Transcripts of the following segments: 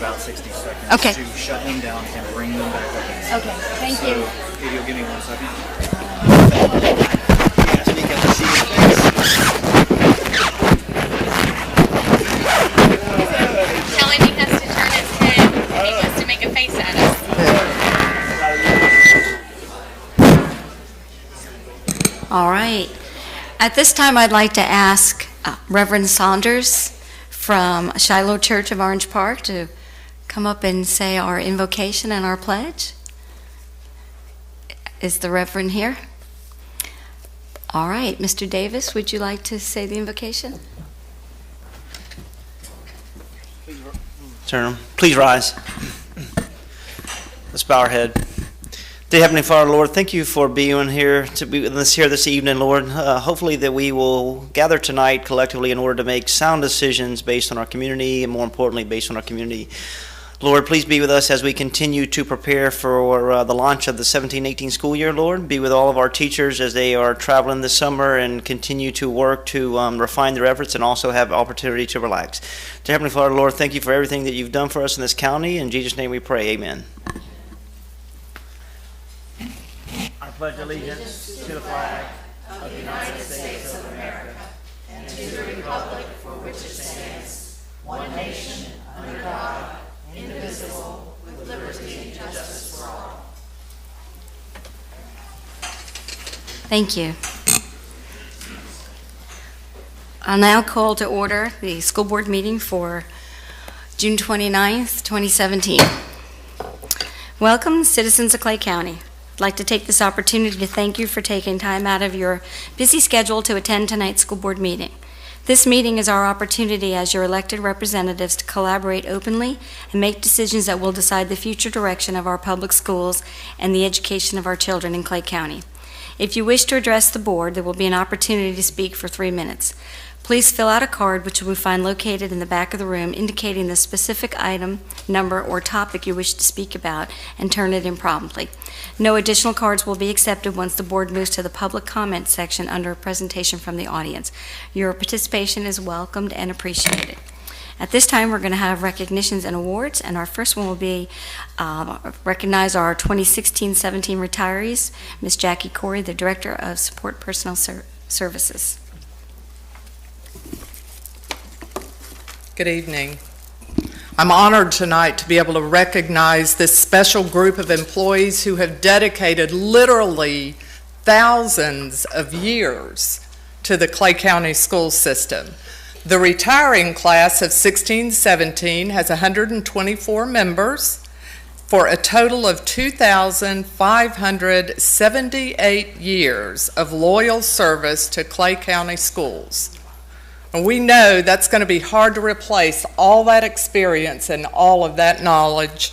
about 60 seconds Okay. to shut them down and bring them back up. Okay, thank you. If you'll give me 1 second. Anthony, can I see your face? Telling he has to turn his head and he has to make a face at us. All right. At this time, I'd like to ask Reverend Saunders from Shiloh Church of Orange Park to come up and say our invocation and our pledge. Is the Reverend here? All right. Mr. Davis, would you like to say the invocation? Please rise. Let's bow our head. Dear Heavenly Father, Lord, thank you for being here to be with us here this evening, Lord. Hopefully that we will gather tonight collectively in order to make sound decisions based on our community and more importantly based on our community. Lord, please be with us as we continue to prepare for the launch of the 17-18 school year, Lord. Be with all of our teachers as they are traveling this summer and continue to work to refine their efforts and also have opportunity to relax. Dear Heavenly Father, Lord, thank you for everything that you've done for us in this county. In Jesus' name we pray, amen. I pledge allegiance to the flag of the United States of America and to the republic for which it stands, one nation, under God, indivisible, with liberty and justice for all. Thank you. I'll now call to order the school board meeting for June 29th, 2017. Welcome, citizens of Clay County. I'd like to take this opportunity to thank you for taking time out of your busy schedule to attend tonight's school board meeting. This meeting is our opportunity as your elected representatives to collaborate openly and make decisions that will decide the future direction of our public schools and the education of our children in Clay County. If you wish to address the board, there will be an opportunity to speak for 3 minutes. Please fill out a card which you will find located in the back of the room indicating the specific item, number, or topic you wish to speak about and turn it in promptly. No additional cards will be accepted once the board moves to the public comment section under a presentation from the audience. Your participation is welcomed and appreciated. At this time, we're going to have recognitions and awards, and our first one will be recognize our 2016-17 retirees, Ms. Jackie Corey, the Director of Support Personnel Services. Good evening. I'm honored tonight to be able to recognize this special group of employees who have dedicated literally thousands of years to the Clay County school system. The retiring class of 16-17 has 124 members for a total of 2,578 years of loyal service to Clay County schools. And we know that's going to be hard to replace all that experience and all of that knowledge.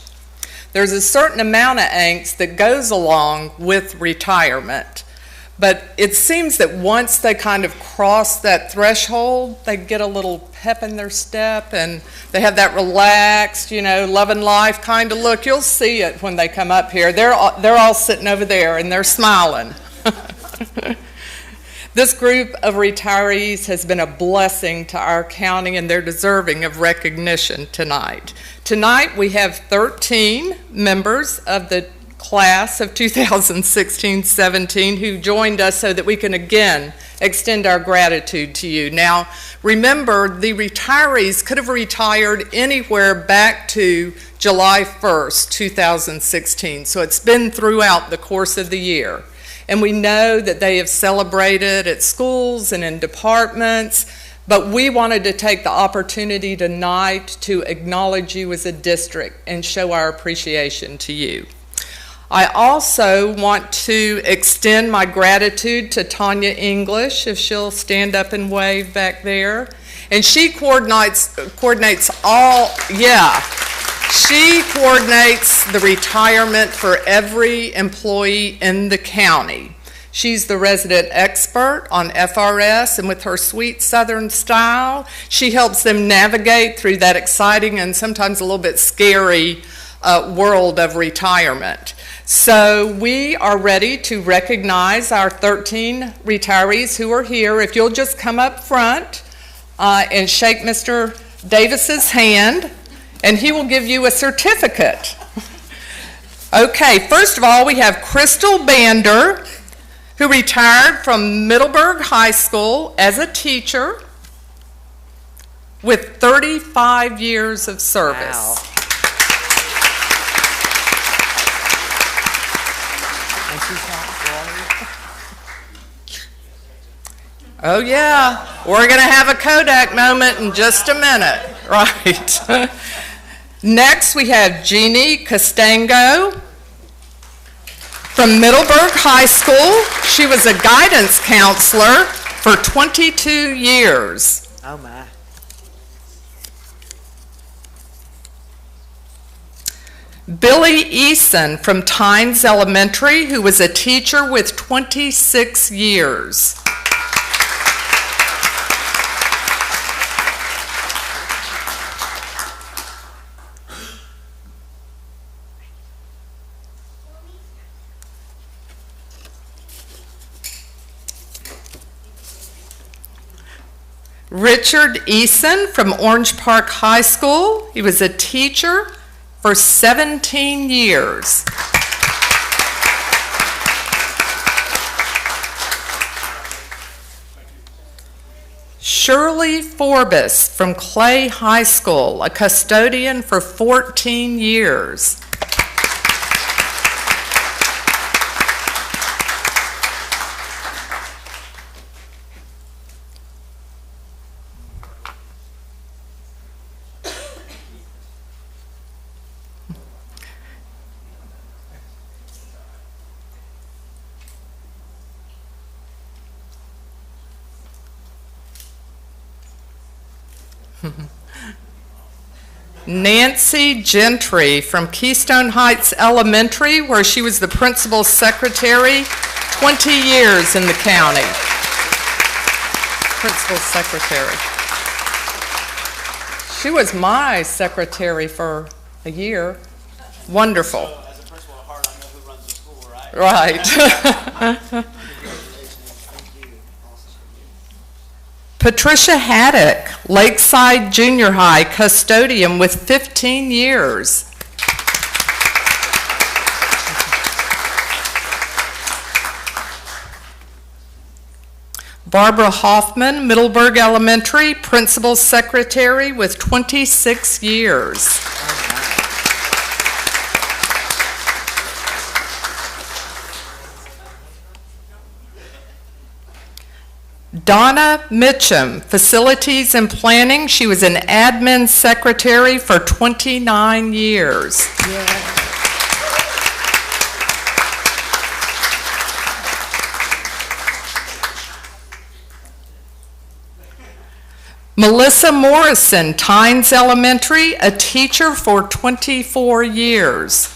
There's a certain amount of angst that goes along with retirement. But it seems that once they kind of cross that threshold, they get a little pep in their step and they have that relaxed, loving life kind of look. You'll see it when they come up here. They're all sitting over there and they're smiling. This group of retirees has been a blessing to our county and they're deserving of recognition tonight. Tonight we have 13 members of the class of 2016-17 who joined us so that we can again extend our gratitude to you. Now, remember, the retirees could have retired anywhere back to July 1st, 2016, so it's been throughout the course of the year. And we know that they have celebrated at schools and in departments, but we wanted to take the opportunity tonight to acknowledge you as a district and show our appreciation to you. I also want to extend my gratitude to Tanya English, if she'll stand up and wave back there. And she coordinates all, she coordinates the retirement for every employee in the county. She's the resident expert on FRS, and with her sweet Southern style, she helps them navigate through that exciting and sometimes a little bit scary world of retirement. So we are ready to recognize our 13 retirees who are here. If you'll just come up front and shake Mr. Davis's hand, and he will give you a certificate. Okay, first of all, we have Crystal Bander, who retired from Middleburg High School as a teacher with 35 years of service. Wow. And she's not Oh yeah, we're going to have a Kodak moment in just a minute, right? Next we have Jeannie Costango from Middleburg High School. She was a guidance counselor for 22 years. Oh my. Billy Eason from Tynes Elementary, who was a teacher with 26 years. Richard Eason from Orange Park High School. He was a teacher for 17 years. Shirley Forbes from Clay High School, a custodian for 14 years. Nancy Gentry from Keystone Heights Elementary, where she was the principal's secretary, 20 years in the county. Principal secretary. She was my secretary for a year. Wonderful. As a principal at heart, I know who runs the school, right? Right. Patricia Haddock, Lakeside Junior High custodian with 15 years. Barbara Hoffman, Middleburg Elementary, principal secretary with 26 years. Donna Mitchum, Facilities and Planning. She was an admin secretary for 29 years. Melissa Morrison, Tynes Elementary, a teacher for 24 years.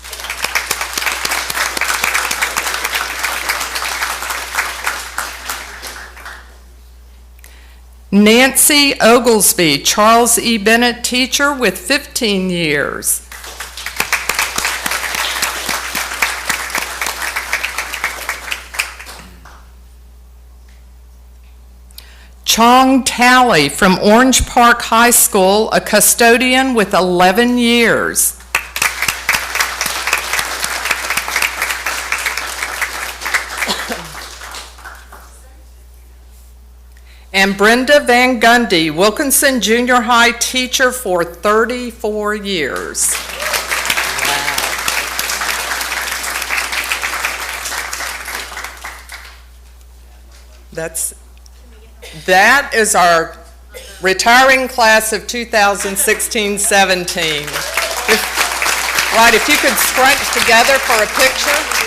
Nancy Oglesby, Charles E. Bennett teacher with 15 years. Chong Talley from Orange Park High School, a custodian with 11 years. And Brenda Van Gundy, Wilkinson Junior High teacher for 34 years. That is our retiring class of 2016-17. Right, if you could scrunch together for a picture.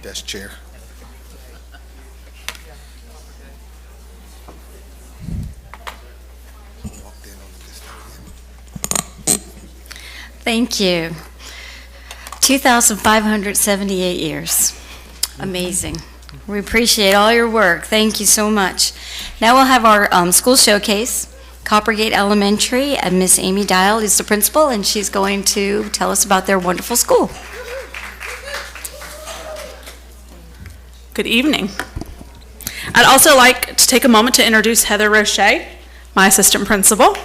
desk chair. Thank you. 2,578 years. Amazing. We appreciate all your work. Thank you so much. Now we'll have our school showcase. Coppergate Elementary, and Miss Amy Dial is the principal, and she's going to tell us about their wonderful school. Good evening. I'd also like to take a moment to introduce Heather Roche, my assistant principal.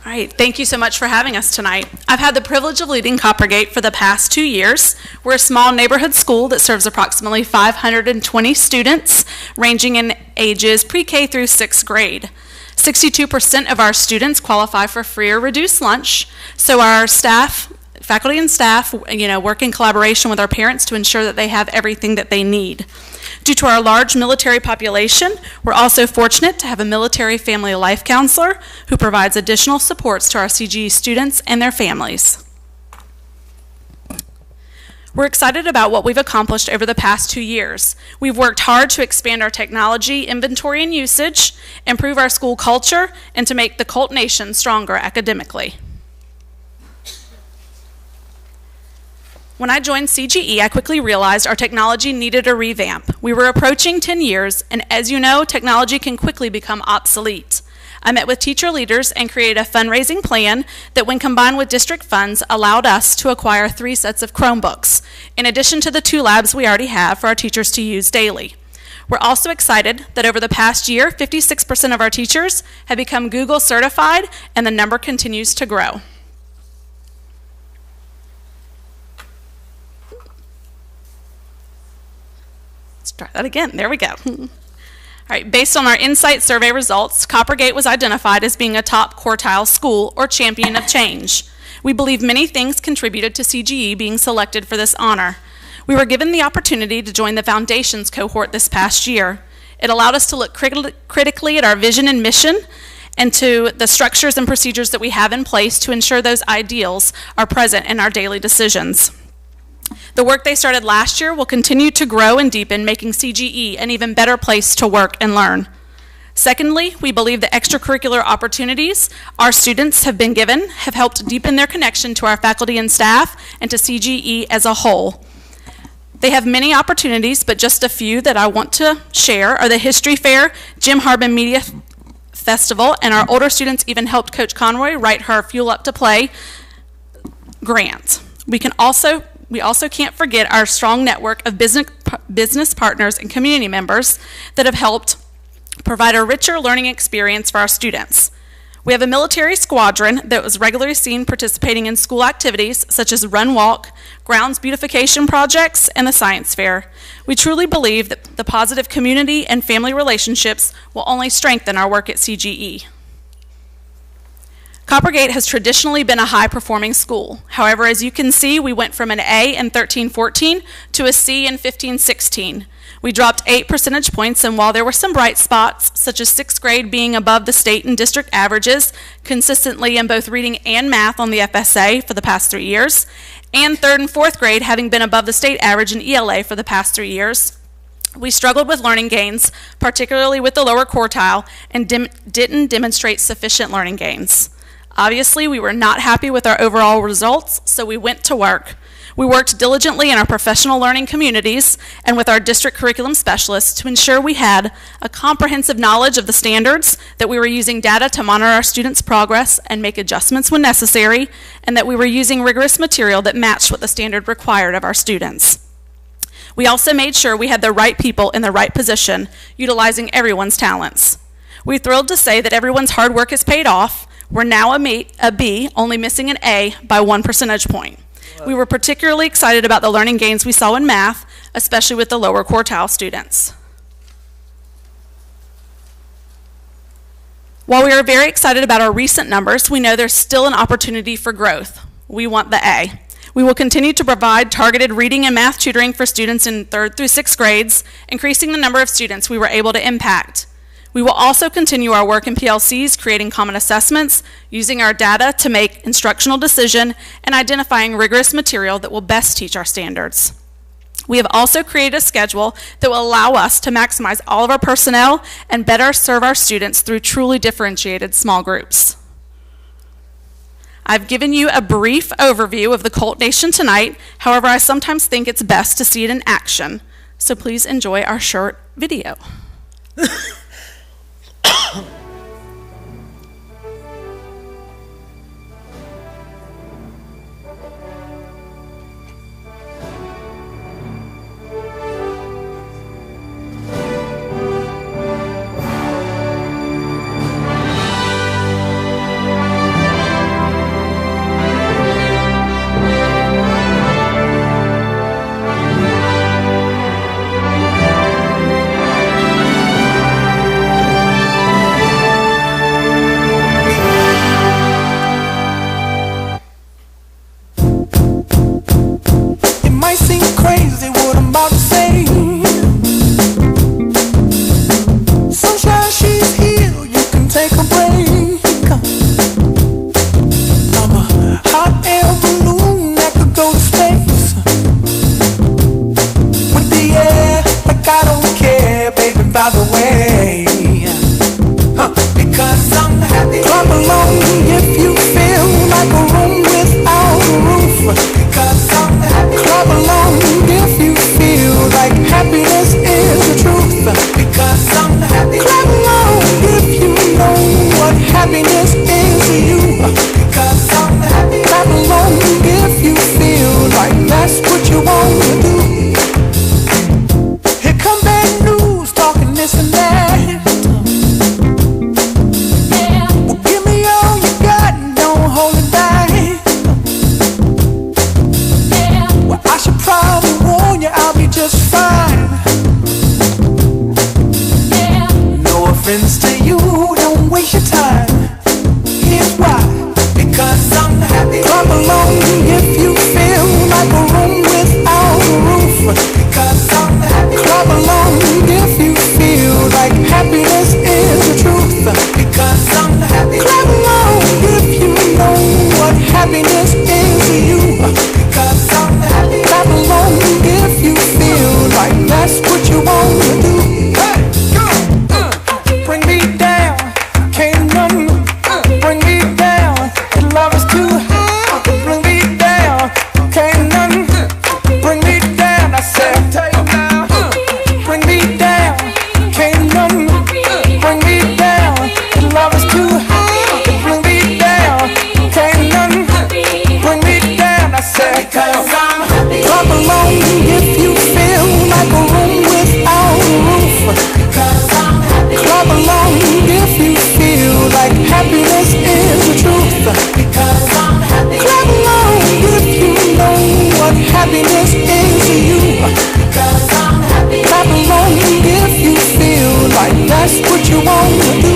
All right, thank you so much for having us tonight. I've had the privilege of leading Coppergate for the past 2 years. We're a small neighborhood school that serves approximately 520 students, ranging in ages pre-K through 6th grade. 62% of our students qualify for free or reduced lunch, so our staff, faculty and staff, work in collaboration with our parents to ensure that they have everything that they need. Due to our large military population, we're also fortunate to have a military family life counselor who provides additional supports to our CGE students and their families. We're excited about what we've accomplished over the past 2 years. We've worked hard to expand our technology, inventory, and usage, improve our school culture, and to make the Colt Nation stronger academically. When I joined CGE, I quickly realized our technology needed a revamp. We were approaching 10 years, and as you know, technology can quickly become obsolete. I met with teacher leaders and created a fundraising plan that, when combined with district funds, allowed us to acquire 3 sets of Chromebooks, in addition to the 2 labs we already have for our teachers to use daily. We're also excited that over the past year, 56% of our teachers have become Google certified, and the number continues to grow. Let's try that again. There we go. All right, based on our Insight survey results, Coppergate was identified as being a top quartile school or champion of change. We believe many things contributed to CGE being selected for this honor. We were given the opportunity to join the Foundations cohort this past year. It allowed us to look critically at our vision and mission and to the structures and procedures that we have in place to ensure those ideals are present in our daily decisions. The work they started last year will continue to grow and deepen, making CGE an even better place to work and learn. Secondly, we believe the extracurricular opportunities our students have been given have helped deepen their connection to our faculty and staff and to CGE as a whole. They have many opportunities, but just a few that I want to share are the History Fair, Jim Harbin Media Festival, and our older students even helped Coach Conroy write her Fuel Up to Play grant. We also can't forget our strong network of business partners and community members that have helped provide a richer learning experience for our students. We have a military squadron that was regularly seen participating in school activities such as Run Walk, grounds beautification projects, and the science fair. We truly believe that the positive community and family relationships will only strengthen our work at CGE. Coppergate has traditionally been a high-performing school. However, as you can see, we went from an A in 13-14 to a C in 15-16. We dropped 8 percentage points, and while there were some bright spots, such as 6th grade being above the state and district averages consistently in both reading and math on the FSA for the past 3 years, and 3rd and 4th grade having been above the state average in ELA for the past 3 years, we struggled with learning gains, particularly with the lower quartile, and didn't demonstrate sufficient learning gains. Obviously, we were not happy with our overall results, so we went to work. We worked diligently in our professional learning communities and with our district curriculum specialists to ensure we had a comprehensive knowledge of the standards, that we were using data to monitor our students' progress and make adjustments when necessary, and that we were using rigorous material that matched what the standard required of our students. We also made sure we had the right people in the right position, utilizing everyone's talents. We're thrilled to say that everyone's hard work has paid off. We're now a B, only missing an A by 1 percentage point. We were particularly excited about the learning gains we saw in math, especially with the lower quartile students. While we are very excited about our recent numbers, we know there's still an opportunity for growth. We want the A. We will continue to provide targeted reading and math tutoring for students in 3rd through 6th grades, increasing the number of students we were able to impact. We will also continue our work in PLCs, creating common assessments, using our data to make instructional decision, and identifying rigorous material that will best teach our standards. We have also created a schedule that will allow us to maximize all of our personnel and better serve our students through truly differentiated small groups. I've given you a brief overview of the Colt Nation tonight. However, I sometimes think it's best to see it in action. So please enjoy our short video. It might seem crazy what I'm about to say. Sunshine, she's here, you can take a break. I'm a hot air balloon that could go to space. With the air, like I don't care, baby, by the way. Because I'm happy. Clap along if you feel like a room without a roof. Because I'm happy. Clap along if you feel like happiness is the truth. Because I'm happy. Clap along if you know what happiness is to you. Because I'm happy. Clap along if you feel like that's what you want to do. Here come bad news, talking this and that. Well, give me all you got and don't hold it back. Well, I should probably warn you, I'll be just fine. No offense to you, don't waste your time. Here's why. Because I'm happy. Clap along if you feel like a room without a roof. Because I'm happy. Clap along if you feel like happiness is the truth. Because I'm happy. Clap along if you know what happiness is to you. Because I'm happy. Clap along if you feel like that's what you want to do. Hey, go, bring me down, can't none bring me down. Your love is too high, bring me down, can't none bring me down. I said, bring me down, can't none bring me down. Your love is too high, bring me down, can't none bring me down. I said, because I'm happy. Clap along if you feel like a room without a roof. Because I'm happy. Clap along if you feel like happiness is the truth. Because I'm happy. Clap along if you know what happiness is to you. Because I'm happy. Clap along if you feel like that's what you want to do.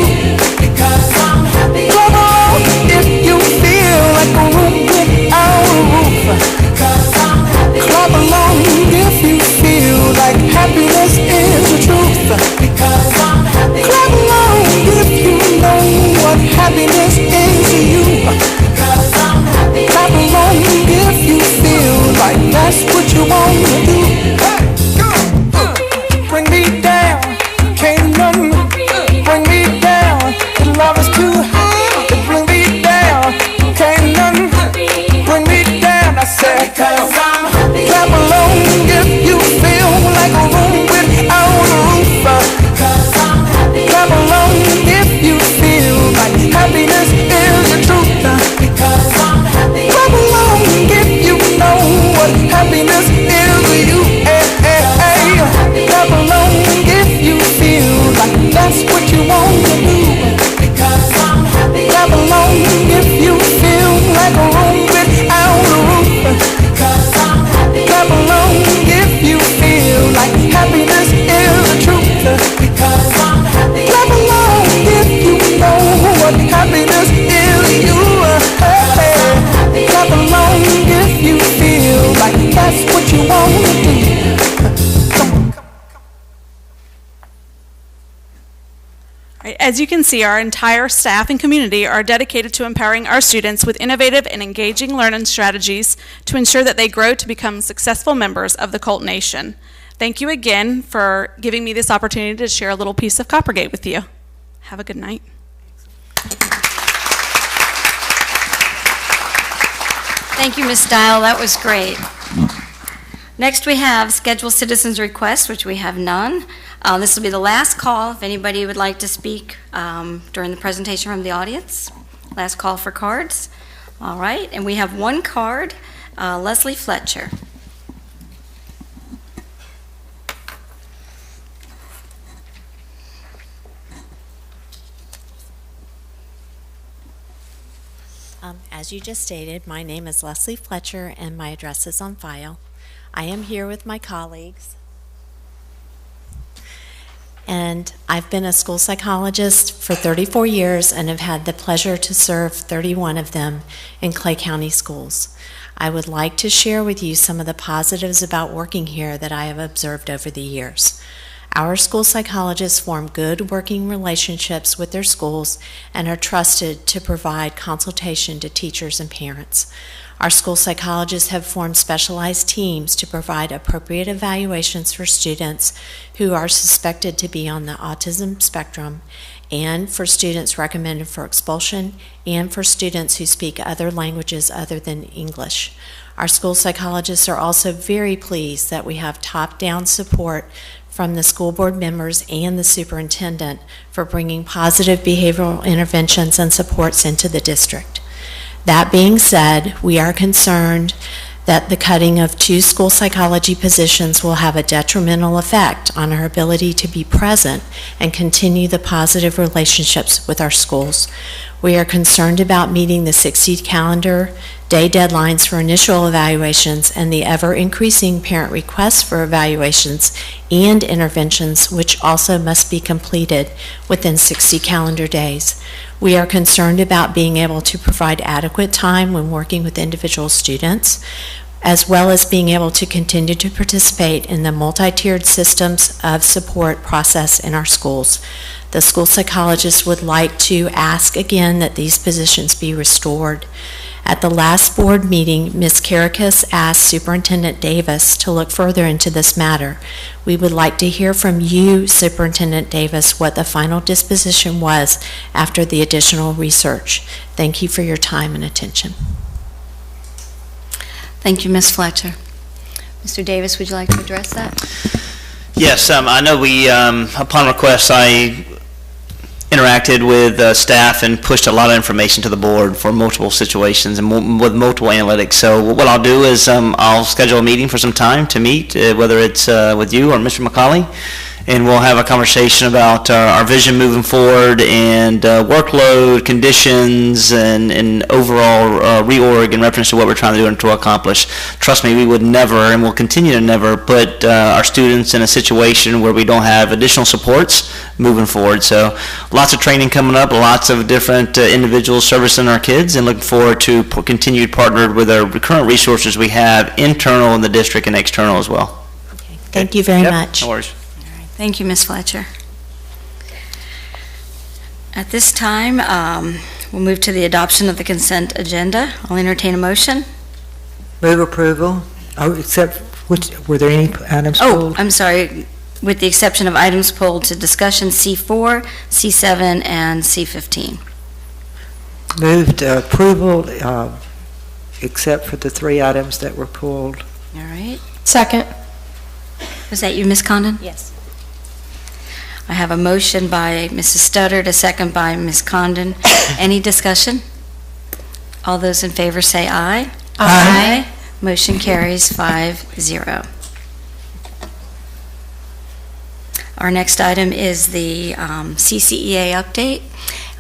Because I'm happy. Clap along if you feel like a room without a roof. Because I'm happy. Clap along if you feel like happiness is the truth. Because I'm happy. Clap along if you know what happiness is to you. Because I'm happy. Clap along if you feel like that's what you want to do. Hey, go, bring me down, can't none bring me down. Your love is too high, bring me down, can't none bring me down. I said, because I'm happy. Clap along if you feel like a room without a roof. Because I'm happy. Clap along if you feel like happiness Right, as you can see, our entire staff and community are dedicated to empowering our students with innovative and engaging learning strategies to ensure that they grow to become successful members of the Colt Nation. Thank you again for giving me this opportunity to share a little piece of Coppergate with you. Have a good night. Thank you, Ms. Dial. That was great. Next, we have scheduled citizens' requests, which we have none. This will be the last call if anybody would like to speak during the presentation from the audience. Last call for cards. All right, and we have one card, Leslie Fletcher. As you just stated, my name is Leslie Fletcher and my address is on file. I am here with my colleagues. And I've been a school psychologist for 34 years and have had the pleasure to serve 31 of them in Clay County schools. I would like to share with you some of the positives about working here that I have observed over the years. Our school psychologists form good working relationships with their schools and are trusted to provide consultation to teachers and parents. Our school psychologists have formed specialized teams to provide appropriate evaluations for students who are suspected to be on the autism spectrum, and for students recommended for expulsion, and for students who speak other languages other than English. Our school psychologists are also very pleased that we have top-down support from the school board members and the superintendent for bringing positive behavioral interventions and supports into the district. That being said, we are concerned that the cutting of 2 school psychology positions will have a detrimental effect on our ability to be present and continue the positive relationships with our schools. We are concerned about meeting the 60 calendar day deadlines for initial evaluations and the ever-increasing parent requests for evaluations and interventions, which also must be completed within 60 calendar days. We are concerned about being able to provide adequate time when working with individual students, as well as being able to continue to participate in the multi-tiered systems of support process in our schools. The school psychologist would like to ask again that these positions be restored. At the last board meeting, Ms. Karakis asked Superintendent Davis to look further into this matter. We would like to hear from you, Superintendent Davis, what the final disposition was after the additional research. Thank you for your time and attention. Thank you, Ms. Fletcher. Mr. Davis, would you like to address that? Yes, I know we, upon request, I interacted with staff and pushed a lot of information to the board for multiple situations and with multiple analytics. So what I'll do is I'll schedule a meeting for some time to meet, whether it's with you or Mr. McCauley, and we'll have a conversation about our vision moving forward and workload, conditions, and overall reorg in reference to what we're trying to do and to accomplish. Trust me, we would never and will continue to never put our students in a situation where we don't have additional supports moving forward. So lots of training coming up, lots of different individuals servicing our kids, and looking forward to continued partnered with our current resources we have, internal in the district and external as well. Okay. Thank you very much. No worries. Thank you, Ms. Fletcher. At this time, we'll move to the adoption of the consent agenda. I'll entertain a motion. Move approval. Oh, except, which, were there any items Oh, pulled? I'm sorry, with the exception of items pulled to discussion C4, C7, and C15. Moved approval, except for the 3 items that were pulled. All right. Second. Was that you, Ms. Condon? Yes. I have a motion by Mrs. Studdard, a second by Ms. Condon. Any discussion? All those in favor say aye. Aye. Motion carries 5-0. Our next item is the CCEA update.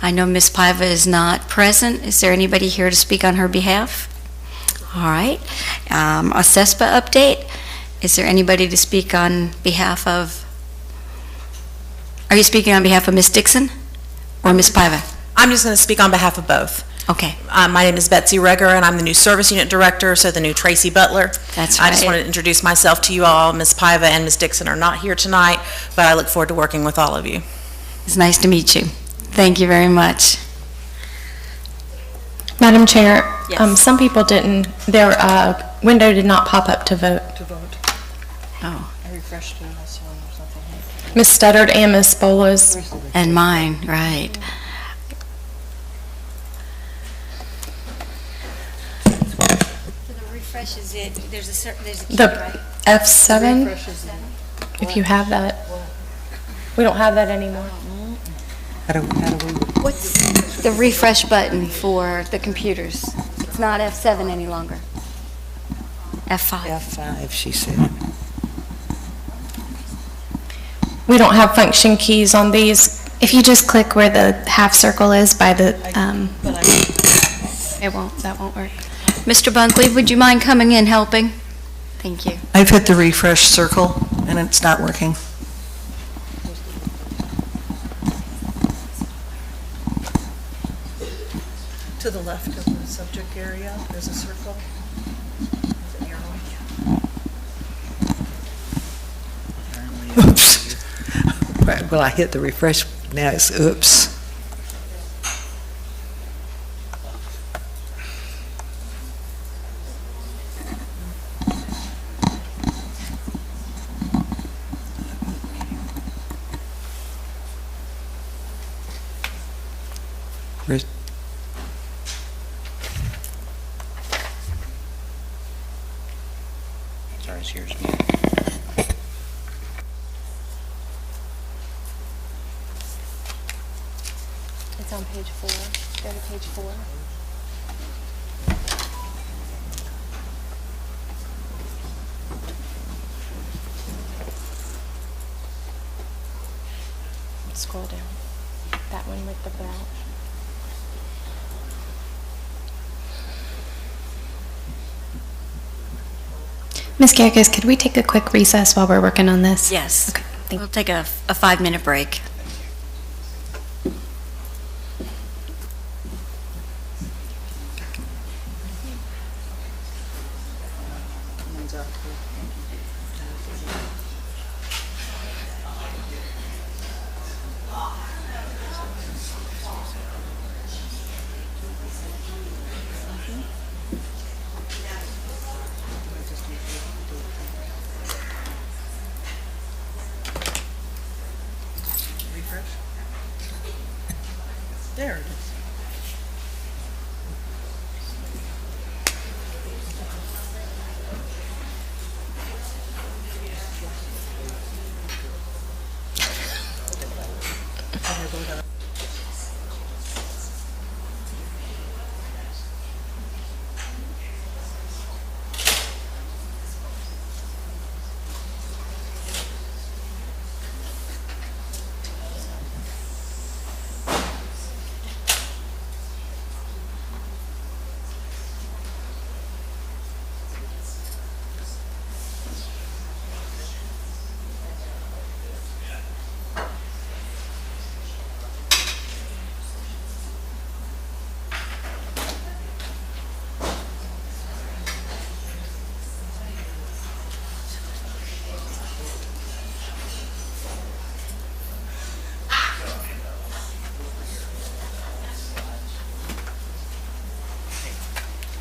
I know Ms. Paiva is not present. Is there anybody here to speak on her behalf? All right. A CESPA update. Is there anybody to speak on behalf of? Are you speaking on behalf of Ms. Dixon or Ms. Paiva? I'm just going to speak on behalf of both. Okay. My name is Betsy Reger, and I'm the new service unit director, so the new Tracy Butler. That's I just right. wanted to introduce myself to you all. Ms. Paiva and Ms. Dixon are not here tonight, but I look forward to working with all of you. It's nice to meet you. Thank you very much. Madam Chair, Yes. some people didn't, their window did not pop up to vote. Oh, I refreshed it also or something. Ms. Studdard and Ms. Bolos. and mine, right. So the refresh is it, there's a key, The F7, if you have that. We don't have that anymore. How do we? What's the refresh button for the computers? It's not F7 any longer. F5. F5, she said. We don't have function keys on these. If you just click where the half circle is by the, that won't work. Mr. Bunkley, would you mind coming in helping? Thank you. I've hit the refresh circle and it's not working. To the left of the subject area, there's a circle. There's an arrow. Oops. Well, I hit the refresh, now it's oops. Where's- Sorry, it's yours. It's on page 4. Go to page 4. Scroll down. That one with the bell. Ms. Garrigos, could we take a quick recess while we're working on this? Yes. Okay, thank you. We'll take a 5-minute break. There it is.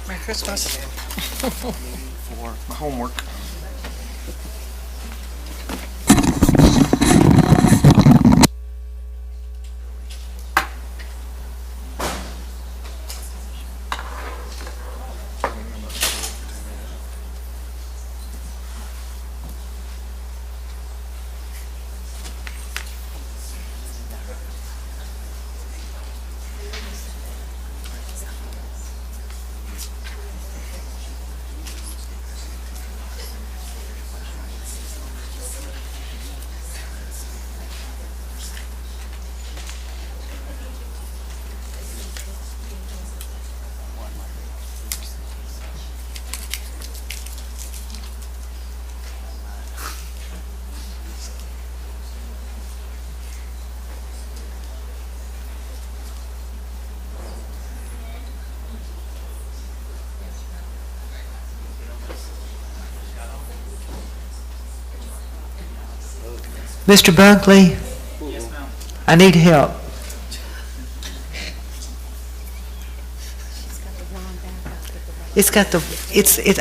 Merry Christmas. For my homework. Mr. Bunkley? I need help.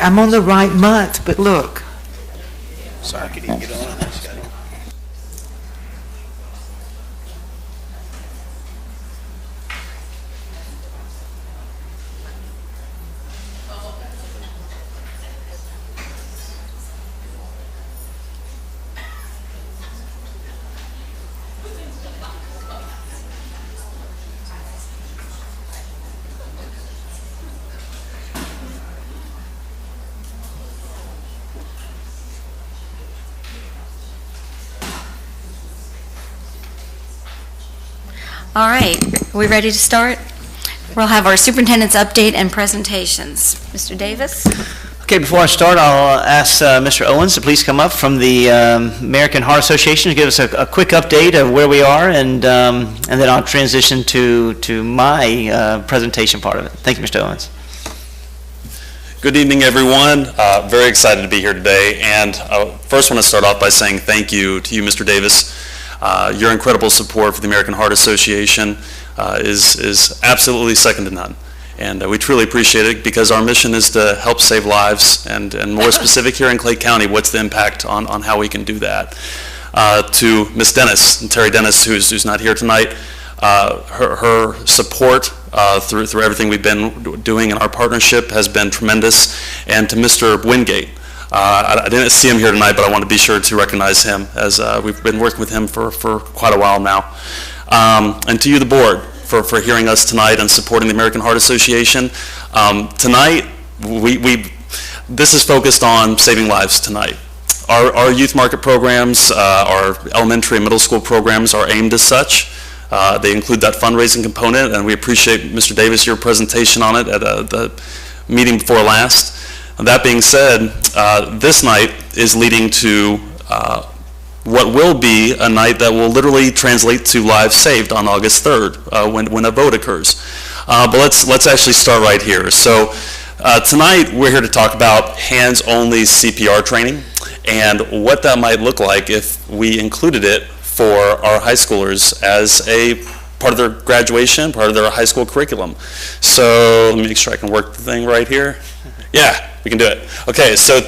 I'm on the right month, but look. Sorry, I couldn't even get on. All right, are we ready to start? We'll have our superintendent's update and presentations. Mr. Davis? Okay, before I start, I'll ask Mr. Owens to please come up from the American Heart Association to give us a quick update of where we are, and then I'll transition to my presentation part of it. Thank you, Mr. Owens. Good evening, everyone. Very excited to be here today, and I first want to start off by saying thank you to you, Mr. Davis. Your incredible support for the American Heart Association is absolutely second to none. And we truly appreciate it because our mission is to help save lives, and more specific here in Clay County, what's the impact on how we can do that. To Ms. Dennis, and Terry Dennis, who's not here tonight, her support through everything we've been doing in our partnership has been tremendous. And to Mr. Wingate, I didn't see him here tonight, but I want to be sure to recognize him, as we've been working with him for quite a while now. And to you, the board, for hearing us tonight and supporting the American Heart Association. Tonight, this is focused on saving lives tonight. Our youth market programs, our elementary and middle school programs are aimed as such. They include that fundraising component, and we appreciate, Mr. Davis, your presentation on it at the meeting before last. That being said, this night is leading to what will be a night that will literally translate to lives saved on August 3rd when a vote occurs. But let's actually start right here. So tonight we're here to talk about hands-only CPR training and what that might look like if we included it for our high schoolers as a part of their graduation, part of their high school curriculum. So let me make sure I can work the thing right here. Yeah, we can do it. Okay, so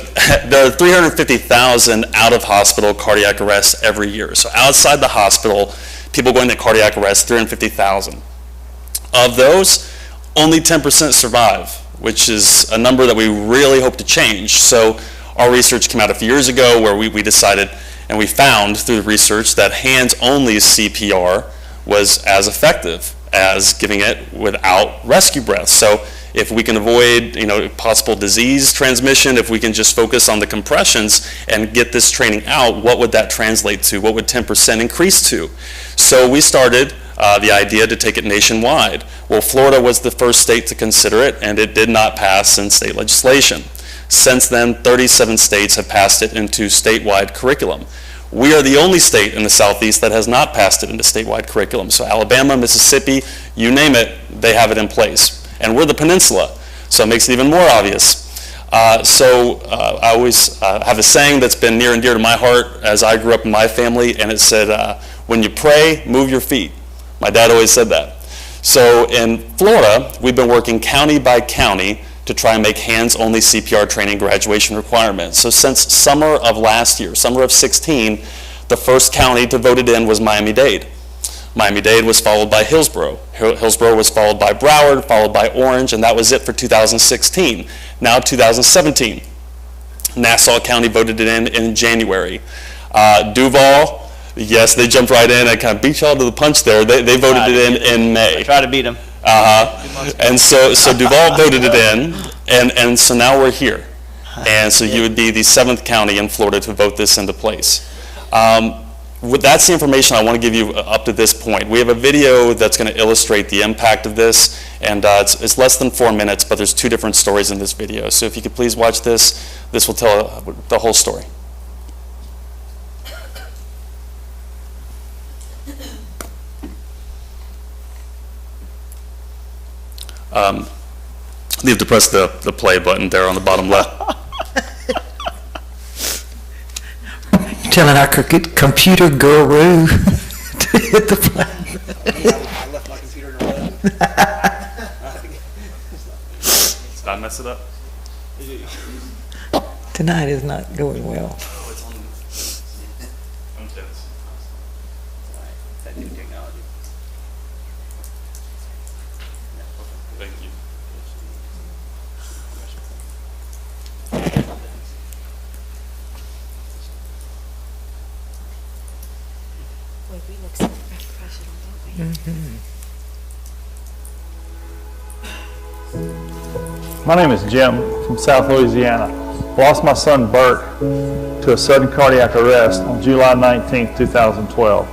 there are 350,000 out-of-hospital cardiac arrests every year. So outside the hospital, people going to cardiac arrest, 350,000. Of those, only 10% survive, which is a number that we really hope to change. So our research came out a few years ago where we decided, and we found through the research, that hands-only CPR was as effective as giving it without rescue breaths. So if we can avoid, possible disease transmission, if we can just focus on the compressions and get this training out, what would that translate to? What would 10% increase to? So we started the idea to take it nationwide. Well, Florida was the first state to consider it, and it did not pass in state legislation. Since then, 37 states have passed it into statewide curriculum. We are the only state in the Southeast that has not passed it into statewide curriculum. So Alabama, Mississippi, you name it, they have it in place. And we're the peninsula, so it makes it even more obvious. I always have a saying that's been near and dear to my heart as I grew up in my family, and it said, when you pray, move your feet. My dad always said that. So in Florida, we've been working county by county to try and make hands-only CPR training graduation requirements. So since summer of last year, summer of 16, the first county to vote it in was Miami-Dade. Miami-Dade was followed by Hillsborough. Hillsborough was followed by Broward, followed by Orange, and that was it for 2016. Now 2017. Nassau County voted it in January. Duval, yes, they jumped right in. I kind of beat y'all to the punch there. They voted it in May. I tried to beat them. And so Duval voted it in, and so now we're here. And so you would be the 7th county in Florida to vote this into place. That's the information I want to give you up to this point. We have a video that's going to illustrate the impact of this, and it's less than 4 minutes, but there's 2 different stories in this video. So if you could please watch this, this will tell the whole story. You have to press the play button there on the bottom left. Telling our computer guru to hit the play. Did I mess it up? Tonight is not going well. That new technology. Thank you. My name is Jim from South Louisiana. Lost my son Bert to a sudden cardiac arrest on July 19, 2012.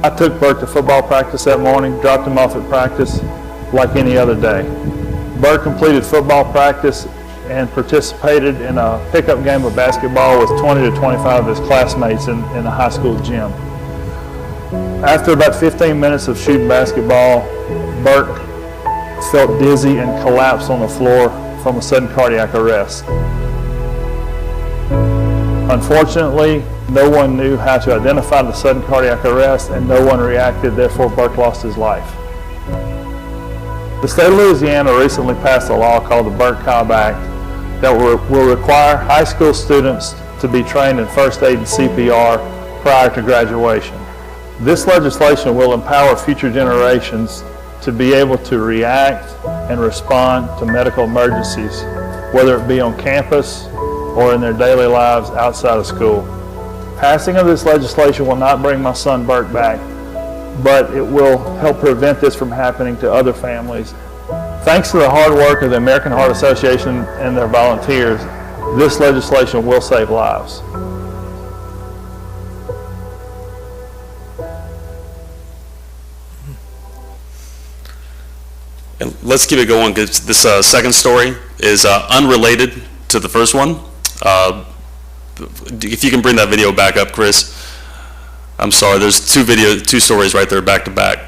I took Bert to football practice that morning, dropped him off at practice like any other day. Bert completed football practice and participated in a pickup game of basketball with 20 to 25 of his classmates in the high school gym. After about 15 minutes of shooting basketball, Bert felt dizzy and collapsed on the floor from a sudden cardiac arrest. Unfortunately, no one knew how to identify the sudden cardiac arrest and no one reacted, therefore Bert lost his life. The state of Louisiana recently passed a law called the Bert-Cobb Act that will require high school students to be trained in first aid and CPR prior to graduation. This legislation will empower future generations to be able to react and respond to medical emergencies, whether it be on campus or in their daily lives outside of school. Passing of this legislation will not bring my son Bert back, but it will help prevent this from happening to other families. Thanks to the hard work of the American Heart Association and their volunteers, this legislation will save lives. And let's keep it going, because this second story is unrelated to the first one. If you can bring that video back up, Chris. I'm sorry, there's two stories right there back to back.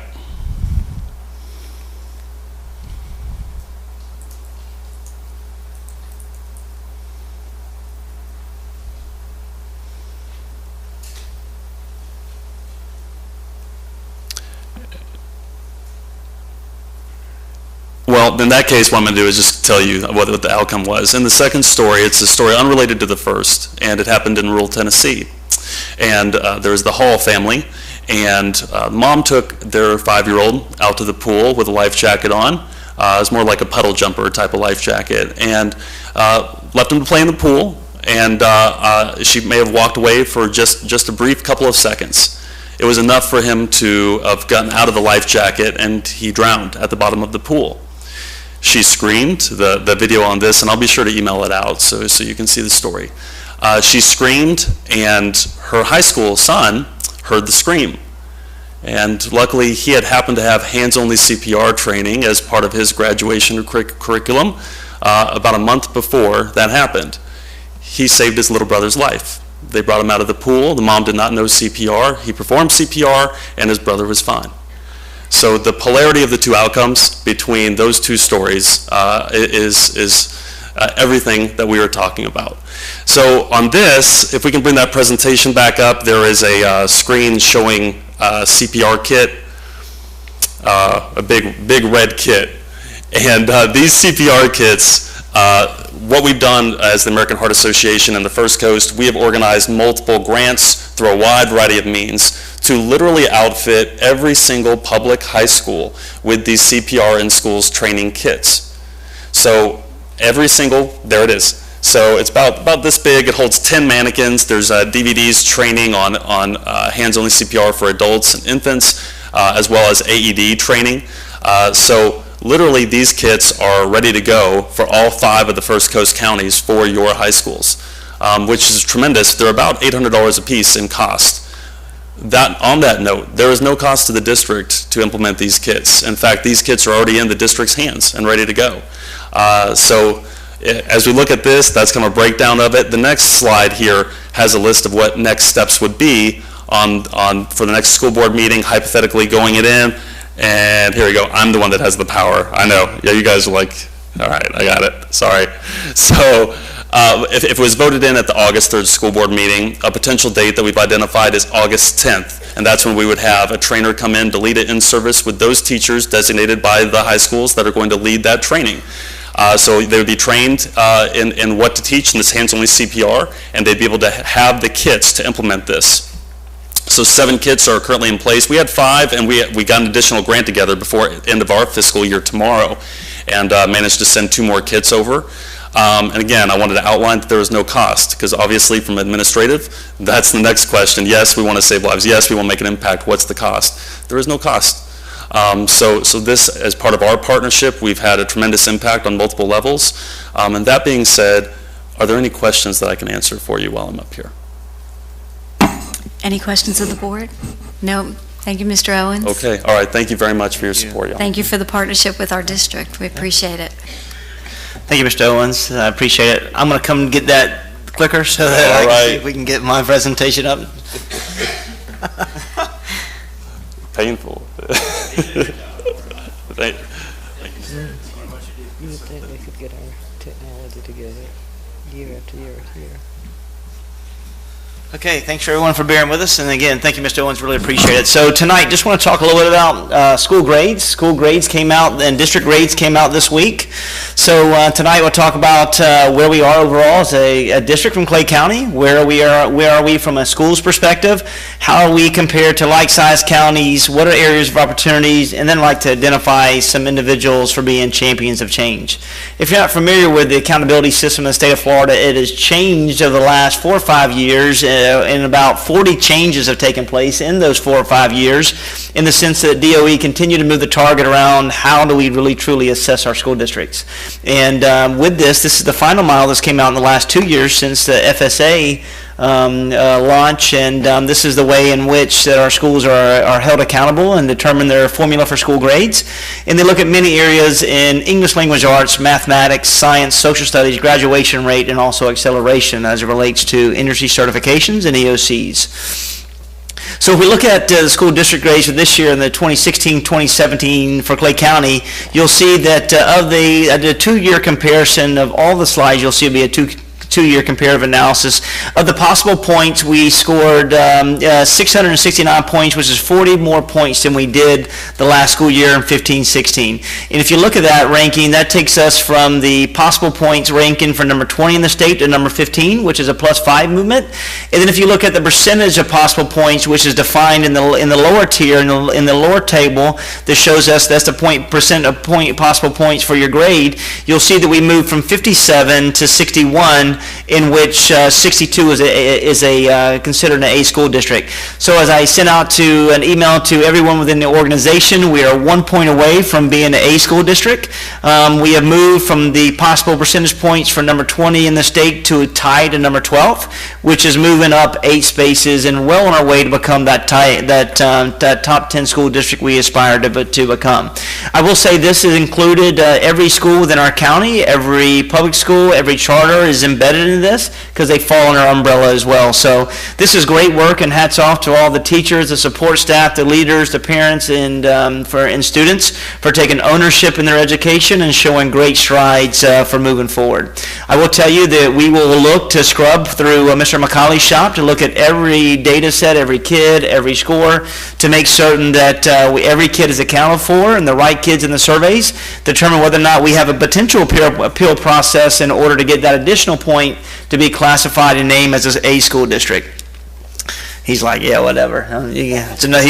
Well, in that case, what I'm going to do is just tell you what the outcome was. In the second story, it's a story unrelated to the first, and it happened in rural Tennessee. And there was the Hall family, and mom took their 5-year-old out to the pool with a life jacket on. It was more like a puddle jumper type of life jacket, and left him to play in the pool, and she may have walked away for just a brief couple of seconds. It was enough for him to have gotten out of the life jacket, and he drowned at the bottom of the pool. She screamed, the video on this, and I'll be sure to email it out so you can see the story. She screamed, and her high school son heard the scream. And luckily, he had happened to have hands-only CPR training as part of his graduation curriculum about a month before that happened. He saved his little brother's life. They brought him out of the pool. The mom did not know CPR. He performed CPR, and his brother was fine. So the polarity of the two outcomes between those two stories is everything that we are talking about. So on this, if we can bring that presentation back up, there is a screen showing a CPR kit, a big red kit. And these CPR kits, what we've done as the American Heart Association and the First Coast, we have organized multiple grants through a wide variety of means to literally outfit every single public high school with these CPR in schools training kits. So every single, there it is. So it's about this big. It holds 10 mannequins. There's DVDs training on hands-only CPR for adults and infants, as well as AED training. So literally these kits are ready to go for all 5 of the First Coast counties for your high schools, which is tremendous. They're about $800 a piece in cost. On that note, there is no cost to the district to implement these kits. In fact, these kits are already in the district's hands and ready to go. So as we look at this, that's kind of a breakdown of it. The next slide here has a list of what next steps would be for the next school board meeting, hypothetically going it in. And here we go. I'm the one that has the power. I know. Yeah, you guys are like, all right, I got it. Sorry. So if it was voted in at the August 3rd school board meeting, a potential date that we've identified is August 10th. and that's when we would have a trainer come in to lead it in service with those teachers designated by the high schools that are going to lead that training. So they would be trained in what to teach in this hands-only CPR, and they'd be able to have the kits to implement this. So 7 kits are currently in place. We had 5, and we got an additional grant together before the end of our fiscal year tomorrow, and managed to send 2 more kits over. And again, I wanted to outline that there was no cost, because obviously from administrative, that's the next question. Yes, we want to save lives. Yes, we want to make an impact. What's the cost? There is no cost. So this, as part of our partnership, we've had a tremendous impact on multiple levels. And that being said, are there any questions that I can answer for you while I'm up here? Any questions of the board? No. Thank you, Mr. Owens. Okay. All right. Thank you very much for your support, y'all. Thank you for the partnership with our district. We appreciate it. Thank you, Mr. Owens. I appreciate it. I'm going to come and get that clicker so that I can see if we can get my presentation up. Painful. Thank you. You would think we could get our technology together year after year after year. Okay, thanks for everyone for bearing with us, and again, thank you, Mr. Owens, really appreciate it. So tonight, just want to talk a little bit about school grades. School grades came out, and district grades came out this week. So tonight we'll talk about where we are overall as a district from Clay County, where are we from a school's perspective, how are we compared to like-sized counties, what are areas of opportunities, and then I'd like to identify some individuals for being champions of change. If you're not familiar with the accountability system in the state of Florida, it has changed over the last 4 or 5 years, and about 40 changes have taken place in those 4 or 5 years, in the sense that DOE continued to move the target around how do we really truly assess our school districts. And with this is the final mile that's came out in the last 2 years since the FSA launch, and this is the way in which that our schools are held accountable and determine their formula for school grades. And they look at many areas in English language arts, mathematics, science, social studies, graduation rate, and also acceleration as it relates to industry certifications and EOCs. So if we look at the school district grades for this year in the 2016-2017 for Clay County, you'll see that of the 2-year comparison of all the slides, you'll see it'll be a two-year comparative analysis. Of the possible points, we scored 669 points, which is 40 more points than we did the last school year in 15-16. And if you look at that ranking, that takes us from the possible points ranking for number 20 in the state to number 15, which is a +5 movement. And then if you look at the percentage of possible points, which is defined in the lower tier, in the lower table, that shows us that's the percent of possible points for your grade, you'll see that we moved from 57 to 61, in which 62 is considered an A school district. So as I sent out an email to everyone within the organization, we are 1 point away from being an A school district. We have moved from the possible percentage points for number 20 in the state to tie to number 12, which is moving up 8 spaces and well on our way to become that top 10 school district we aspire to become. I will say this has included every school within our county, every public school, every charter is embedded in this because they fall under our umbrella as well. So this is great work, and hats off to all the teachers, the support staff, the leaders, the parents, and students for taking ownership in their education and showing great strides for moving forward. I will tell you that we will look to scrub through Mr. McCauley's shop to look at every data set, every kid, every score, to make certain that every kid is accounted for and the right kids in the surveys, determine whether or not we have a potential appeal process in order to get that additional point to be classified and named as an A school district. He's like, yeah, whatever. He's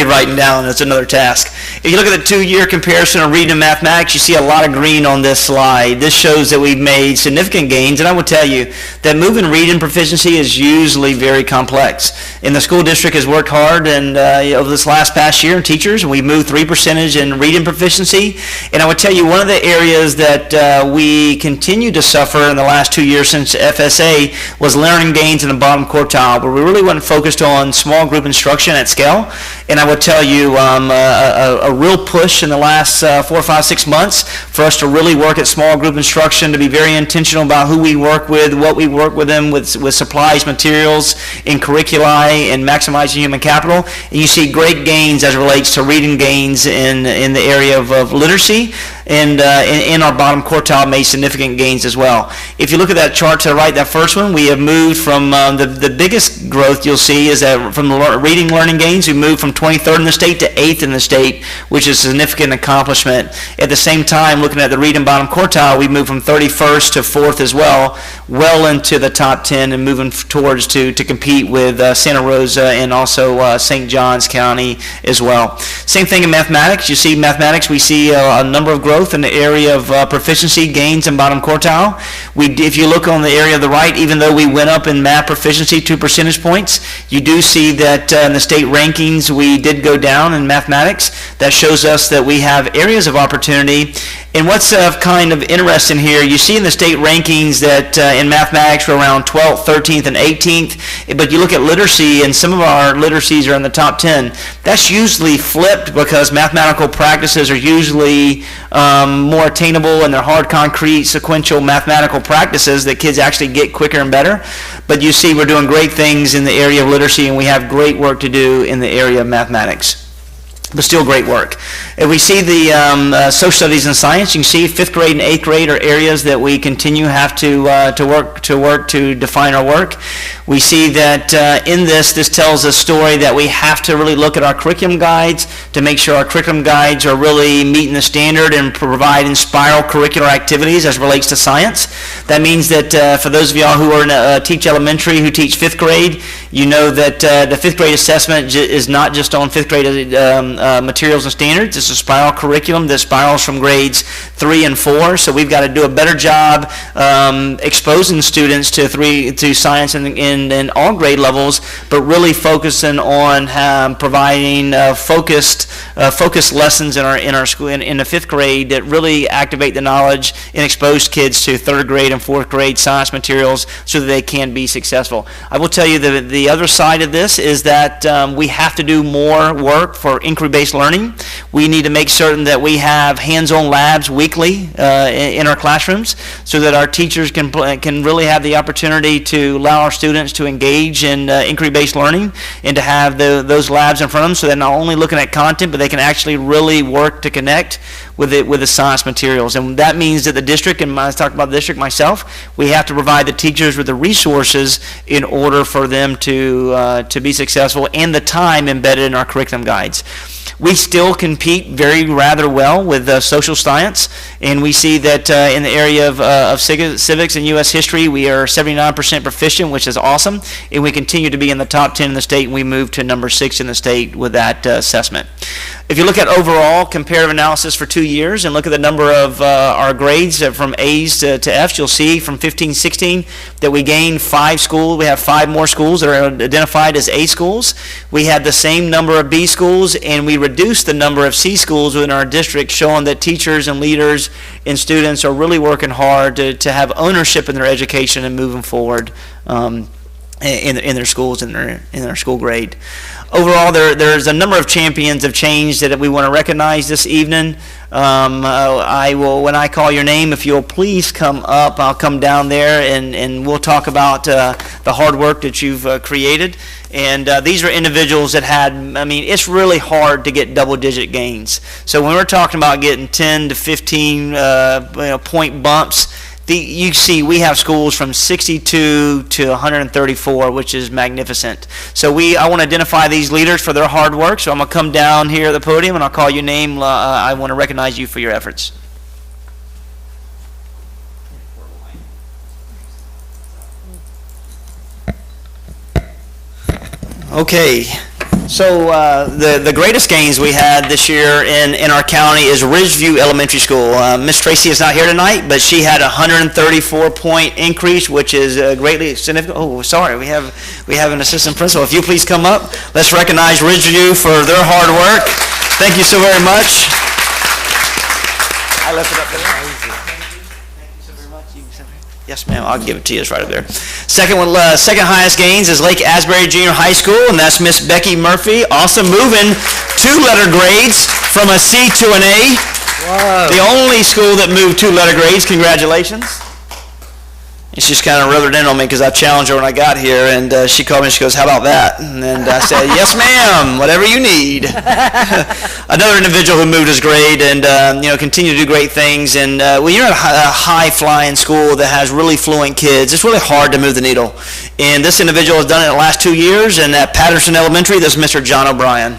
writing down, it's another task. If you look at the 2-year comparison of reading and mathematics, you see a lot of green on this slide. This shows that we've made significant gains, and I will tell you that moving reading proficiency is usually very complex. And the school district has worked hard and over this past year, teachers, and we've moved 3% in reading proficiency. And I would tell you one of the areas that we continue to suffer in the last 2 years since FSA was learning gains in the bottom quartile, where we really wasn't focused on small group instruction at scale. And I would tell you a real push in the last 4, 5, 6 months for us to really work at small group instruction, to be very intentional about who we work with, what we work with them with supplies, materials, in curricula, and maximizing human capital. And you see great gains as it relates to reading gains in the area of literacy, and in our bottom quartile made significant gains as well. If you look at that chart to the right, that first one, we have moved from the biggest growth you'll see is that from the reading learning gains, we moved from 23rd in the state to 8th in the state, which is a significant accomplishment. At the same time, looking at the reading bottom quartile, we moved from 31st to 4th as well into the top 10 and moving towards to compete with Santa Rosa and also St. Johns County as well. Same thing in mathematics. You see mathematics, we see a number of growth in the area of proficiency gains in bottom quartile. If you look on the area of the right, even though we went up in math proficiency 2 percentage points, you do see that in the state rankings we did go down in mathematics. That shows us that we have areas of opportunity. And what's kind of interesting here, you see in the state rankings that in mathematics we're around 12th, 13th, and 18th, but you look at literacy, and some of our literacies are in the top 10. That's usually flipped because mathematical practices are usually more attainable, and they're hard, concrete, sequential mathematical practices that kids actually get quicker and better. But you see we're doing great things in the area of literacy, and we have great work to do in the area of mathematics. But still great work. If we see the social studies and science, you can see 5th grade and 8th grade are areas that we continue have to work to define our work. We see that in this tells a story that we have to really look at our curriculum guides to make sure our curriculum guides are really meeting the standard and providing spiral curricular activities as relates to science. That means that for those of y'all who are teach elementary, who teach 5th grade, you know that the 5th grade assessment is not just on 5th grade materials and standards. It's a spiral curriculum that spirals from grades 3 and 4. So we've got to do a better job exposing students to science in all grade levels, but really focusing on providing focused lessons in our school in the 5th grade that really activate the knowledge and expose kids to 3rd grade and 4th grade science materials so that they can be successful. I will tell you that the other side of this is that we have to do more work for inquiry-based learning. We need to make certain that we have hands-on labs weekly in our classrooms so that our teachers can really have the opportunity to allow our students to engage in inquiry-based learning and to have those labs in front of them so they're not only looking at content, but they can actually really work to connect with the science materials. And that means that the district, and I talked about the district myself, we have to provide the teachers with the resources in order for them to be successful and the time embedded in our curriculum guides. We still compete rather well with social science, and we see that in the area of civics and U.S. history, we are 79% proficient, which is awesome, and we continue to be in the top 10 in the state, and we moved to number 6 in the state with that assessment. If you look at overall comparative analysis for 2 years and look at the number of our grades from A's to F's, you'll see from 15-16 that we gained 5 schools. We have 5 more schools that are identified as A schools. We had the same number of B schools, and we reduced the number of C schools within our district, showing that teachers and leaders and students are really working hard to have ownership in their education and moving forward in their schools and in their school grade. Overall, there's a number of champions of change that we want to recognize this evening. I will, when I call your name, if you'll please come up, I'll come down there and we'll talk about the hard work that you've created. And these are individuals that it's really hard to get double-digit gains. So when we're talking about getting 10 to 15 point bumps, you see we have schools from 62 to 134, which is magnificent. So I want to identify these leaders for their hard work. So I'm going to come down here at the podium and I'll call your name. I want to recognize you for your efforts. Okay, so the greatest gains we had this year in our county is Ridgeview Elementary School. Miss Tracy is not here tonight, but she had a 134-point increase, which is greatly significant. Oh, sorry, we have an assistant principal. If you please come up, let's recognize Ridgeview for their hard work. Thank you so very much. I left it up there. Yes, ma'am. I'll give it to you. It's right up there. Second highest gains is Lake Asbury Junior High School, and that's Miss Becky Murphy. Also moving 2-letter grades from a C to an A. Wow. The only school that moved 2-letter grades. Congratulations. And she's kind of rubbed it in on me because I challenged her when I got here, and she called me and she goes, "How about that?" And I said, "Yes, ma'am, whatever you need." Another individual who moved his grade and continue to do great things. And when you're at a high-flying school that has really fluent kids, it's really hard to move the needle. And this individual has done it in the last 2 years, and at Patterson Elementary, this is Mr. John O'Brien.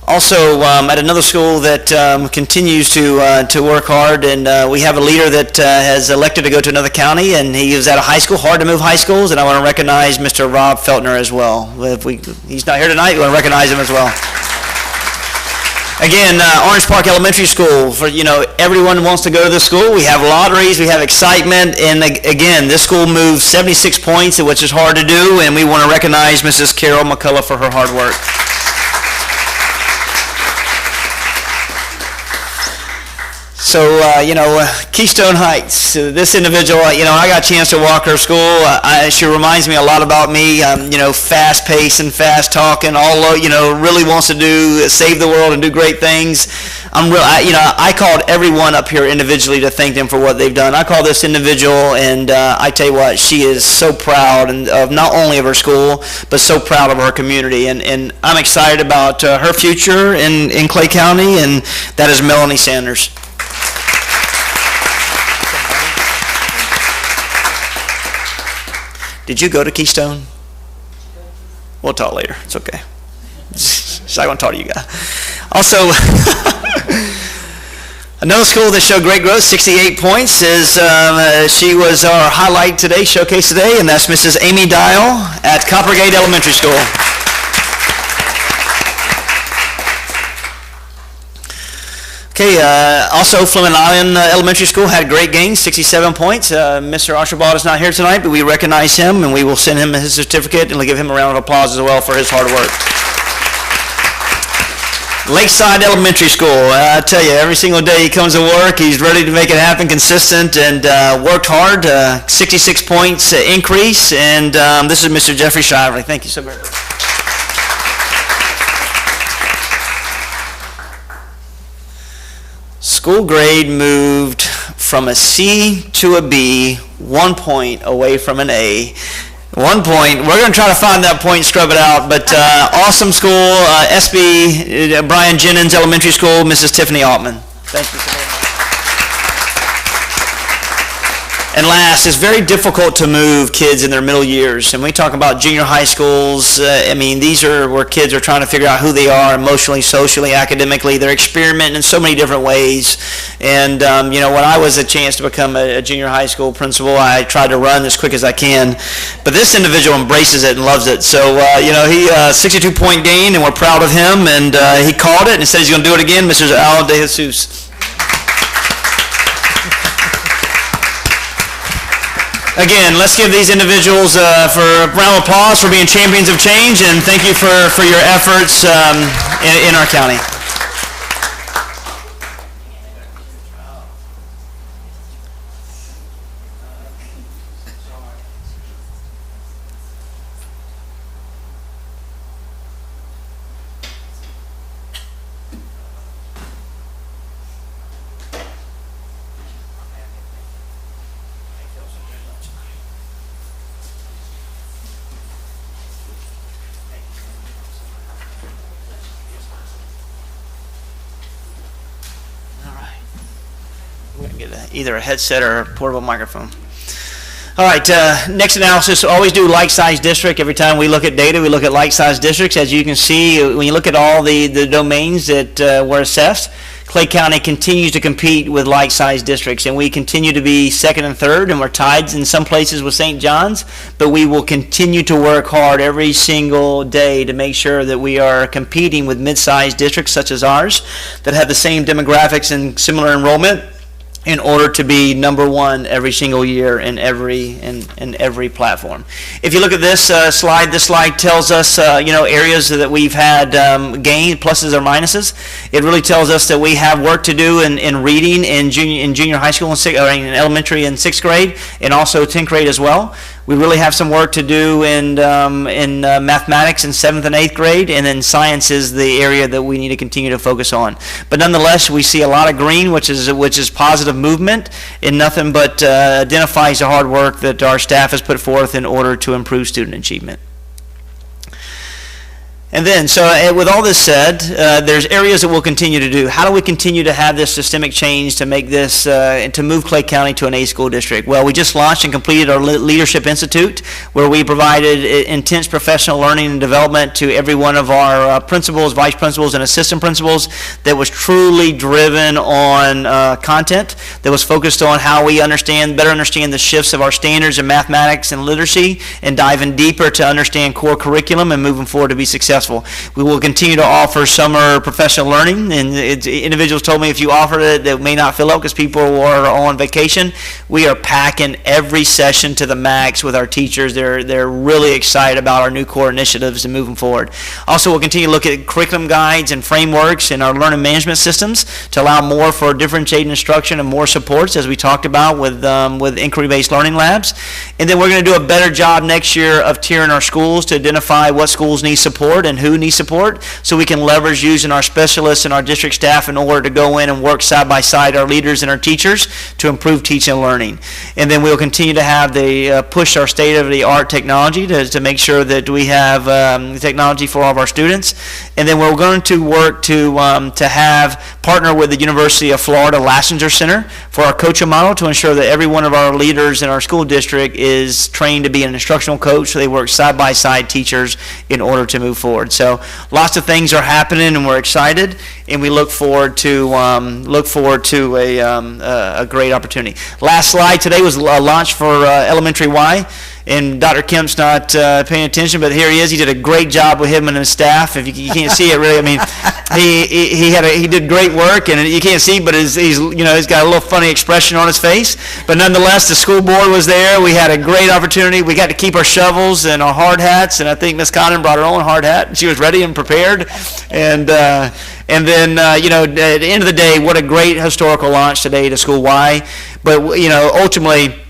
Also, at another school that continues to work hard, and we have a leader that has elected to go to another county, and he is at a high school, hard to move high schools, and I want to recognize Mr. Rob Feltner as well. He's not here tonight, we want to recognize him as well. Again, Orange Park Elementary School, for everyone wants to go to this school. We have lotteries, we have excitement, and again, this school moves 76 points, which is hard to do, and we want to recognize Mrs. Carol McCullough for her hard work. So, Keystone Heights, this individual, I got a chance to walk her school. She reminds me a lot about me, fast-paced and fast-talking, really wants to save the world and do great things. I called everyone up here individually to thank them for what they've done. I called this individual, and I tell you what, she is so proud of not only of her school, but so proud of her community. And I'm excited about her future in Clay County, and that is Melanie Sanders. Did you go to Keystone? We'll talk later. It's okay. So I want to talk to you guys. Also, another school that showed great growth, 68 points, is she was our highlight today, showcase today, and that's Mrs. Amy Dial at Coppergate Elementary School. Okay, also Fleming Island Elementary School had great gains, 67 points. Mr. Archibald is not here tonight, but we recognize him, and we will send him his certificate, and we'll give him a round of applause as well for his hard work. Lakeside Elementary School, I tell you, every single day he comes to work, he's ready to make it happen, consistent, and worked hard, 66 points increase, and this is Mr. Jeffrey Shively. Thank you so very much. School grade moved from a C to a B, 1 point away from an A. 1 point. We're going to try to find that point and scrub it out, but awesome school. SB Brian Jennings Elementary School, Mrs. Tiffany Altman. Thank you so much. And last, it's very difficult to move kids in their middle years. And when we talk about junior high schools, these are where kids are trying to figure out who they are emotionally, socially, academically. They're experimenting in so many different ways. And, when I was a chance to become a junior high school principal, I tried to run as quick as I can. But this individual embraces it and loves it. So, he 62-point gain, and we're proud of him. And he called it and said he's going to do it again, Mr. Al De Jesus. Again, let's give these individuals for a round of applause for being champions of change, and thank you for your efforts in our county. Either a headset or a portable microphone. All right, next analysis, always do like-size district. Every time we look at data, we look at like-size districts. As you can see, when you look at all the domains that were assessed, Clay County continues to compete with like-size districts, and we continue to be second and third, and we're tied in some places with St. John's, but we will continue to work hard every single day to make sure that we are competing with mid-sized districts such as ours that have the same demographics and similar enrollment, in order to be number one every single year in every platform. If you look at this slide tells us areas that we've had gain, pluses or minuses. It really tells us that we have work to do in reading in junior high school, in elementary and 6th grade, and also 10th grade as well. We really have some work to do in mathematics in 7th and 8th grade, and then science is the area that we need to continue to focus on. But nonetheless, we see a lot of green, which is positive movement, and nothing but identifies the hard work that our staff has put forth in order to improve student achievement. And then, so with all this said, there's areas that we'll continue to do. How do we continue to have this systemic change to make this, to move Clay County to an A school district? Well, we just launched and completed our Leadership Institute, where we provided intense professional learning and development to every one of our principals, vice principals, and assistant principals that was truly driven on content, that was focused on how we better understand the shifts of our standards in mathematics and literacy, and diving deeper to understand core curriculum and moving forward to be successful. We will continue to offer summer professional learning, and individuals told me if you offered it, that may not fill up because people are on vacation. We are packing every session to the max with our teachers. They're really excited about our new core initiatives and moving forward. Also, we'll continue to look at curriculum guides and frameworks in our learning management systems to allow more for differentiated instruction and more supports, as we talked about with inquiry-based learning labs. And then we're going to do a better job next year of tiering our schools to identify what schools need support and who needs support, so we can leverage using our specialists and our district staff in order to go in and work side by side our leaders and our teachers to improve teaching and learning. And then we'll continue to have push our state-of-the-art technology to make sure that we have technology for all of our students. And then we're going to work to partner with the University of Florida Lassiter Center for our coaching model to ensure that every one of our leaders in our school district is trained to be an instructional coach, so they work side by side teachers in order to move forward. So lots of things are happening, and we're excited, and we look forward to a great opportunity. Last slide today was a launch for Elementary Y. And Dr. Kemp's not paying attention, but here he is. He did a great job with him and his staff. If you can't see it, really, I mean, he did great work, and you can't see, but he's got a little funny expression on his face. But nonetheless, the school board was there. We had a great opportunity. We got to keep our shovels and our hard hats, and I think Ms. Condon brought her own hard hat. She was ready and prepared, and then at the end of the day, what a great historical launch today to School Y. But ultimately,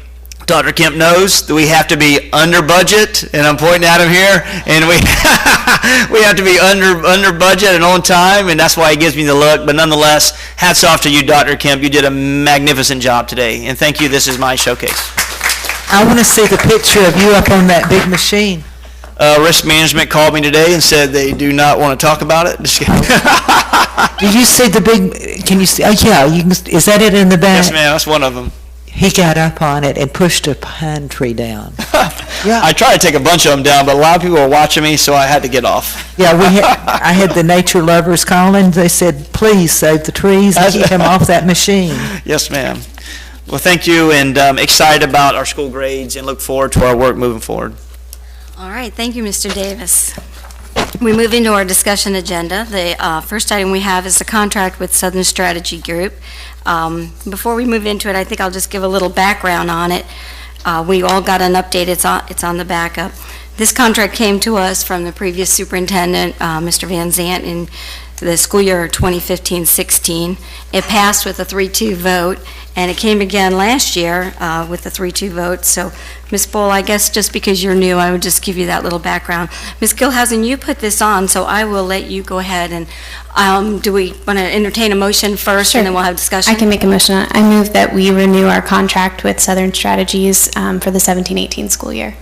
Dr. Kemp knows that we have to be under budget, and I'm pointing at him here, and we have to be under budget and on time, and that's why he gives me the look. But nonetheless, hats off to you, Dr. Kemp. You did a magnificent job today, and thank you. This is my showcase. I want to see the picture of you up on that big machine. Risk management called me today and said they do not want to talk about it. Just kidding. Did you see the big? Can you see? Oh yeah, is that it in the back? Yes, ma'am. That's one of them. He got up on it and pushed a pine tree down. Yeah. I tried to take a bunch of them down, but a lot of people were watching me, so I had to get off. Yeah, I had the nature lovers calling. They said, please save the trees and keep him off that machine. Yes, ma'am. Well, thank you, and excited about our school grades and look forward to our work moving forward. All right, thank you, Mr. Davis. We move into our discussion agenda. The first item we have is the contract with Southern Strategy Group. Before we move into it, I think I'll just give a little background on it. We all got an update. It's on the backup. This contract came to us from the previous superintendent, Mr. Van Zant, in the school year 2015-16. It passed with a 3-2 vote, and it came again last year with a 3-2 vote. So, Ms. Bull, I guess just because you're new, I would just give you that little background. Ms. Gilhousen, you put this on, so I will let you go ahead. And do we want to entertain a motion first, Sure. and then we'll have discussion? I can make a motion. I move that we renew our contract with Southern Strategies for the 17-18 school year.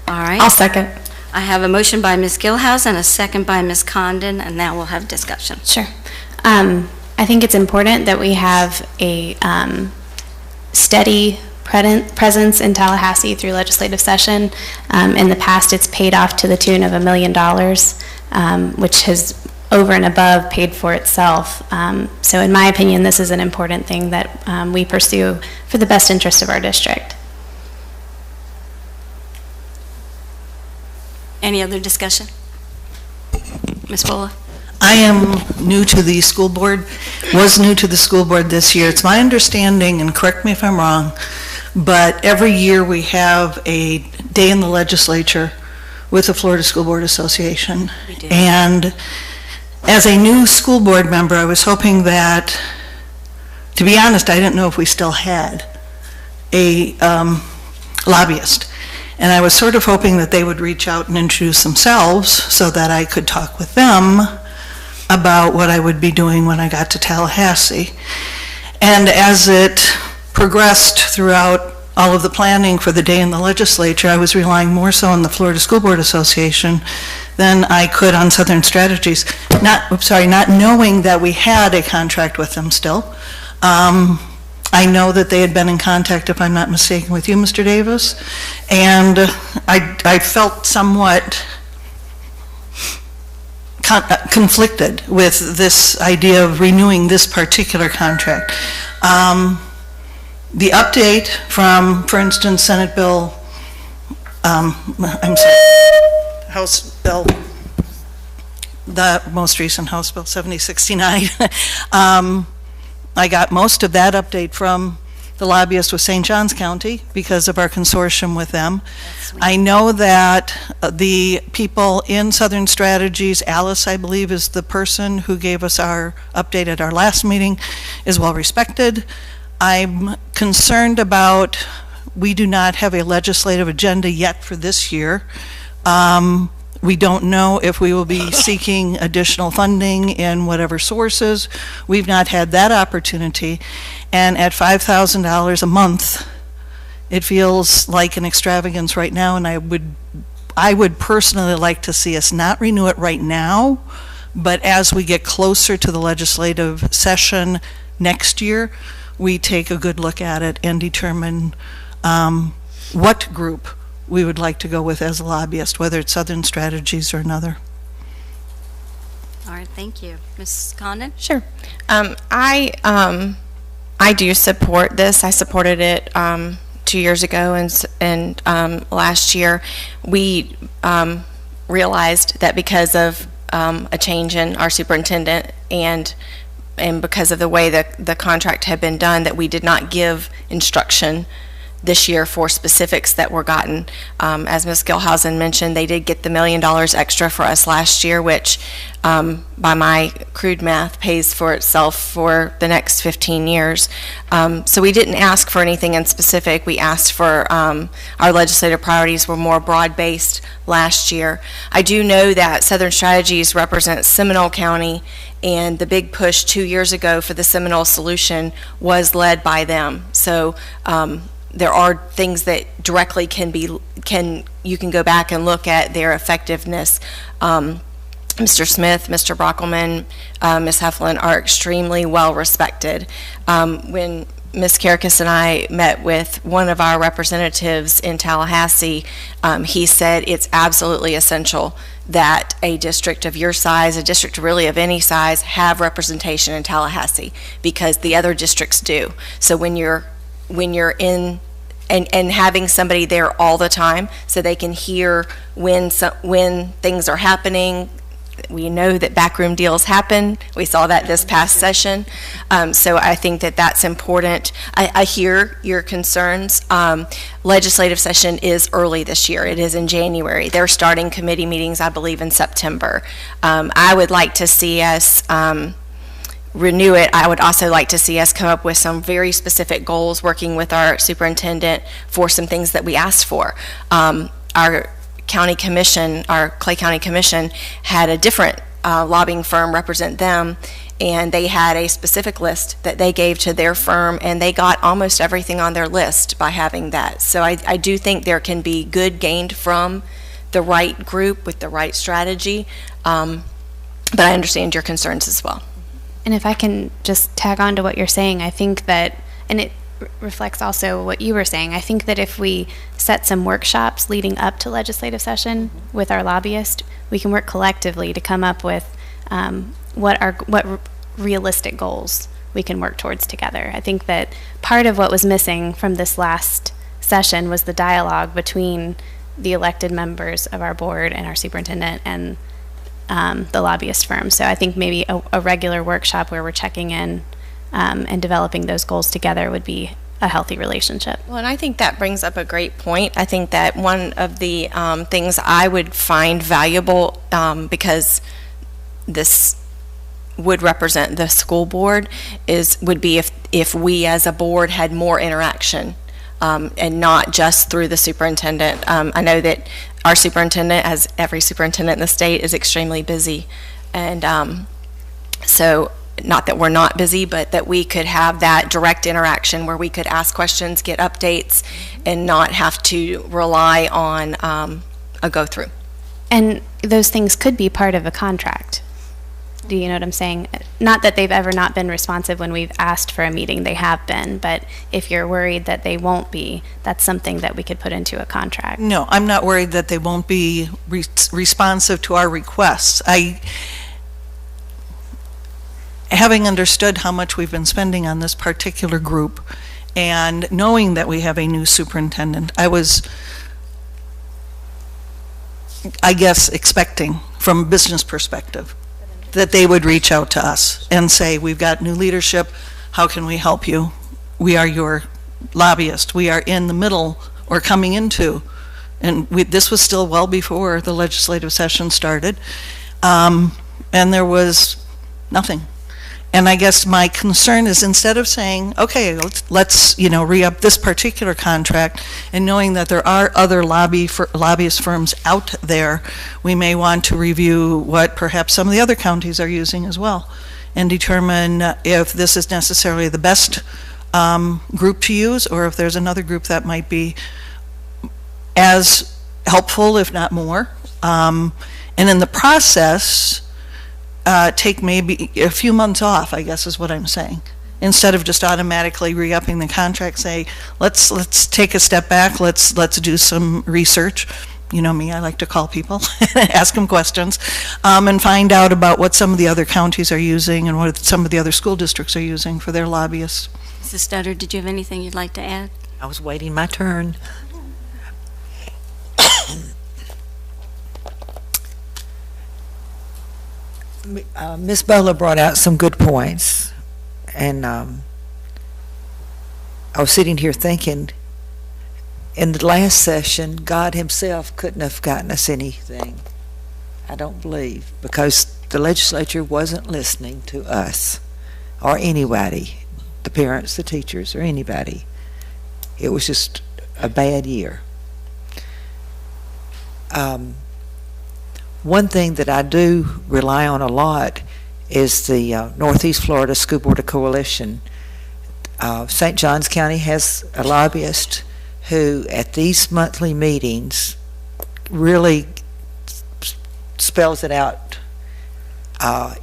All right. I'll second. I have a motion by Ms. Gilhousen and a second by Ms. Condon, and now we'll have discussion. Sure. I think it's important that we have a steady presence in Tallahassee through legislative session. In the past, it's paid off to the tune of $1 million, which has over and above paid for itself. So in my opinion, this is an important thing that we pursue for the best interest of our district. Any other discussion? Ms. Bola? I am new to the school board, was new to the school board this year. It's my understanding, and correct me if I'm wrong, but every year we have a day in the legislature with the Florida School Board Association. We do. And as a new school board member, I was hoping that, to be honest, I didn't know if we still had a lobbyist. And I was sort of hoping that they would reach out and introduce themselves so that I could talk with them about what I would be doing when I got to Tallahassee. And as it progressed throughout all of the planning for the day in the legislature, I was relying more so on the Florida School Board Association than I could on Southern Strategies. Not knowing that we had a contract with them still. I know that they had been in contact, if I'm not mistaken, with you, Mr. Davis, and I felt somewhat conflicted with this idea of renewing this particular contract. The update from, for instance, Senate Bill, House Bill, the most recent House Bill 7069, I got most of that update from the lobbyist with St. Johns County because of our consortium with them. I know that the people in Southern Strategies, Alice, I believe, is the person who gave us our update at our last meeting, is well respected. I'm concerned about, we do not have a legislative agenda yet for this year. We don't know if we will be seeking additional funding in whatever sources. We've not had that opportunity. And at $5,000 a month, it feels like an extravagance right now, and I would personally like to see us not renew it right now, but as we get closer to the legislative session next year, we take a good look at it and determine what group we would like to go with as a lobbyist, whether it's Southern Strategies or another. All right, thank you. Ms. Condon? Sure. I do support this. I supported it 2 years ago, and last year we realized that because of a change in our superintendent and because of the way that the contract had been done, that we did not give instruction this year for specifics that were gotten. As Ms. Gilhausen mentioned, they did get the $1 million extra for us last year, which by my crude math pays for itself for the next 15 years. So we didn't ask for anything in specific. We asked for, our legislative priorities were more broad-based last year. I do know that Southern Strategies represents Seminole County, and the big push 2 years ago for the Seminole solution was led by them. So there are things that directly you can go back and look at their effectiveness. Mr. Smith, Mr. Brockelman, Ms. Heflin are extremely well respected. When Ms. Karakas and I met with one of our representatives in Tallahassee, he said it's absolutely essential that a district of your size, a district really of any size, have representation in Tallahassee, because the other districts do. So when you're in and having somebody there all the time so they can hear when things are happening. We know that backroom deals happen. We saw that this past session. So I think that that's important. I hear your concerns. Legislative session is early this year. It is in January. They're starting committee meetings, I believe, in September. I would like to see us renew it. I would also like to see us come up with some very specific goals, working with our superintendent for some things that we asked for. Our county commission, our Clay County Commission, had a different lobbying firm represent them, and they had a specific list that they gave to their firm, and they got almost everything on their list by having that. So I do think there can be good gained from the right group with the right strategy, but I understand your concerns as well. And if I can just tag on to what you're saying, I think that, and it reflects also what you were saying, I think that if we set some workshops leading up to legislative session with our lobbyist, we can work collectively to come up with what realistic goals we can work towards together. I think that part of what was missing from this last session was the dialogue between the elected members of our board and our superintendent and the lobbyist firm. So I think maybe a regular workshop where we're checking in and developing those goals together would be a healthy relationship. Well, and I think that brings up a great point. I think that one of the things I would find valuable, because this would represent the school board, would be if we as a board had more interaction and not just through the superintendent. I know that our superintendent, as every superintendent in the state, is extremely busy. And so not that we're not busy, but that we could have that direct interaction where we could ask questions, get updates, and not have to rely on a go-through. And those things could be part of a contract. Do you know what I'm saying? Not that they've ever not been responsive when we've asked for a meeting, they have been, but if you're worried that they won't be, that's something that we could put into a contract. No, I'm not worried that they won't be responsive to our requests. Having understood how much we've been spending on this particular group and knowing that we have a new superintendent, I was, I guess, expecting from a business perspective that they would reach out to us and say, we've got new leadership, how can we help you? We are your lobbyist. We are in the middle or coming into, and this was still well before the legislative session started, and there was nothing. And I guess my concern is, instead of saying, okay, let's re-up this particular contract, and knowing that there are other lobbyist firms out there, we may want to review what perhaps some of the other counties are using as well, and determine if this is necessarily the best group to use, or if there's another group that might be as helpful, if not more. And in the process, take maybe a few months off, I guess is what I'm saying. Instead of just automatically re-upping the contract, say, let's take a step back, let's do some research. You know me, I like to call people, ask them questions, and find out about what some of the other counties are using and what some of the other school districts are using for their lobbyists. Mrs. Stutter, did you have anything you'd like to add? I was waiting my turn. Ms. Bola brought out some good points, and I was sitting here thinking, in the last session, God himself couldn't have gotten us anything, I don't believe, because the legislature wasn't listening to us or anybody, the parents, the teachers, or anybody. It was just a bad year. One thing that I do rely on a lot is the Northeast Florida School Board Coalition. St. Johns County has a lobbyist who, at these monthly meetings, really spells it out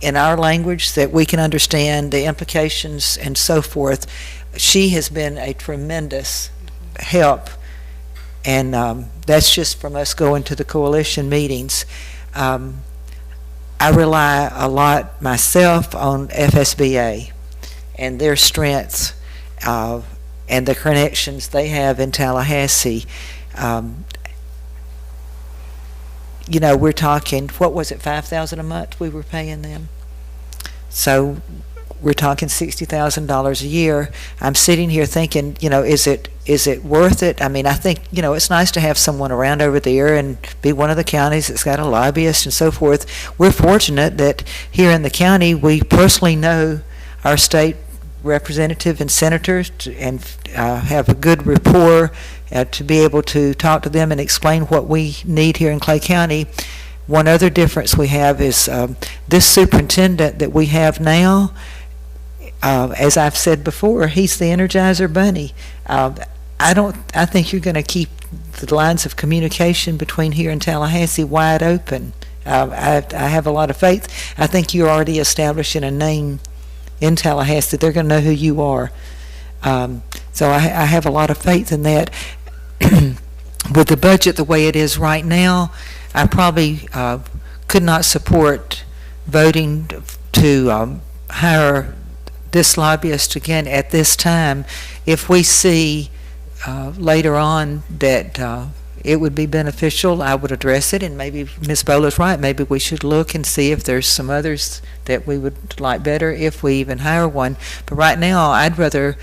in our language that we can understand, the implications and so forth. She has been a tremendous help, and that's just from us going to the coalition meetings. I rely a lot myself on FSBA and their strengths and the connections they have in Tallahassee. You know, we're talking, what was it, $5,000 a month we were paying them? So we're talking $60,000 a year. I'm sitting here thinking, you know, is it worth it? I mean, I think, you know, it's nice to have someone around over there and be one of the counties that's got a lobbyist and so forth. We're fortunate that here in the county we personally know our state representative and senators and have a good rapport to be able to talk to them and explain what we need here in Clay County. One other difference we have is this superintendent that we have now, as I've said before, he's the Energizer Bunny. I think you're going to keep the lines of communication between here and Tallahassee wide open. I have a lot of faith. I think you're already establishing a name in Tallahassee. They're going to know who you are. So I have a lot of faith in that. With the budget the way it is right now, I probably could not support voting to hire this lobbyist again at this time. If we see later on that it would be beneficial, I would address it, and maybe Ms. Bola's right, maybe we should look and see if there's some others that we would like better if we even hire one. But right now, I'd rather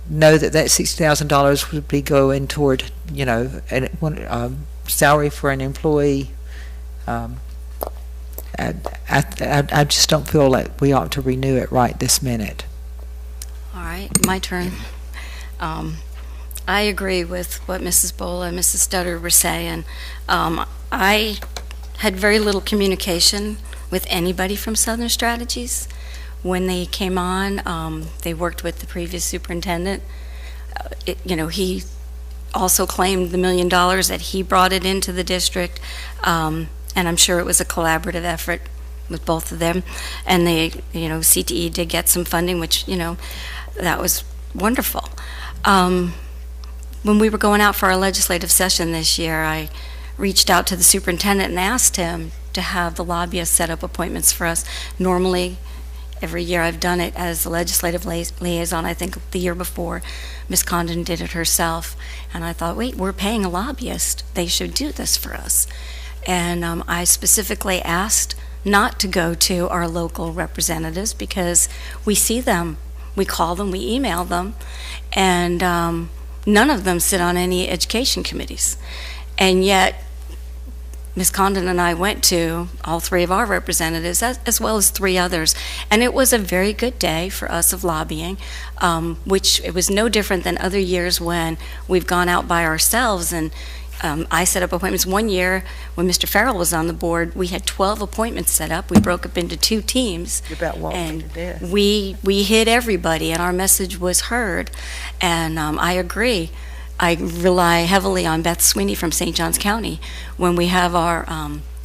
know that that $60,000 would be going toward, you know, a salary for an employee. I just don't feel like we ought to renew it right this minute. All right, my turn. I agree with what Mrs. Bola and Mrs. Studdard were saying. I had very little communication with anybody from Southern Strategies. When they came on, they worked with the previous superintendent. He also claimed the $1 million that he brought it into the district, and I'm sure it was a collaborative effort with both of them. And they, CTE did get some funding, which, that was wonderful. When we were going out for our legislative session this year, I reached out to the superintendent and asked him to have the lobbyist set up appointments for us. Normally, every year I've done it as a legislative liaison. I think the year before, Ms. Condon did it herself. And I thought, wait, we're paying a lobbyist. They should do this for us. And I specifically asked not to go to our local representatives because we see them, we call them, we email them, and none of them sit on any education committees. And yet, Ms. Condon and I went to all three of our representatives, as well as three others, and it was a very good day for us of lobbying, which it was no different than other years when we've gone out by ourselves. And I set up appointments. One year, when Mr. Farrell was on the board, we had 12 appointments set up. We broke up into 2 teams. You're about walking and to death. we hit everybody, and our message was heard. And I agree. I rely heavily on Beth Sweeney from St. Johns County when we have our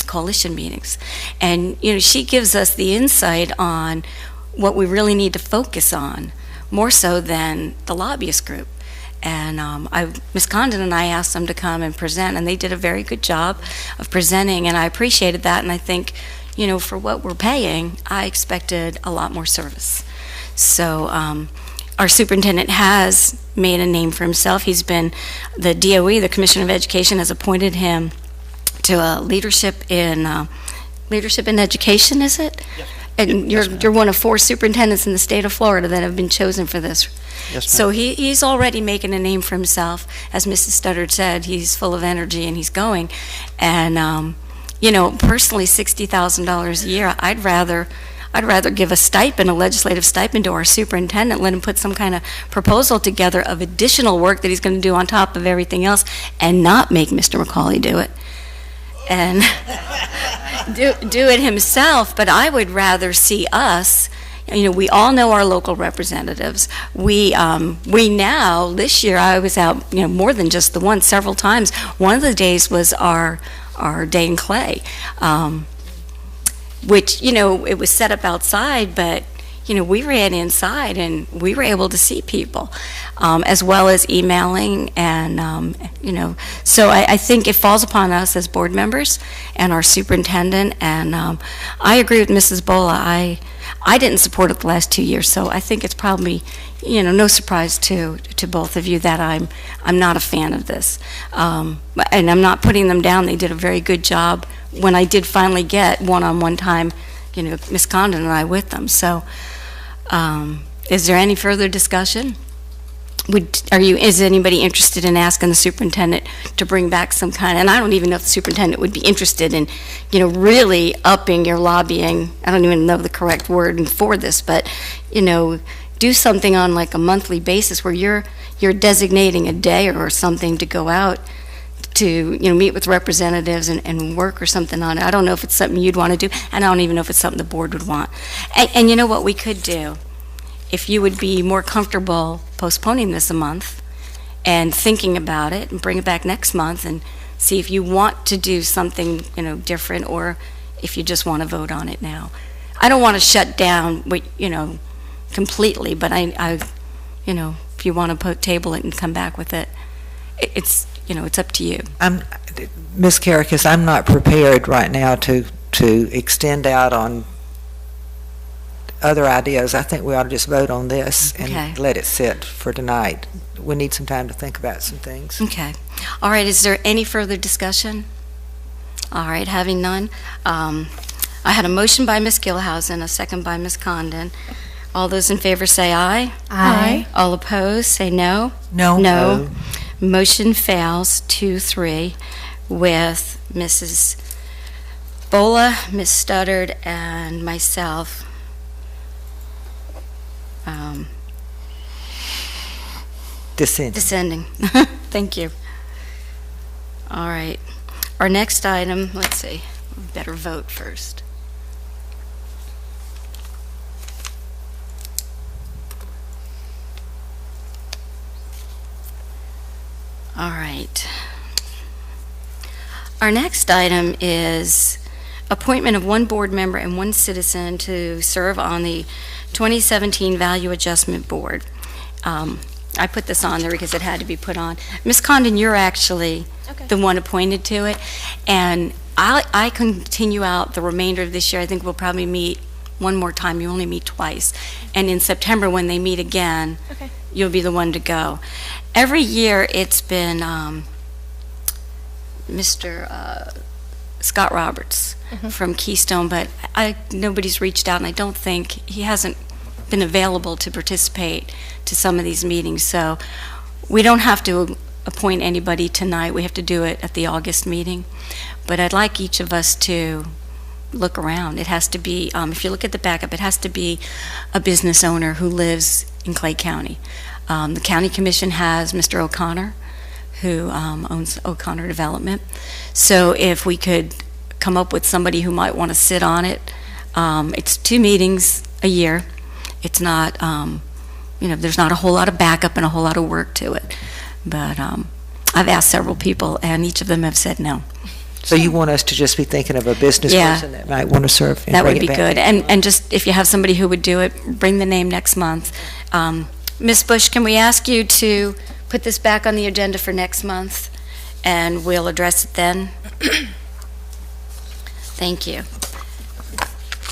coalition meetings. And, she gives us the insight on what we really need to focus on, more so than the lobbyist group. And Ms. Condon and I asked them to come and present, and they did a very good job of presenting, and I appreciated that. And I think, for what we're paying, I expected a lot more service. So our superintendent has made a name for himself. He's been, the DOE, the Commissioner of Education, has appointed him to leadership in education, is it? Yes. And you're one of 4 superintendents in the state of Florida that have been chosen for this. Yes, ma'am. So he's already making a name for himself. As Mrs. Studdard said, he's full of energy and he's going. And, personally, $60,000 a year, I'd rather give a stipend, a legislative stipend to our superintendent, let him put some kind of proposal together of additional work that he's going to do on top of everything else, and not make Mr. McCauley do it. And do it himself. But I would rather see us, we all know our local representatives. We now, this year, I was out, more than just the one, several times. One of the days was our day in Clay. Which, it was set up outside, but, we ran inside and we were able to see people, as well as emailing and, So I think it falls upon us as board members and our superintendent, and I agree with Mrs. Bola. I didn't support it the last 2 years, so I think it's probably, no surprise to both of you that I'm not a fan of this. And I'm not putting them down. They did a very good job when I did finally get one-on-one time, Ms. Condon and I with them. So is there any further discussion? Is anybody interested in asking the superintendent to bring back some kind, and I don't even know if the superintendent would be interested in, really upping your lobbying, I don't even know the correct word for this, but, do something on like a monthly basis where you're designating a day or something to go out to, meet with representatives and work or something on it. I don't know if it's something you'd want to do, and I don't even know if it's something the board would want. And you know what we could do? If you would be more comfortable postponing this a month and thinking about it and bring it back next month and see if you want to do something, different, or if you just want to vote on it now. I don't want to shut down, completely, but I if you want to table it and come back with it, it's up to you. Ms. Karakas, I'm not prepared right now to extend out on other ideas. I think we ought to just vote on this and let it sit for tonight. We need some time to think about some things. Okay. All right, is there any further discussion? All right, having none. I had a motion by Ms. Gilhousen, a second by Ms. Condon. All those in favor say aye. Aye. All opposed say no. No. No. Motion fails 2-3 with Mrs. Bola, Ms. Studdard, and myself. Descending. Thank you. All right. Our next item, let's see, we better vote first. All right. Our next item is appointment of one board member and one citizen to serve on the 2017 Value Adjustment Board. I put this on there because it had to be put on. Ms. Condon, you're actually the one appointed to it, and I continue out the remainder of this year. I think we'll probably meet one more time. You only meet twice. And in September, when they meet again, you'll be the one to go. Every year, it's been Mr. Scott Roberts from Keystone, but nobody's reached out, and I don't think he hasn't been available to participate to some of these meetings. So we don't have to appoint anybody tonight. We have to do it at the August meeting. But I'd like each of us to look around. It has to be, if you look at the backup, it has to be a business owner who lives in Clay County. The County Commission has Mr. O'Connor, who owns O'Connor Development. So if we could come up with somebody who might want to sit on it, it's 2 meetings a year. It's not, there's not a whole lot of backup and a whole lot of work to it. But I've asked several people, and each of them have said no. So you want us to just be thinking of a business person that might want to serve? That would be good. And just, if you have somebody who would do it, bring the name next month. Ms. Bush, can we ask you to put this back on the agenda for next month, and we'll address it then? Thank you.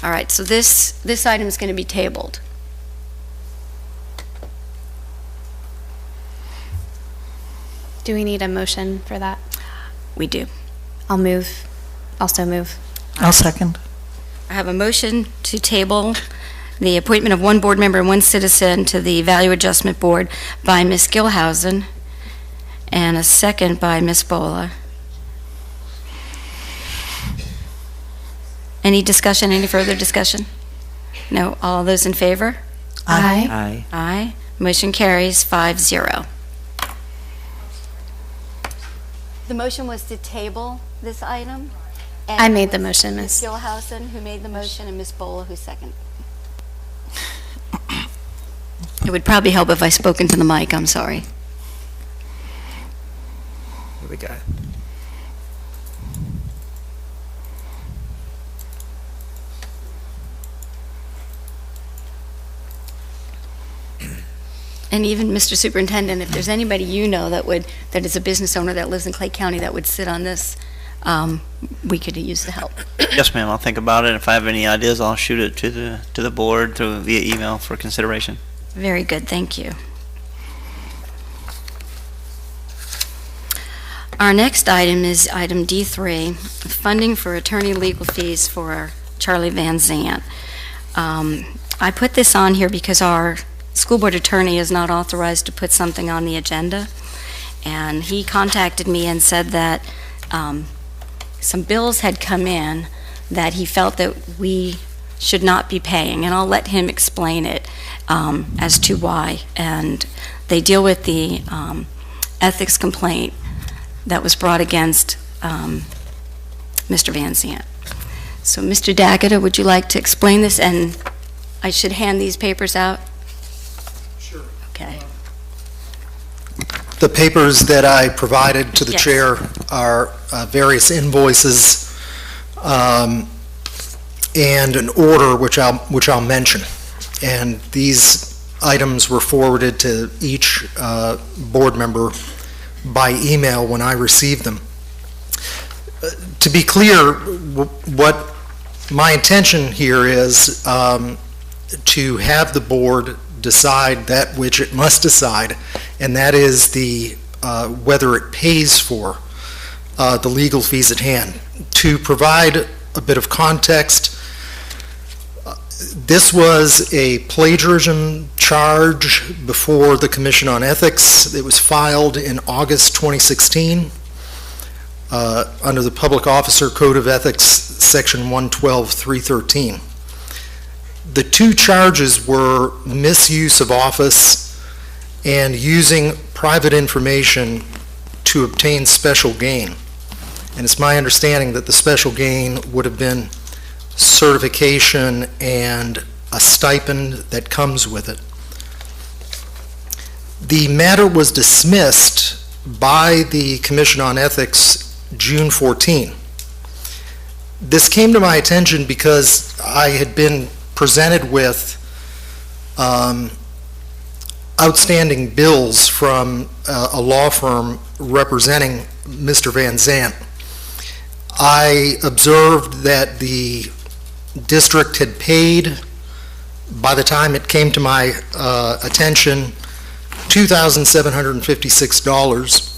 All right, so this item is going to be tabled. Do we need a motion for that? We do. I'll move. Also move. I'll second. I have a motion to table the appointment of one board member and one citizen to the Value Adjustment Board by Ms. Gilhousen, and a second by Ms. Bola. Any discussion, any further discussion? No, all those in favor? Aye. Aye. Aye. Motion carries 5-0. The motion was to table this item? I made the motion, Ms. Miss. Gilhousen, who made the motion, and Ms. Bola, who seconded. It would probably help if I spoke into the mic, I'm sorry. Here we go. And even, Mr. Superintendent, if there's anybody you know that is a business owner that lives in Clay County that would sit on this, we could use the help. Yes, ma'am. I'll think about it. If I have any ideas, I'll shoot it to the board via email for consideration. Very good, thank you. Our next item is item D3, funding for attorney legal fees for Charlie Van Zant. I put this on here because our school board attorney is not authorized to put something on the agenda, and he contacted me and said that some bills had come in that he felt that we should not be paying, and I'll let him explain it as to why. And they deal with the ethics complaint that was brought against Mr. Van Zant. So, Mr. Daggett, would you like to explain this? And I should hand these papers out? Sure. Okay. The papers that I provided to the Yes. chair are various invoices and an order which I'll mention. And these items were forwarded to each board member by email when I received them. To be clear, what my intention here is to have the board decide that which it must decide, and that is whether it pays for the legal fees at hand. To provide a bit of context, this was a plagiarism charge before the Commission on Ethics. It was filed in August 2016 under the Public Officer Code of Ethics, Section 112.313. The two charges were misuse of office and using private information to obtain special gain. And it's my understanding that the special gain would have been certification and a stipend that comes with it. The matter was dismissed by the Commission on Ethics June 14. This came to my attention because I had been presented with outstanding bills from a law firm representing Mr. Van Zandt. I observed that the district had paid, by the time it came to my attention, $2,756,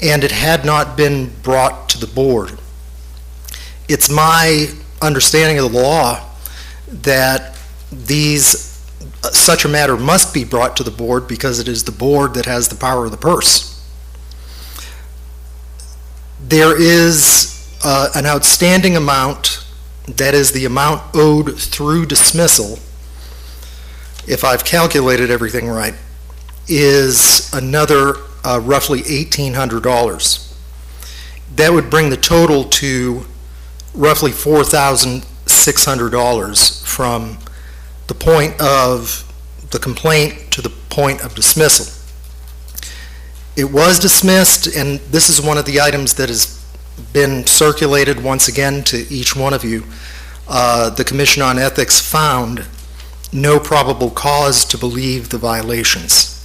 and it had not been brought to the board. It's my understanding of the law that such a matter must be brought to the board because it is the board that has the power of the purse. There is an outstanding amount, that is the amount owed through dismissal, if I've calculated everything right, is another roughly $1,800. That would bring the total to roughly $4,600 from the point of the complaint to the point of dismissal. It was dismissed, and this is one of the items that has been circulated once again to each one of you. The Commission on Ethics found no probable cause to believe the violations.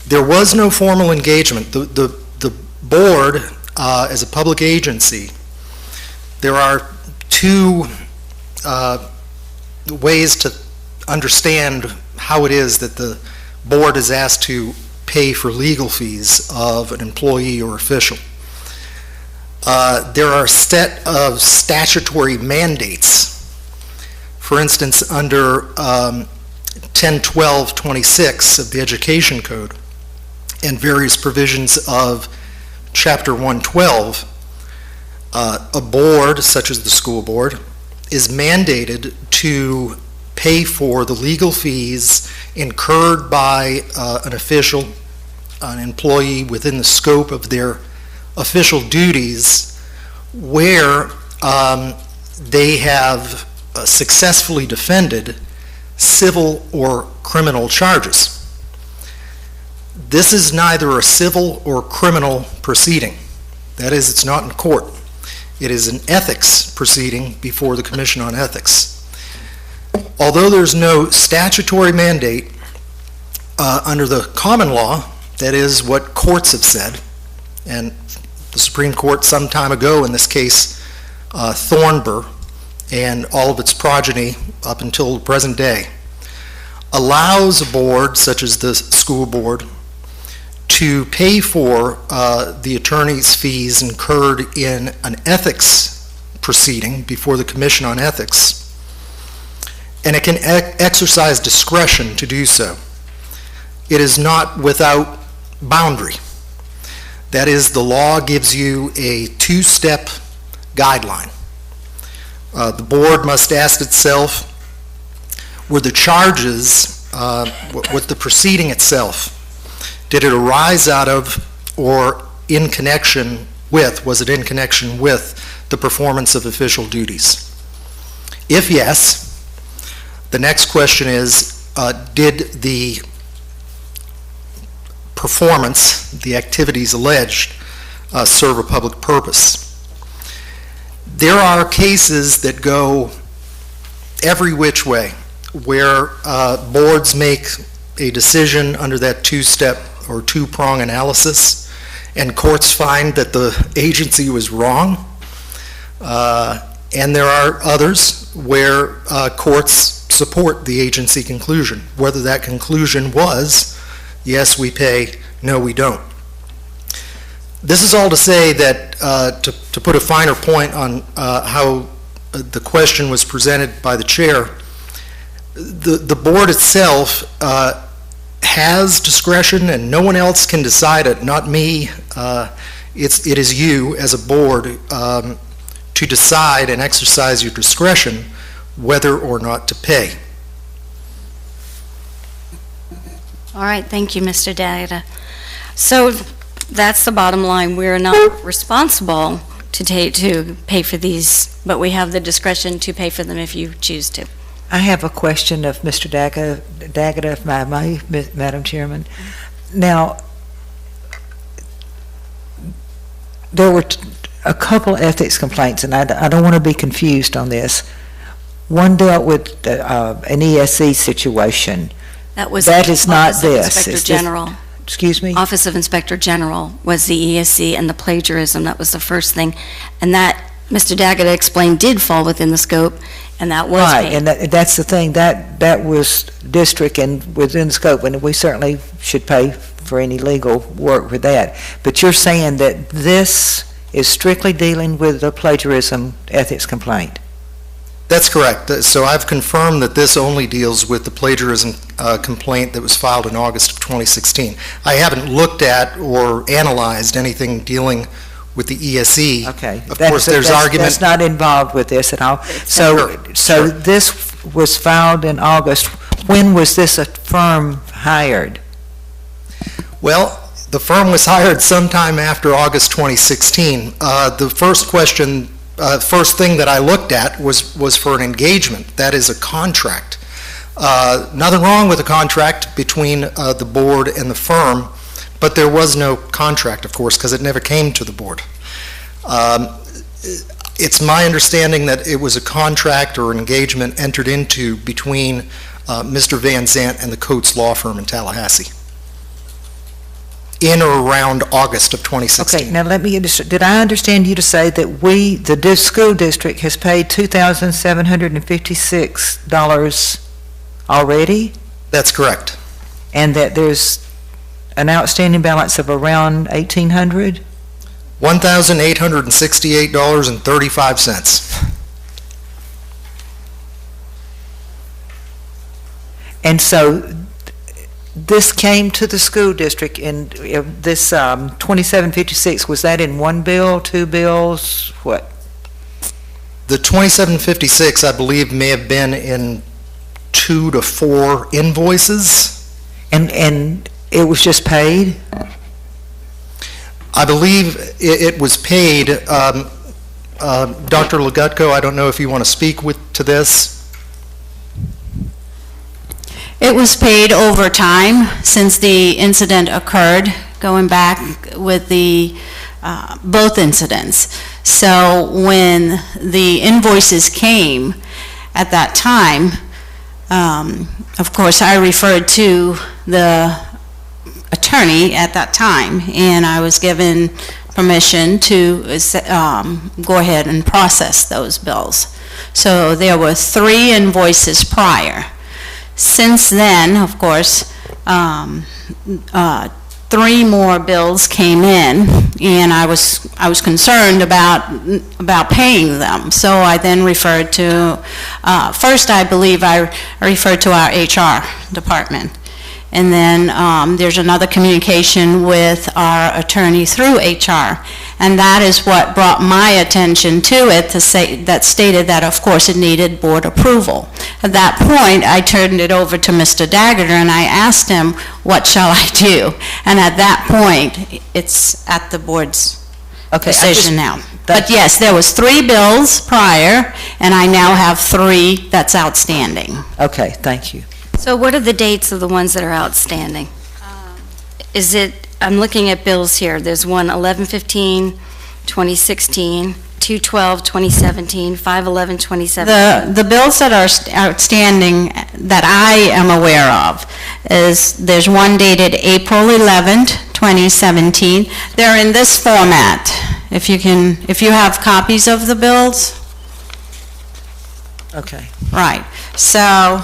There was no formal engagement. The board, as a public agency, there are two ways to understand how it is that the board is asked to pay for legal fees of an employee or official. There are a set of statutory mandates. For instance, under 101226 of the Education Code and various provisions of Chapter 112, a board, such as the school board, is mandated to pay for the legal fees incurred by an official, an employee within the scope of their official duties where they have successfully defended civil or criminal charges. This is neither a civil or criminal proceeding. That is, it's not in court. It is an ethics proceeding before the Commission on Ethics. Although there's no statutory mandate under the common law, that is what courts have said, and the Supreme Court some time ago, in this case, Thornburg and all of its progeny up until the present day, allows a board such as the school board to pay for the attorney's fees incurred in an ethics proceeding before the Commission on Ethics, and it can exercise discretion to do so. It is not without boundary. That is, the law gives you a two-step guideline. The board must ask itself, were the charges, was the proceeding itself, did it arise out of or in connection with, was it in connection with the performance of official duties? If yes, the next question is, did the performance, the activities alleged, serve a public purpose? There are cases that go every which way, where boards make a decision under that two-step or two-prong analysis, and courts find that the agency was wrong. And there are others where courts support the agency conclusion, whether that conclusion was, yes, we pay, no, we don't. This is all to say that, to put a finer point on how the question was presented by the chair, the board itself has discretion, and no one else can decide it, not me. It is you as a board to decide and exercise your discretion whether or not to pay. All right, thank you, Mr. Dagda. So that's the bottom line. We're not responsible to pay for these, but we have the discretion to pay for them if you choose to. I have a question of Mr. Dagda, if I may, Madam Chairman. Now, there were a couple ethics complaints, and I don't want to be confused on this. One dealt with an ESE situation. That is not Office of this. Inspector Is this- General. Excuse me? Office of Inspector General was the ESC, and the plagiarism, that was the first thing. And that, Mr. Dagda explained, did fall within the scope, and that was Right, paid. and that's the thing, that was district and within scope, and we certainly should pay for any legal work with that. But you're saying that this is strictly dealing with the plagiarism ethics complaint? That's correct. So I've confirmed that this only deals with the plagiarism complaint that was filed in August of 2016. I haven't looked at or analyzed anything dealing with the ESE. Okay. Of course, there's argument. That's not involved with this at all. So this was filed in August. When was this a firm hired? Well, the firm was hired sometime after August 2016. The first thing that I looked at was for an engagement. That is a contract. Nothing wrong with a contract between the board and the firm, but there was no contract, of course, because it never came to the board. It's my understanding that it was a contract or an engagement entered into between Mr. Van Zant and the Coates Law Firm in Tallahassee in or around August of 2016. Okay, now let me, did I understand you to say that the school district has paid $2,756 already? That's correct. And that there's an outstanding balance of around $1,800? $1,868.35. And so this came to the school district in this 2756, was that in one bill, two bills, what? The 2756, I believe, may have been in 2 to 4 invoices. And it was just paid? I believe it was paid. Dr. Legutko, I don't know if you want to speak to this. It was paid over time since the incident occurred, going back with the both incidents. So when the invoices came at that time, of course, I referred to the attorney at that time, and I was given permission to go ahead and process those bills. So there were 3 invoices prior. Since then, of course, 3 more bills came in, and I was concerned about paying them. So I then referred to, first I believe I referred to our HR department. And then there's another communication with our attorney through HR. And that is what brought my attention to it, that stated that, of course, it needed board approval. At that point, I turned it over to Mr. Dagda, and I asked him, what shall I do? And at that point, it's at the board's decision now. But yes, there was 3 bills prior, and I now have 3 that's outstanding. Okay, thank you. So what are the dates of the ones that are outstanding? Is it, I'm looking at bills here, there's one 11/15/2016, 2/12/2017, 5/11/2017. The bills that are outstanding that I am aware of is, there's one dated April 11th, 2017. They're in this format. If you have copies of the bills. Okay. Right. So,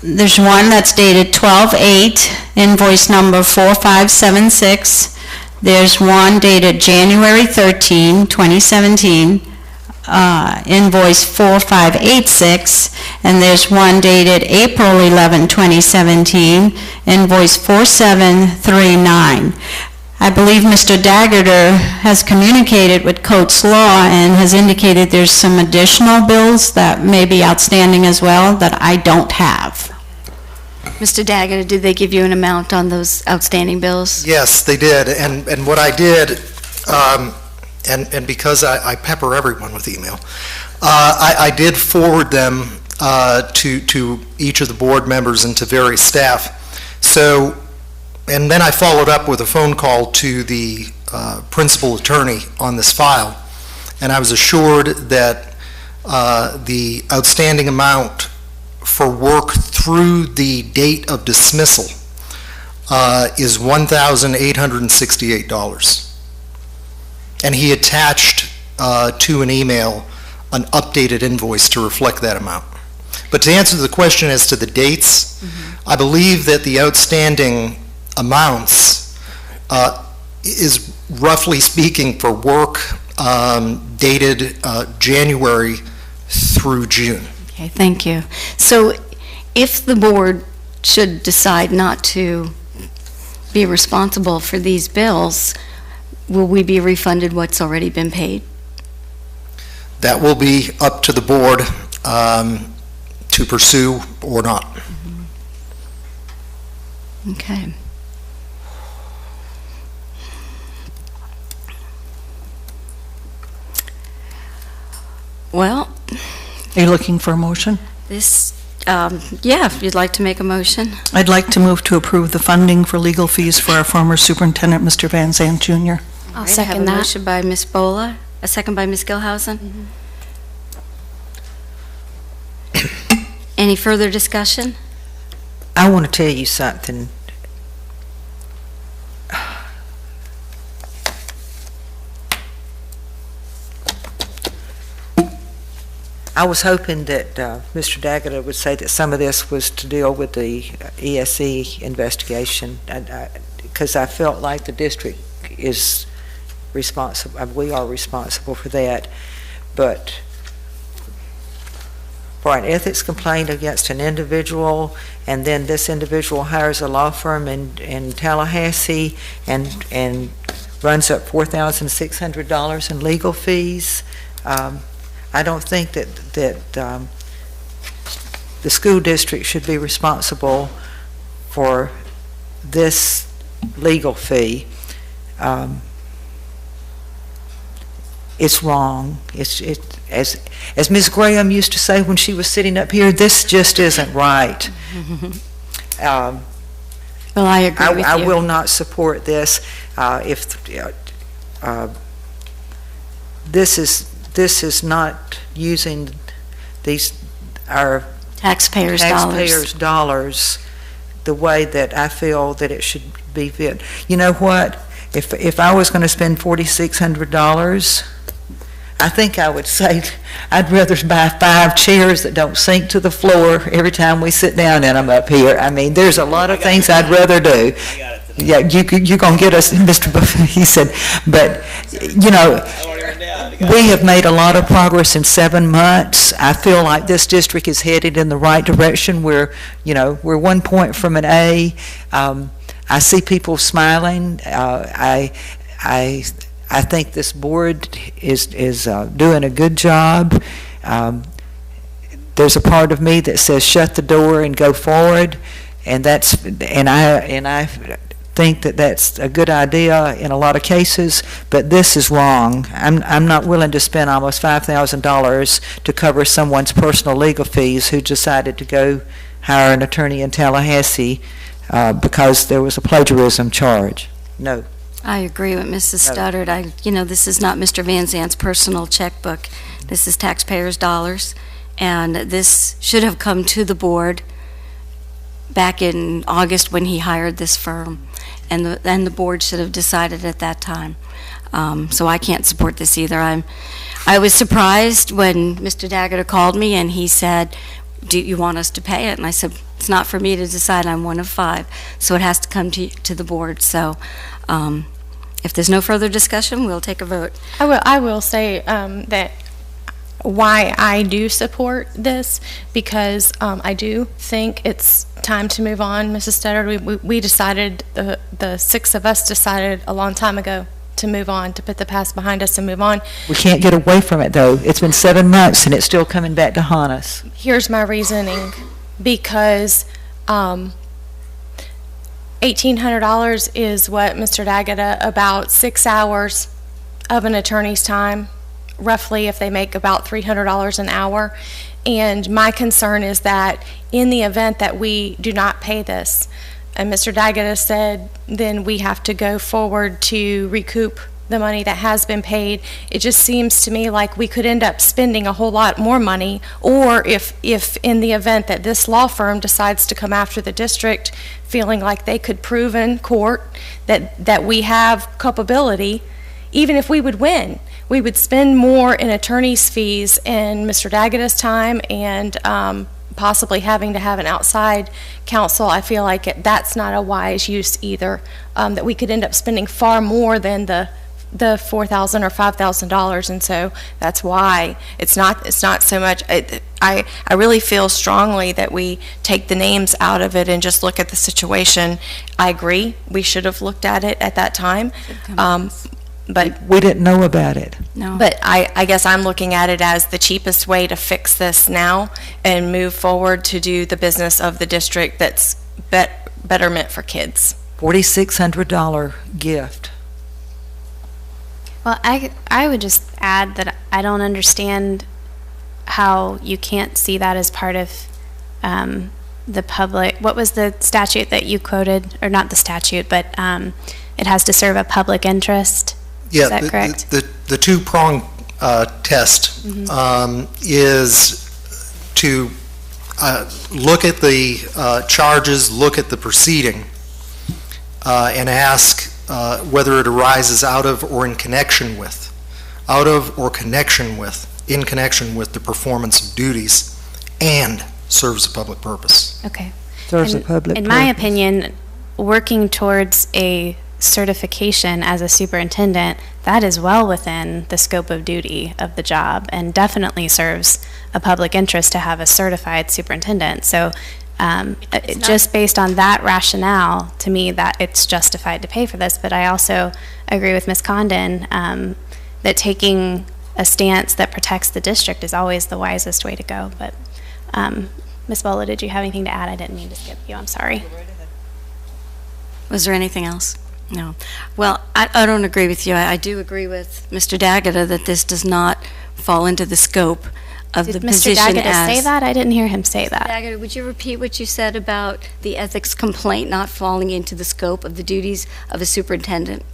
there's one that's dated 12/8, invoice number 4576. There's one dated January 13, 2017, invoice 4586. And there's one dated April 11, 2017, invoice 4739. I believe Mr. Dagda has communicated with Coates Law and has indicated there's some additional bills that may be outstanding as well that I don't have. Mr. Daggett, did they give you an amount on those outstanding bills? Yes, they did, and what I did, and because I pepper everyone with email, I did forward them to each of the board members and to various staff. So, and then I followed up with a phone call to the principal attorney on this file, and I was assured that the outstanding amount for work through the date of dismissal is $1,868. And he attached to an email an updated invoice to reflect that amount. But to answer the question as to the dates, I believe that the outstanding amounts is roughly speaking for work dated January through June. Okay, thank you. So if the board should decide not to be responsible for these bills, will we be refunded what's already been paid? That will be up to the board to pursue or not. Okay. Well, Are you looking for a motion? this, yeah, if you'd like to make a motion. I'd like to move to approve the funding for legal fees for our former superintendent, Mr. Van Zandt Jr. I'll second have a that. motion by Ms. Bola, a second by Ms. Gilhousen. Any further discussion? I want to tell you something. I was hoping that Mr. Daggett would say that some of this was to deal with the ESE investigation, because I felt like the district is responsible, we are responsible for that. But for an ethics complaint against an individual, and then this individual hires a law firm in Tallahassee and runs up $4,600 in legal fees, I don't think that the school district should be responsible for this legal fee. It's wrong. As Ms. Graham used to say when she was sitting up here, this just isn't right. Well, I agree with you. I will not support this. This is not using our taxpayers' dollars the way that I feel that it should be fit. You know what? If I was going to spend $4,600, I think I would say I'd rather buy 5 chairs that don't sink to the floor every time we sit down in them up here. I mean, there's a lot of things I'd rather do. Yeah, you're going to get us, Mr. Buffett, he said. But, you know, we have made a lot of progress in 7 months. I feel like this district is headed in the right direction. We're 1 point from an A. I see people smiling. I think this board is doing a good job. There's a part of me that says shut the door and go forward, and I think that that's a good idea in a lot of cases, but this is wrong. I'm not willing to spend almost $5,000 to cover someone's personal legal fees who decided to go hire an attorney in Tallahassee because there was a plagiarism charge. No. I agree with Mrs. Studdard. This is not Mr. Van Zandt's personal checkbook. This is taxpayers' dollars, and this should have come to the board back in August when he hired this firm, and the board should have decided at that time. So I can't support this either. I was surprised when Mr. Daggett called me and he said, "Do you want us to pay it?" And I said, "It's not for me to decide. I'm one of 5, so it has to come to the board." So if there's no further discussion, we'll take a vote. I will say that why I do support this, because I do think it's time to move on. Mrs. Studdard, we decided, the 6 of us decided a long time ago to move on, to put the past behind us and move on. We can't get away from it, though. It's been 7 months, and it's still coming back to haunt us. Here's my reasoning, because $1,800 is what Mr. Daggett, about 6 hours of an attorney's time, roughly, if they make about $300 an hour. And my concern is that in the event that we do not pay this, and Mr. Daggett has said, then we have to go forward to recoup the money that has been paid. It just seems to me like we could end up spending a whole lot more money, or if in the event that this law firm decides to come after the district, feeling like they could prove in court that we have culpability, even if we would win, we would spend more in attorney's fees and Mr. Daggett's time and possibly having to have an outside counsel. I feel like that's not a wise use either, that we could end up spending far more than the $4,000 or $5,000, and so that's why it's not so much. I really feel strongly that we take the names out of it and just look at the situation. I agree, we should have looked at it at that time, but we didn't know about it. No. But I guess I'm looking at it as the cheapest way to fix this now and move forward to do the business of the district that's betterment for kids. $4,600 gift. Well, I would just add that I don't understand how you can't see that as part of the public. What was the statute that you quoted? Or not the statute, but it has to serve a public interest. Yeah, Is that correct? The two-prong test is to look at the charges, look at the proceeding, and ask whether it arises out of or in connection with the performance of duties and serves a public purpose. Okay. Serves a public In my purpose. opinion, working towards a certification as a superintendent, that is well within the scope of duty of the job and definitely serves a public interest to have a certified superintendent. So just based on that rationale, to me, that it's justified to pay for this. But I also agree with Ms. Condon that taking a stance that protects the district is always the wisest way to go. But Ms. Bola, did you have anything to add? I didn't mean to skip you. I'm sorry. Was there anything else? No. Well, I don't agree with you. I do agree with Mr. Daggett that this does not fall into the scope of the Did Mr. position Daggett say that? I didn't hear him say that. Daggett, would you repeat what you said about the ethics complaint not falling into the scope of the duties of a superintendent?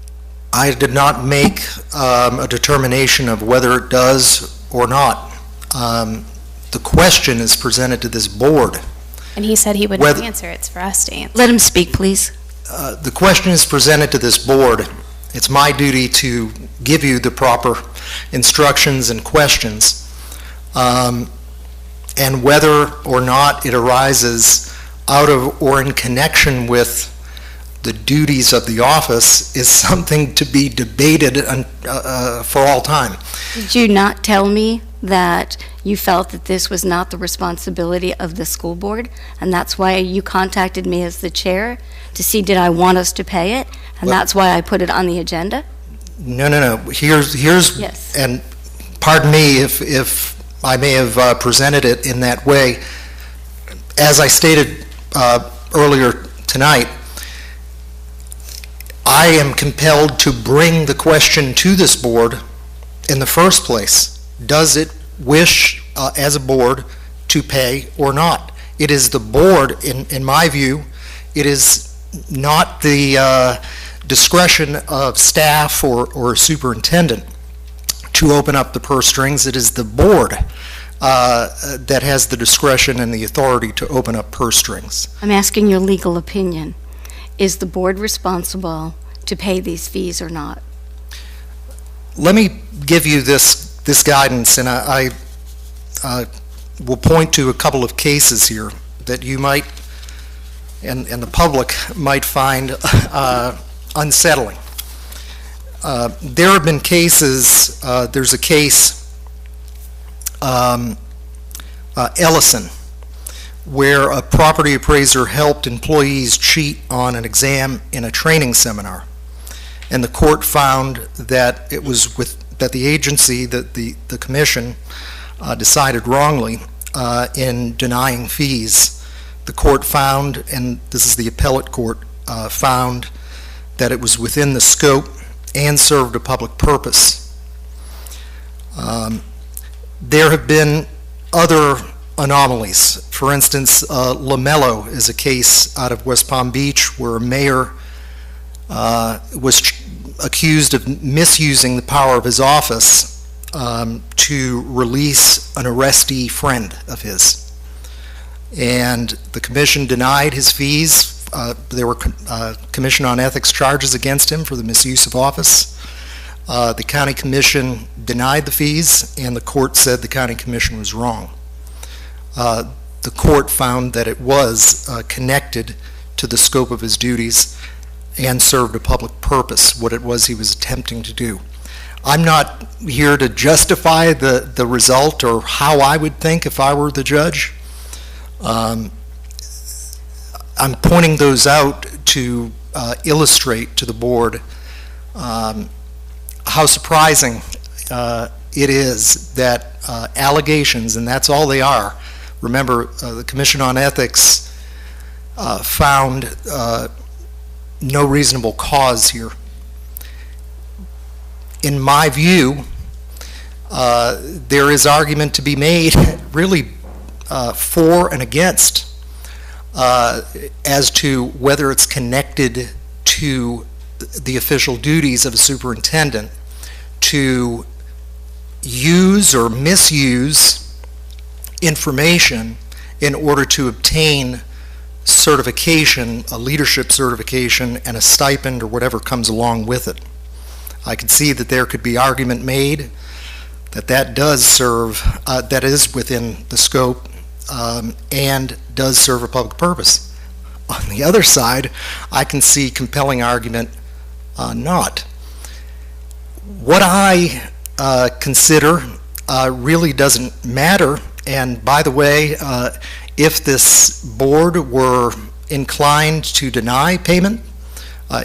I did not make a determination of whether it does or not. The question is presented to this board. And he said he would Whether- answer. It's for us to answer. Let him speak, please. The question is presented to this board. It's my duty to give you the proper instructions and questions. And whether or not it arises out of or in connection with the duties of the office is something to be debated for all time. Did you not tell me that you felt that this was not the responsibility of the school board, and that's why you contacted me as the chair to see did I want us to pay it, and that's why I put it on the agenda? No. Here's Yes. and pardon me if I may have presented it in that way. As I stated earlier tonight, I am compelled to bring the question to this board in the first place. Does it wish, as a board, to pay or not? It is the board, in my view, it is not the discretion of staff or superintendent to open up the purse strings. It is the board that has the discretion and the authority to open up purse strings. I'm asking your legal opinion. Is the board responsible to pay these fees or not? Let me give you this guidance, and I will point to a couple of cases here that you might, and the public might find unsettling. There have been cases, there's a case, Ellison, where a property appraiser helped employees cheat on an exam in a training seminar. And the court found that it was that the agency, that the commission decided wrongly in denying fees. The court found, and this is the appellate court, found that it was within the scope and served a public purpose. There have been other anomalies. For instance, LaMelo is a case out of West Palm Beach where a mayor was accused of misusing the power of his office to release an arrestee friend of his. And the commission denied his fees. There were Commission on Ethics charges against him for the misuse of office. The county commission denied the fees, and the court said the county commission was wrong. The court found that it was connected to the scope of his duties and served a public purpose, what it was he was attempting to do. I'm not here to justify the result or how I would think if I were the judge. I'm pointing those out to illustrate to the board how surprising it is that allegations, and that's all they are. Remember, the Commission on Ethics found no reasonable cause here. In my view, there is argument to be made really for and against as to whether it's connected to the official duties of a superintendent to use or misuse information in order to obtain certification, a leadership certification, and a stipend or whatever comes along with it. I could see that there could be argument made that does serve, that is within the scope and does serve a public purpose. On the other side, I can see compelling argument not. What I consider really doesn't matter, and by the way, if this board were inclined to deny payment,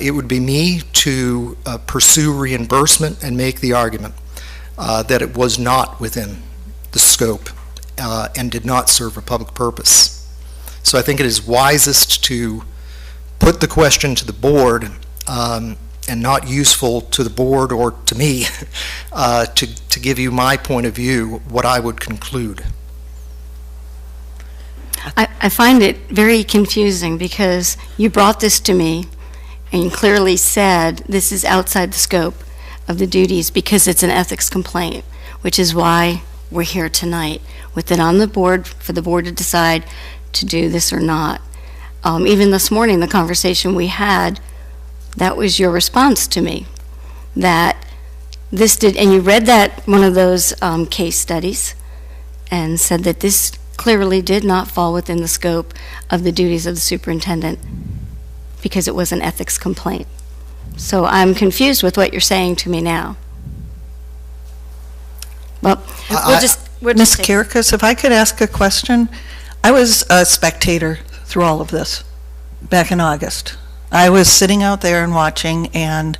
it would be me to pursue reimbursement and make the argument that it was not within the scope and did not serve a public purpose. So I think it is wisest to put the question to the board and not useful to the board or to me to give you my point of view, what I would conclude. I find it very confusing because you brought this to me and you clearly said this is outside the scope of the duties because it's an ethics complaint, which is why we're here tonight with it on the board for the board to decide to do this or not. Even this morning, the conversation we had, that was your response to me, that this did, and you read that one of those case studies and said that this clearly did not fall within the scope of the duties of the superintendent because it was an ethics complaint. So I'm confused with what you're saying to me now. Well, we'll just Ms. Kirkus, if I could ask a question. I was a spectator through all of this back in August. I was sitting out there and watching, and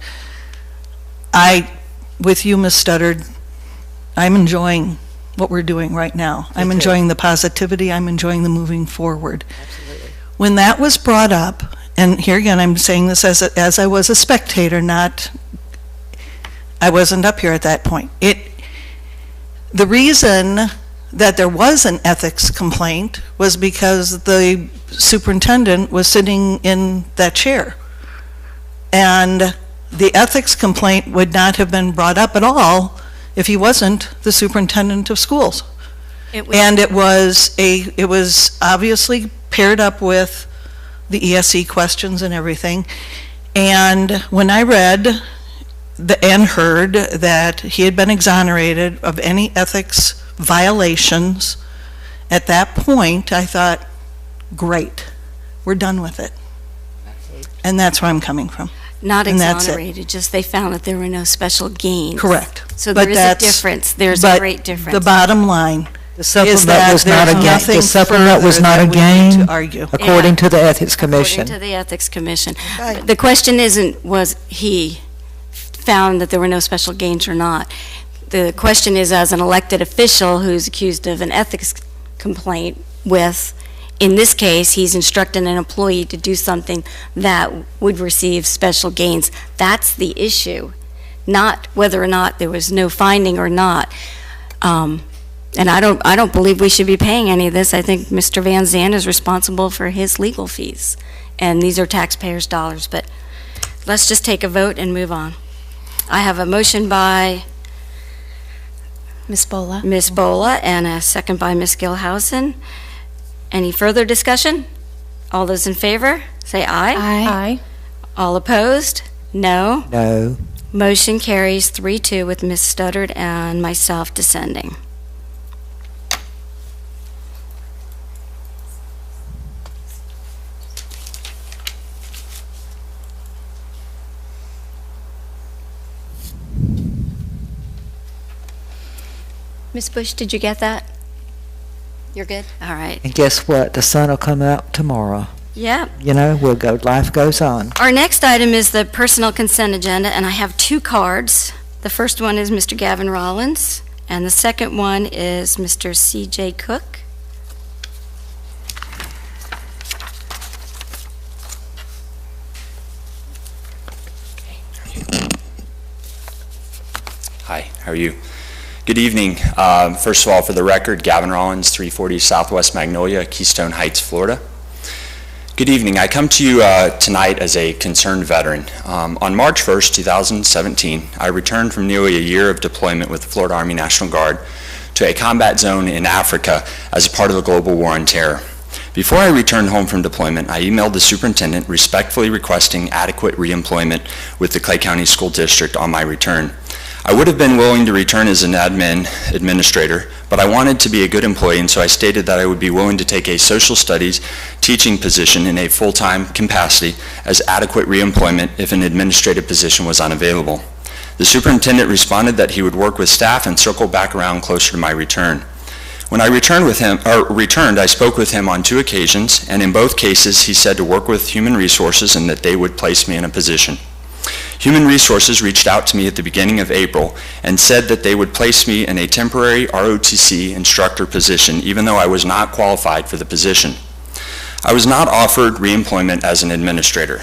with you, Ms. Studdard, I'm enjoying what we're doing right now. I'm enjoying the positivity. I'm enjoying the moving forward. Absolutely. When that was brought up, and here again, I'm saying this as I was a spectator, I wasn't up here at that point. The reason that there was an ethics complaint was because the superintendent was sitting in that chair. And the ethics complaint would not have been brought up at all if he wasn't the superintendent of schools. And it was obviously paired up with the ESE questions and everything. And when I read and heard that he had been exonerated of any ethics violations, at that point I thought, great, we're done with it. And that's where I'm coming from. Not exonerated, just they found that there were no special gains. Correct. So there is a difference. There's a great difference. The bottom line The supplement is that was not a there's gain. nothing The supplement was further not a that we need gain, to argue. according to the Ethics Commission. According to the Ethics Commission. The question isn't was he found that there were no special gains or not. The question is, as an elected official who's accused of an ethics complaint with In this case, he's instructing an employee to do something that would receive special gains. That's the issue, not whether or not there was no finding or not. And I don't believe we should be paying any of this. I think Mr. Van Zandt is responsible for his legal fees, and these are taxpayers' dollars. But let's just take a vote and move on. I have a motion by Ms. Bola. Ms. Bola and a second by Ms. Gilhousen. Any further discussion? All those in favor, say aye. Aye. All opposed? No. No. Motion carries 3-2 with Ms. Studdard and myself dissenting. Ms. Bush, did you get that? You're good? All right. And guess what? The sun will come out tomorrow. Yep. You know, we'll go, life goes on. Our next item is the personnel consent agenda, and I have 2 cards. The first one is Mr. Gavin Rollins, and the second one is Mr. C.J. Cook. Hi, how are you? Good evening. First of all, for the record, Gavin Rollins, 340 Southwest Magnolia, Keystone Heights, Florida. Good evening. I come to you tonight as a concerned veteran. On March 1st, 2017, I returned from nearly a year of deployment with the Florida Army National Guard to a combat zone in Africa as a part of the global war on terror. Before I returned home from deployment, I emailed the superintendent respectfully requesting adequate reemployment with the Clay County School District on my return. I would have been willing to return as an administrator, but I wanted to be a good employee, and so I stated that I would be willing to take a social studies teaching position in a full-time capacity as adequate reemployment if an administrative position was unavailable. The superintendent responded that he would work with staff and circle back around closer to my return. When I returned, I spoke with him on 2 occasions, and in both cases he said to work with Human Resources and that they would place me in a position. Human Resources reached out to me at the beginning of April and said that they would place me in a temporary ROTC instructor position even though I was not qualified for the position. I was not offered reemployment as an administrator.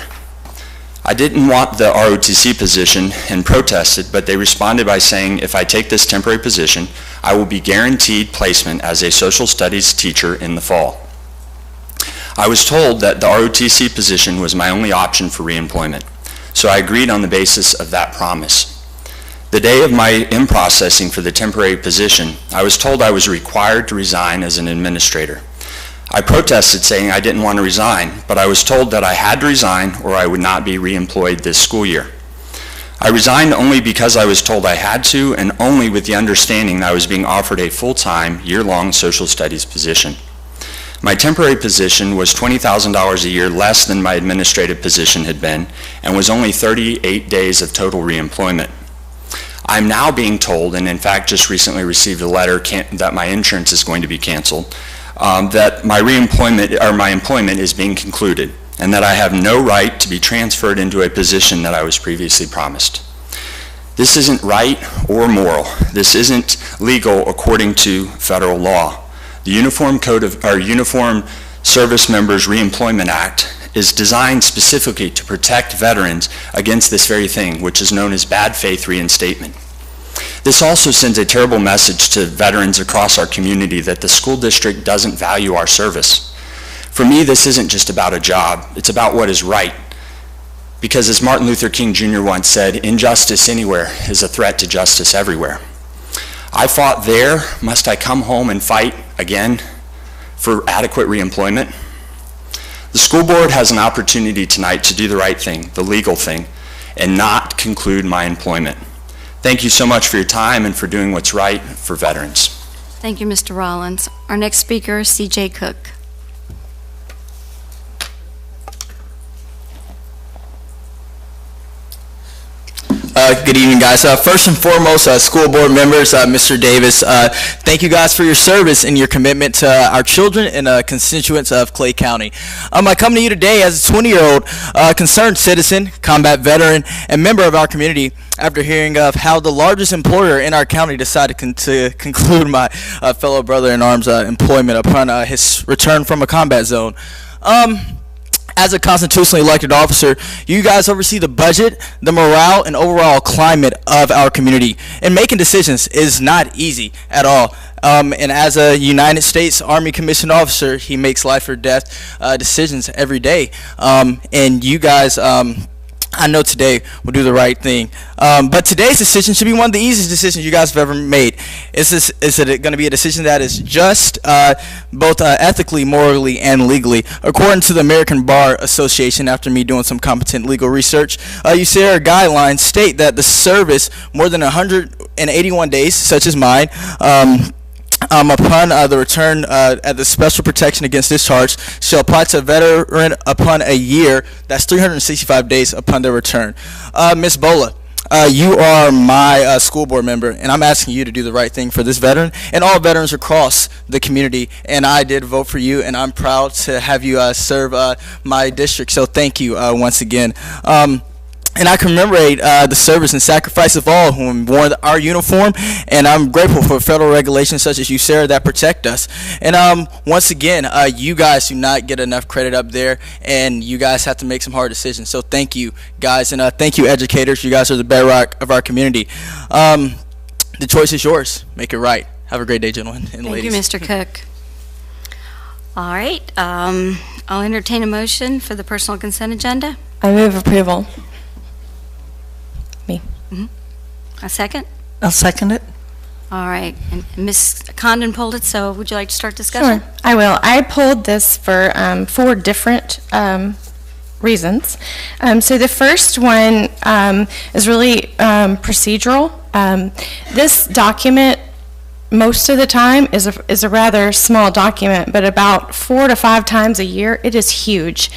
I didn't want the ROTC position and protested, but they responded by saying if I take this temporary position, I will be guaranteed placement as a social studies teacher in the fall. I was told that the ROTC position was my only option for reemployment. So I agreed on the basis of that promise. The day of my in-processing for the temporary position, I was told I was required to resign as an administrator. I protested saying I didn't want to resign, but I was told that I had to resign or I would not be reemployed this school year. I resigned only because I was told I had to and only with the understanding that I was being offered a full-time, year-long social studies position. My temporary position was $20,000 a year less than my administrative position had been and was only 38 days of total reemployment. I'm now being told, and in fact just recently received a letter that my insurance is going to be canceled, that my employment is being concluded and that I have no right to be transferred into a position that I was previously promised. This isn't right or moral. This isn't legal according to federal law. The Uniform Service Members Reemployment Act is designed specifically to protect veterans against this very thing, which is known as bad faith reinstatement. This also sends a terrible message to veterans across our community that the school district doesn't value our service. For me, this isn't just about a job, it's about what is right. Because as Martin Luther King Jr. once said, injustice anywhere is a threat to justice everywhere. I fought there, must I come home and fight again for adequate reemployment? The school board has an opportunity tonight to do the right thing, the legal thing, and not conclude my employment. Thank you so much for your time and for doing what's right for veterans. Thank you, Mr. Rollins. Our next speaker is C.J. Cook. Good Good evening, guys. First and foremost, school board members, Mr. Davis, thank you guys for your service and your commitment to our children and constituents of Clay County. I come to you today as a 20-year-old concerned citizen, combat veteran, and member of our community after hearing of how the largest employer in our county decided to conclude my fellow brother-in-arms employment upon his return from a combat zone. As a constitutionally elected officer, you guys oversee the budget, the morale, and overall climate of our community. And making decisions is not easy at all. And as a United States Army commissioned officer, he makes life or death decisions every day. And you guys, I know today will do the right thing. But today's decision should be one of the easiest decisions you guys have ever made. Is it going to be a decision that is just, both ethically, morally, and legally? According to the American Bar Association, after me doing some competent legal research, USERRA guidelines state that the service more than 181 days, such as mine, upon the return at the special protection against discharge shall apply to a veteran upon a year. That's 365 days upon their return. Ms. Bola, you are my school board member, and I'm asking you to do the right thing for this veteran and all veterans across the community. And I did vote for you, and I'm proud to have you serve my district. So thank you once again. And I commemorate the service and sacrifice of all who wore our uniform, and I'm grateful for federal regulations such as USERRA that protect us. And once again, you guys do not get enough credit up there, and you guys have to make some hard decisions. So thank you, guys, and thank you, educators. You guys are the bedrock of our community. The choice is yours. Make it right. Have a great day, gentlemen and ladies. Thank you, Mr. Cook. All right, I'll entertain a motion for the personal consent agenda. I move approval. A second? I'll second it. All right, and Ms. Condon pulled it, so would you like to start discussion? Sure, I will. I pulled this for 4 different reasons. So the first one is really procedural. This document, most of the time, is a rather small document, but about 4 to 5 times a year, it is huge.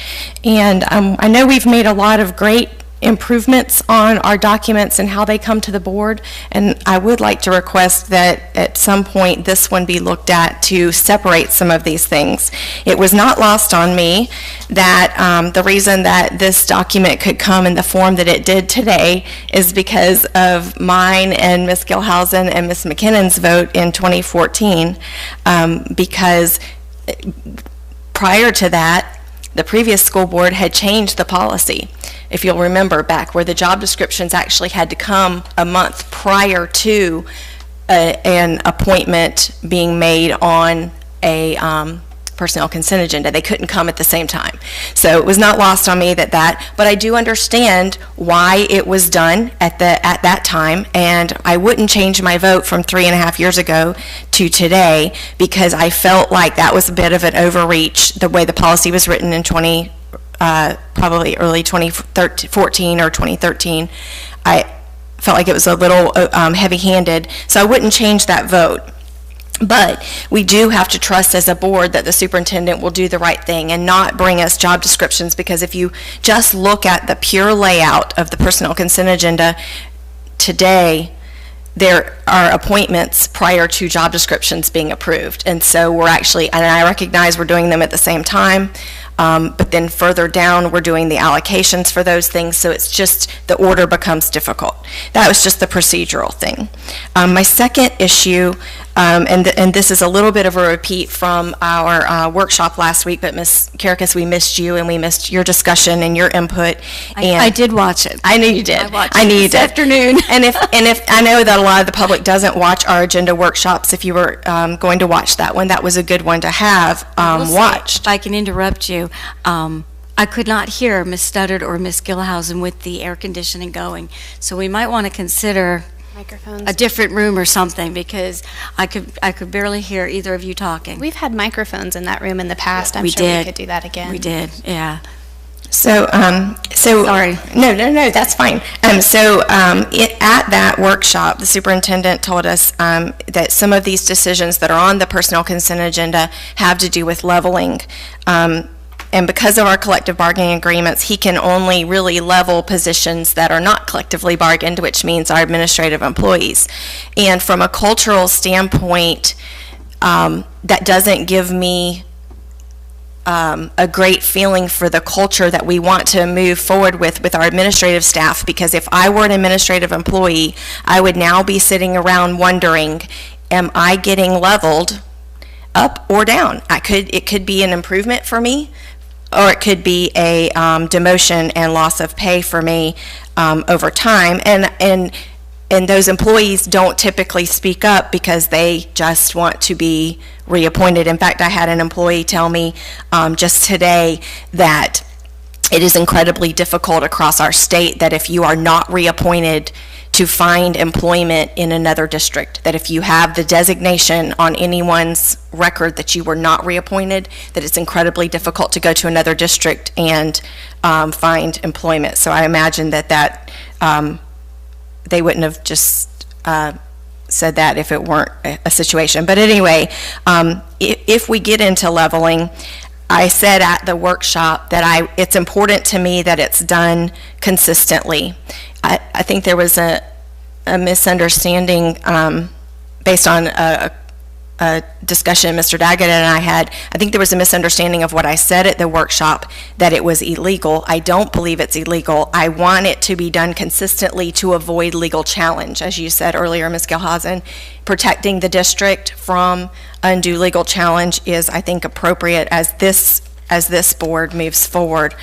And I know we've made a lot of great improvements on our documents and how they come to the board, and I would like to request that at some point this one be looked at to separate some of these things. It was not lost on me that the reason that this document could come in the form that it did today is because of mine and Ms. Gilhousen and Ms. McKinnon's vote in 2014, because prior to that, the previous school board had changed the policy. If you'll remember back, where the job descriptions actually had to come a month prior to an appointment being made on a personnel consent agenda. They couldn't come at the same time. So it was not lost on me but I do understand why it was done at that time, and I wouldn't change my vote from 3.5 years ago to today, because I felt like that was a bit of an overreach, the way the policy was written in probably early 2014 or 2013. I felt like it was a little heavy-handed, so I wouldn't change that vote. But we do have to trust as a board that the superintendent will do the right thing and not bring us job descriptions, because if you just look at the pure layout of the personnel consent agenda today, there are appointments prior to job descriptions being approved. And so we're actually, and I recognize we're doing them at the same time, but then further down we're doing the allocations for those things, so it's just the order becomes difficult. That was just the procedural thing. My second issue, and this is a little bit of a repeat from our workshop last week, but Ms. Karakis, we missed you and we missed your discussion and your input. And I did watch it. I knew you did. I knew you did. This afternoon. And if I know that a lot of the public doesn't watch our agenda workshops, if you were going to watch that one, that was a good one to have watched. If I can interrupt you, I could not hear Ms. Studdard or Ms. Gilhousen with the air conditioning going, so we might want to consider Microphones. a different room or something, because I could barely hear either of you talking. We've had microphones in that room in the past. I'm We sure did. we could do that again. We did, yeah. So, Sorry. No, that's fine. At that workshop, the superintendent told us that some of these decisions that are on the personnel consent agenda have to do with leveling. And because of our collective bargaining agreements, he can only really level positions that are not collectively bargained, which means our administrative employees. And from a cultural standpoint, that doesn't give me a great feeling for the culture that we want to move forward with our administrative staff, because if I were an administrative employee, I would now be sitting around wondering, am I getting leveled up or down? It could be an improvement for me, or it could be a demotion and loss of pay for me over time. And those employees don't typically speak up because they just want to be reappointed. In fact, I had an employee tell me just today that it is incredibly difficult across our state that if you are not reappointed to find employment in another district, that if you have the designation on anyone's record that you were not reappointed, that it's incredibly difficult to go to another district and find employment. So I imagine that they wouldn't have just said that if it weren't a situation. But anyway, if we get into leveling, I said at the workshop that it's important to me that it's done consistently. I think there was a misunderstanding based on a discussion Mr. Daggett and I had. I think there was a misunderstanding of what I said at the workshop, that it was illegal. I don't believe it's illegal. I want it to be done consistently to avoid legal challenge. As you said earlier, Ms. Gilhausen, protecting the district from undue legal challenge is, I think, appropriate as this board moves forward.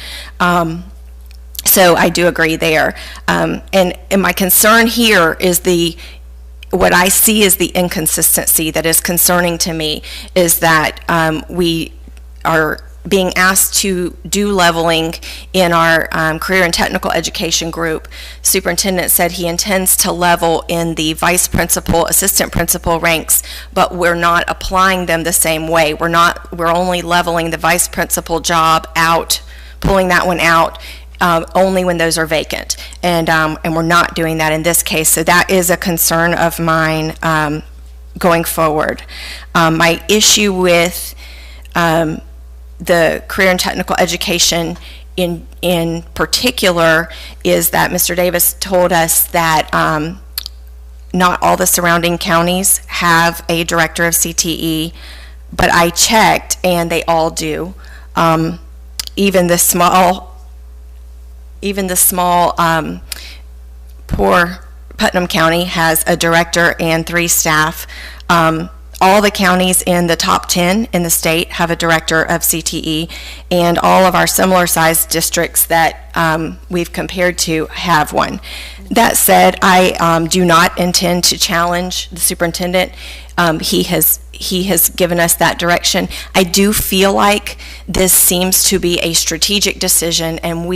So I do agree there. And my concern here is what I see is the inconsistency that is concerning to me, is that we are being asked to do leveling in our career and technical education group. Superintendent said he intends to level in the vice principal, assistant principal ranks, but we're not applying them the same way. We're only leveling the vice principal job out, pulling that one out, only when those are vacant. And we're not doing that in this case. So that is a concern of mine going forward. My issue with the career and technical education in particular is that Mr. Davis told us that not all the surrounding counties have a director of CTE, but I checked and they all do. Even the small, poor Putnam County has a director and 3 staff. All the counties in the top 10 in the state have a director of CTE, and all of our similar sized districts that we've compared to have one. That said, I do not intend to challenge the superintendent. He has given us that direction. I do feel like this seems to be a strategic decision, and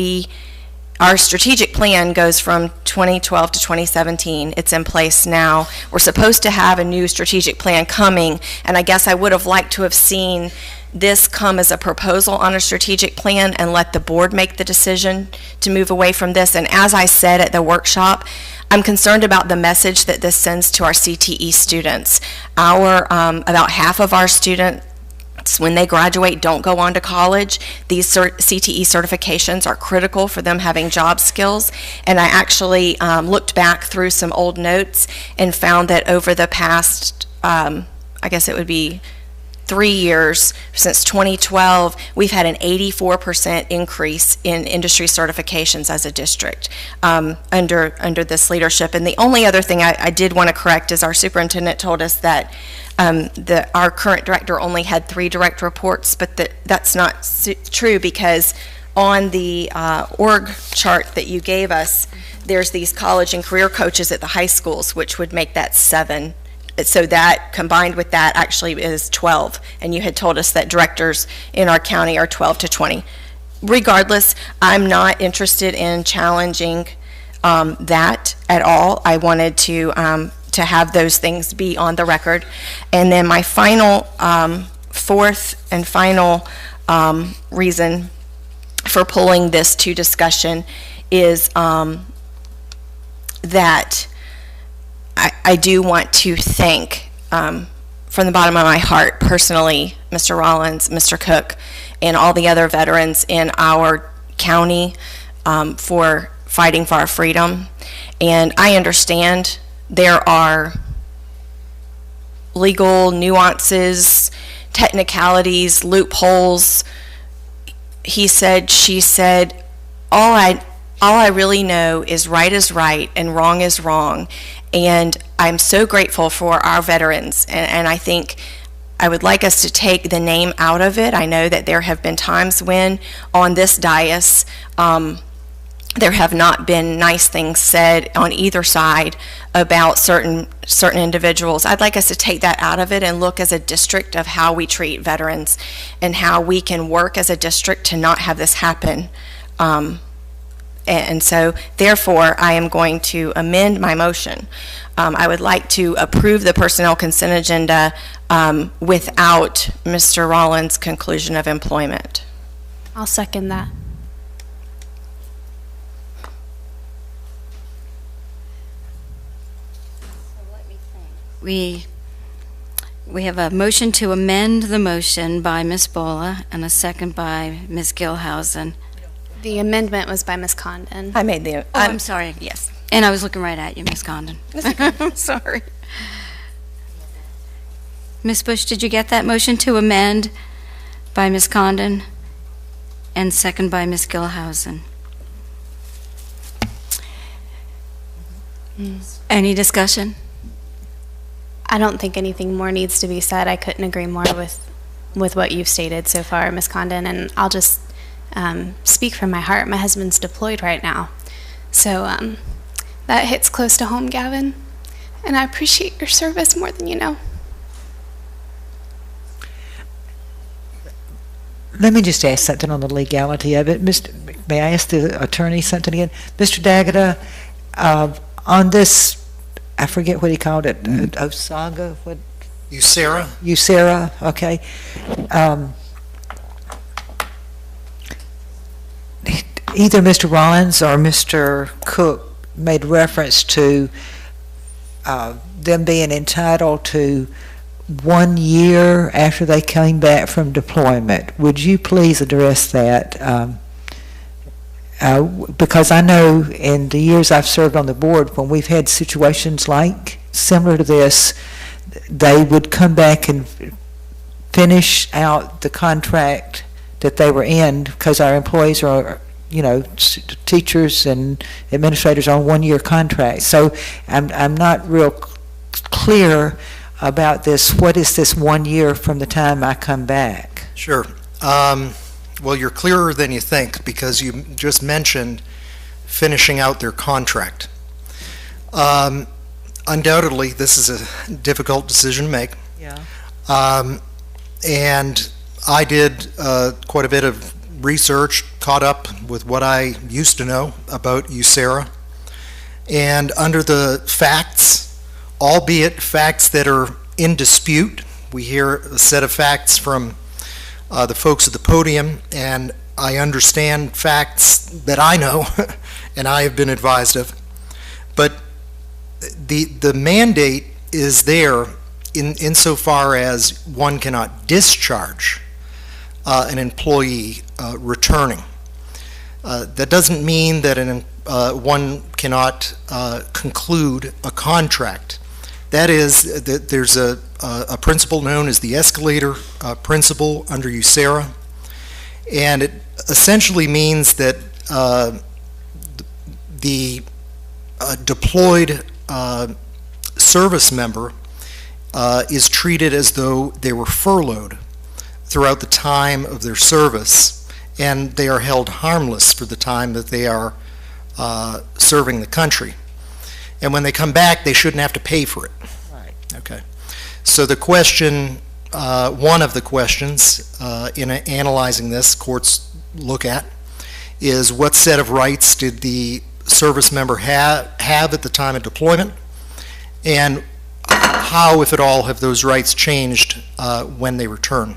our strategic plan goes from 2012 to 2017. It's in place now. We're supposed to have a new strategic plan coming, and I guess I would have liked to have seen this come as a proposal on a strategic plan and let the board make the decision to move away from this. And as I said at the workshop, I'm concerned about the message that this sends to our CTE students. About half of our students, when they graduate, don't go on to college. These CTE certifications are critical for them having job skills. And I actually looked back through some old notes and found that over the past, I guess it would be 3 years, since 2012, we've had an 84% increase in industry certifications as a district under this leadership. And the only other thing I did want to correct is our superintendent told us that our current director only had 3 direct reports, but that's not true, because on the org chart that you gave us, there's these college and career coaches at the high schools, which would make that 7. So that combined with that actually is 12, and you had told us that directors in our county are 12 to 20. Regardless, I'm not interested in challenging that at all. I wanted to have those things be on the record. And then my final, fourth and final reason for pulling this to discussion is that I do want to thank, from the bottom of my heart, personally, Mr. Rollins, Mr. Cook, and all the other veterans in our county for fighting for our freedom. And I understand there are legal nuances, technicalities, loopholes. He said, she said, all I really know is right and wrong is wrong. And I'm so grateful for our veterans. And I think I would like us to take the name out of it. I know that there have been times when on this dais, there have not been nice things said on either side about certain individuals. I'd like us to take that out of it and look as a district of how we treat veterans and how we can work as a district to not have this happen. And so, therefore, I am going to amend my motion. I would like to approve the personnel consent agenda without Mr. Rollins' conclusion of employment. I'll second that. We have a motion to amend the motion by Ms. Bola and a second by Ms. Gilhousen. The amendment was by Ms. Condon. I made the... I'm sorry. Yes. And I was looking right at you, Ms. Condon. I'm sorry. Ms. Bush, did you get that motion to amend by Ms. Condon and second by Ms. Gilhousen? Any discussion? I don't think anything more needs to be said. I couldn't agree more with what you've stated so far, Ms. Condon, and I'll just speak from my heart. My husband's deployed right now, so that hits close to home, Gavin, and I appreciate your service more than you know. Let me just ask something on the legality of it. May I ask the attorney something again? Mr. D'Agata, on this, I forget what he called it, Osaga, what? USERRA? USERRA, okay. Either Mr. Rollins or Mr. Cook made reference to them being entitled to 1 year after they came back from deployment. Would you please address that? Because I know in the years I've served on the board, when we've had situations like similar to this, they would come back and finish out the contract that they were in, because our employees are, you know, teachers and administrators on 1 year contracts. So I'm not real clear about this. What is this 1 year from the time I come back? Sure. Well, you're clearer than you think, because you just mentioned finishing out their contract. Undoubtedly, this is a difficult decision to make. Yeah. And I did quite a bit of research, caught up with what I used to know about USERRA. And under the facts, albeit facts that are in dispute, we hear a set of facts from the folks at the podium, and I understand facts that I know and I have been advised of. But the mandate is there insofar as one cannot discharge an employee returning. That doesn't mean that one cannot conclude a contract. That is, that there's a principle known as the escalator principle under USERRA, and it essentially means that the deployed service member is treated as though they were furloughed throughout the time of their service, and they are held harmless for the time that they are serving the country. And when they come back, they shouldn't have to pay for it. Right. Okay. So the question, one of the questions in analyzing this, courts look at, is what set of rights did the service member have at the time of deployment, and how, if at all, have those rights changed when they return.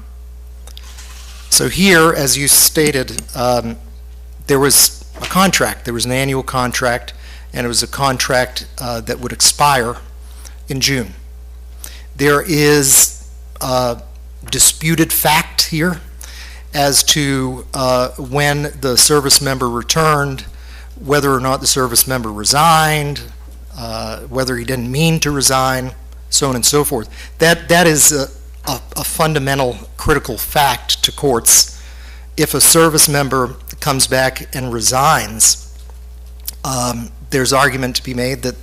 So here, as you stated, there was a contract. There was an annual contract, and it was a contract that would expire in June. There is disputed fact here, as to when the service member returned, whether or not the service member resigned, whether he didn't mean to resign, so on and so forth. That is a fundamental critical fact to courts. If a service member comes back and resigns, there's argument to be made that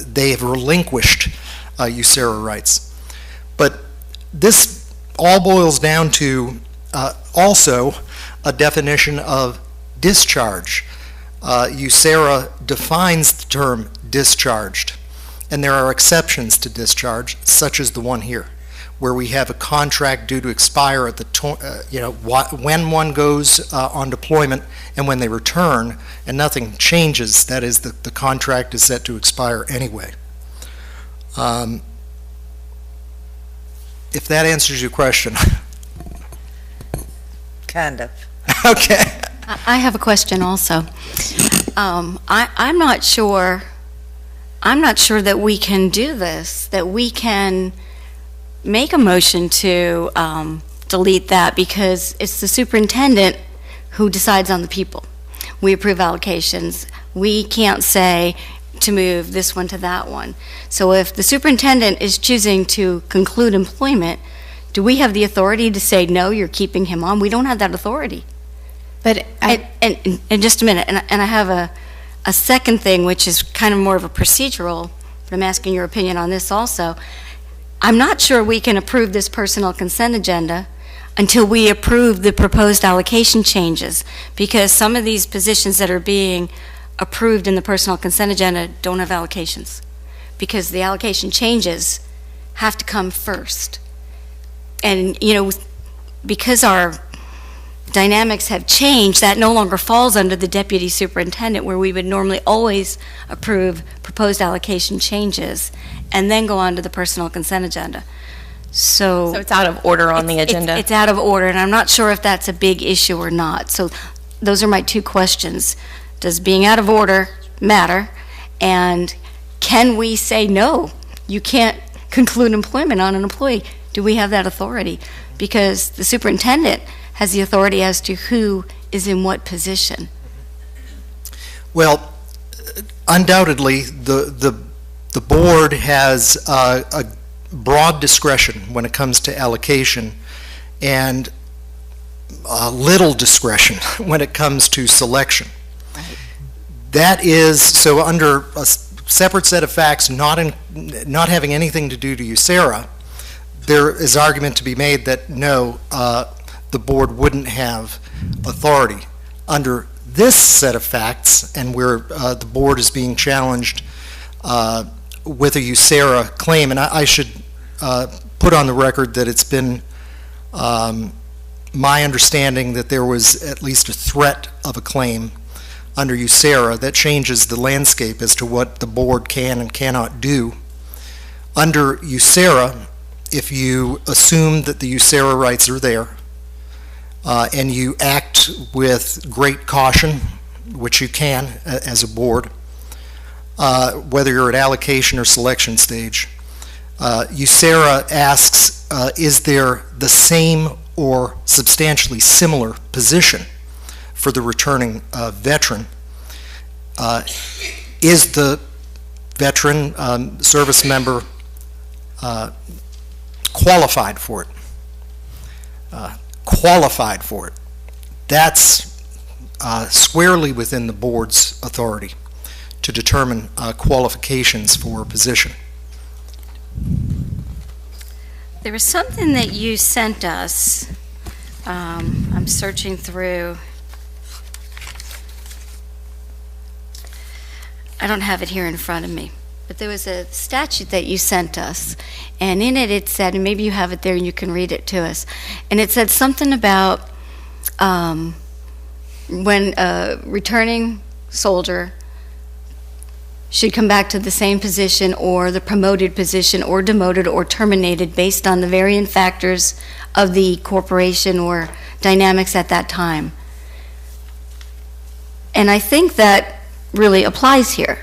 they have relinquished USERRA rights. But this all boils down to also a definition of discharge. USERRA defines the term discharged, and there are exceptions to discharge, such as the one here, where we have a contract due to expire at the when one goes on deployment and when they return, and nothing changes. That is, the contract is set to expire anyway. If that answers your question. Kind of. Okay. I have a question also. I'm not sure that we can do this, that we can make a motion to delete that, because it's the superintendent who decides on the people. We approve allocations. We can't say to move this one to that one. So if the superintendent is choosing to conclude employment, do we have the authority to say, no, you're keeping him on? We don't have that authority. But and just a minute, and I have a second thing, which is kind of more of a procedural, but I'm asking your opinion on this also. I'm not sure we can approve this personnel consent agenda until we approve the proposed allocation changes, because some of these positions that are being approved in the personnel consent agenda don't have allocations, because the allocation changes have to come first. And, because our dynamics have changed, that no longer falls under the deputy superintendent, where we would normally always approve proposed allocation changes and then go on to the personnel consent agenda. So it's out of order on the agenda. It's out of order, and I'm not sure if that's a big issue or not. So those are my two questions. Does being out of order matter? And can we say, no, you can't conclude employment on an employee? Do we have that authority? Because the superintendent has the authority as to who is in what position. Well, undoubtedly, the board has a broad discretion when it comes to allocation, and little discretion when it comes to selection. Right. That is, so under a separate set of facts, not having anything to do to USERRA, there is argument to be made that no, the board wouldn't have authority. Under this set of facts, and where the board is being challenged with a USERRA claim, and I should put on the record that it's been my understanding that there was at least a threat of a claim under USERRA that changes the landscape as to what the board can and cannot do. Under USERRA, if you assume that the USERRA rights are there, and you act with great caution, which you can as a board, whether you're at allocation or selection stage, USERRA asks, is there the same or substantially similar position for the returning veteran? Is the veteran service member qualified for it? Qualified for it. That's squarely within the board's authority to determine qualifications for a position. There was something that you sent us. I'm searching through. I don't have it here in front of me, but there was a statute that you sent us, and in it it said, and maybe you have it there and you can read it to us, and it said something about when a returning soldier should come back to the same position or the promoted position or demoted or terminated based on the varying factors of the corporation or dynamics at that time. And I think that really applies here,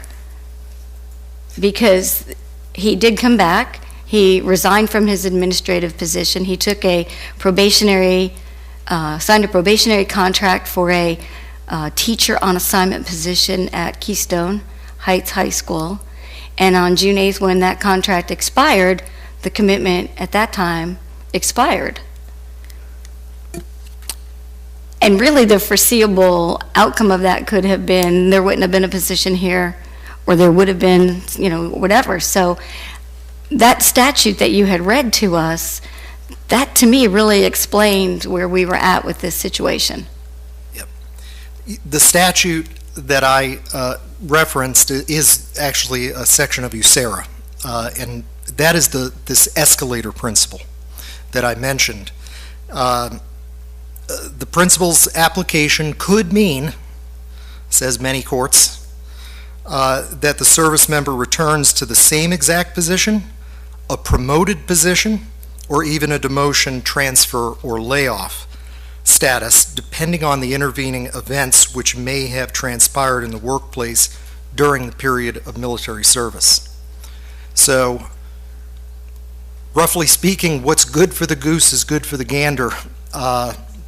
because he did come back, he resigned from his administrative position, he took a probationary signed a probationary contract for a teacher on assignment position at Keystone Heights High School. And on June 8th, when that contract expired, the commitment at that time expired. And really, the foreseeable outcome of that could have been there wouldn't have been a position here, or there would have been, whatever. So that statute that you had read to us, that to me really explained where we were at with this situation. Yep. The statute that I referenced is actually a section of USERRA, and that is this escalator principle that I mentioned. The principle's application could mean, says many courts, that the service member returns to the same exact position, a promoted position, or even a demotion, transfer, or layoff status, depending on the intervening events which may have transpired in the workplace during the period of military service. So, roughly speaking, what's good for the goose is good for the gander,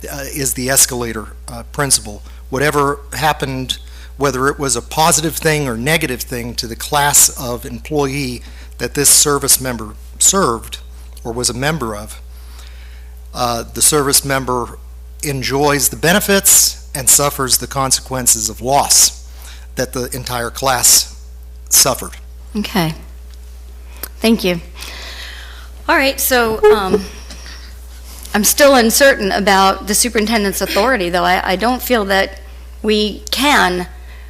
is the escalator principle. Whatever happened, whether it was a positive thing or negative thing to the class of employee that this service member served or was a member of, the service member enjoys the benefits and suffers the consequences of loss that the entire class suffered. Okay. Thank you. All right, so I'm still uncertain about the superintendent's authority, though. I don't feel that we can,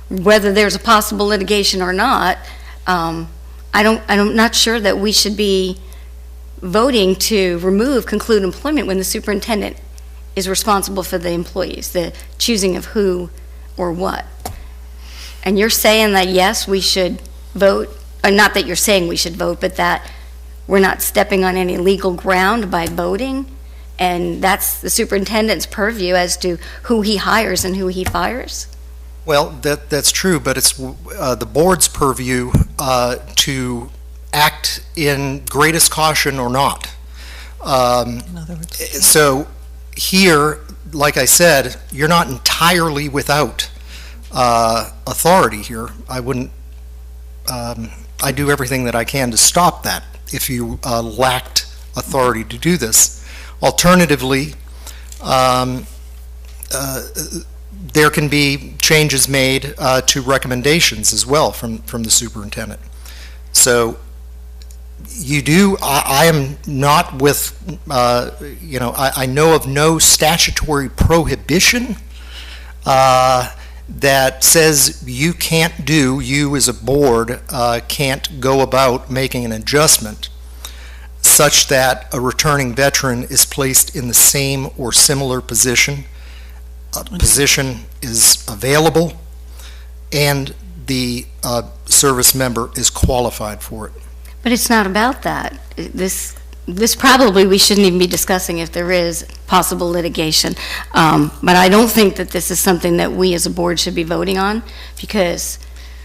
whether there's a possible litigation or not. I'm not sure that we should be voting to conclude employment when the superintendent is responsible for the employees, the choosing of who or what. And you're saying that, yes, we should vote, or not that you're saying we should vote, but that we're not stepping on any legal ground by voting, and that's the superintendent's purview as to who he hires and who he fires? Well, that's true, but it's the board's purview to act in greatest caution or not. So here, like I said, you're not entirely without authority here. I wouldn't, I do everything that I can to stop that if you lacked authority to do this. Alternatively, there can be changes made to recommendations as well from the superintendent. So you do, I am not with, I know of no statutory prohibition that says you as a board can't go about making an adjustment such that a returning veteran is placed in the same or similar position. A position is available and the service member is qualified for it. But it's not about that. This probably we shouldn't even be discussing if there is possible litigation. But I don't think that this is something that we as a board should be voting on, because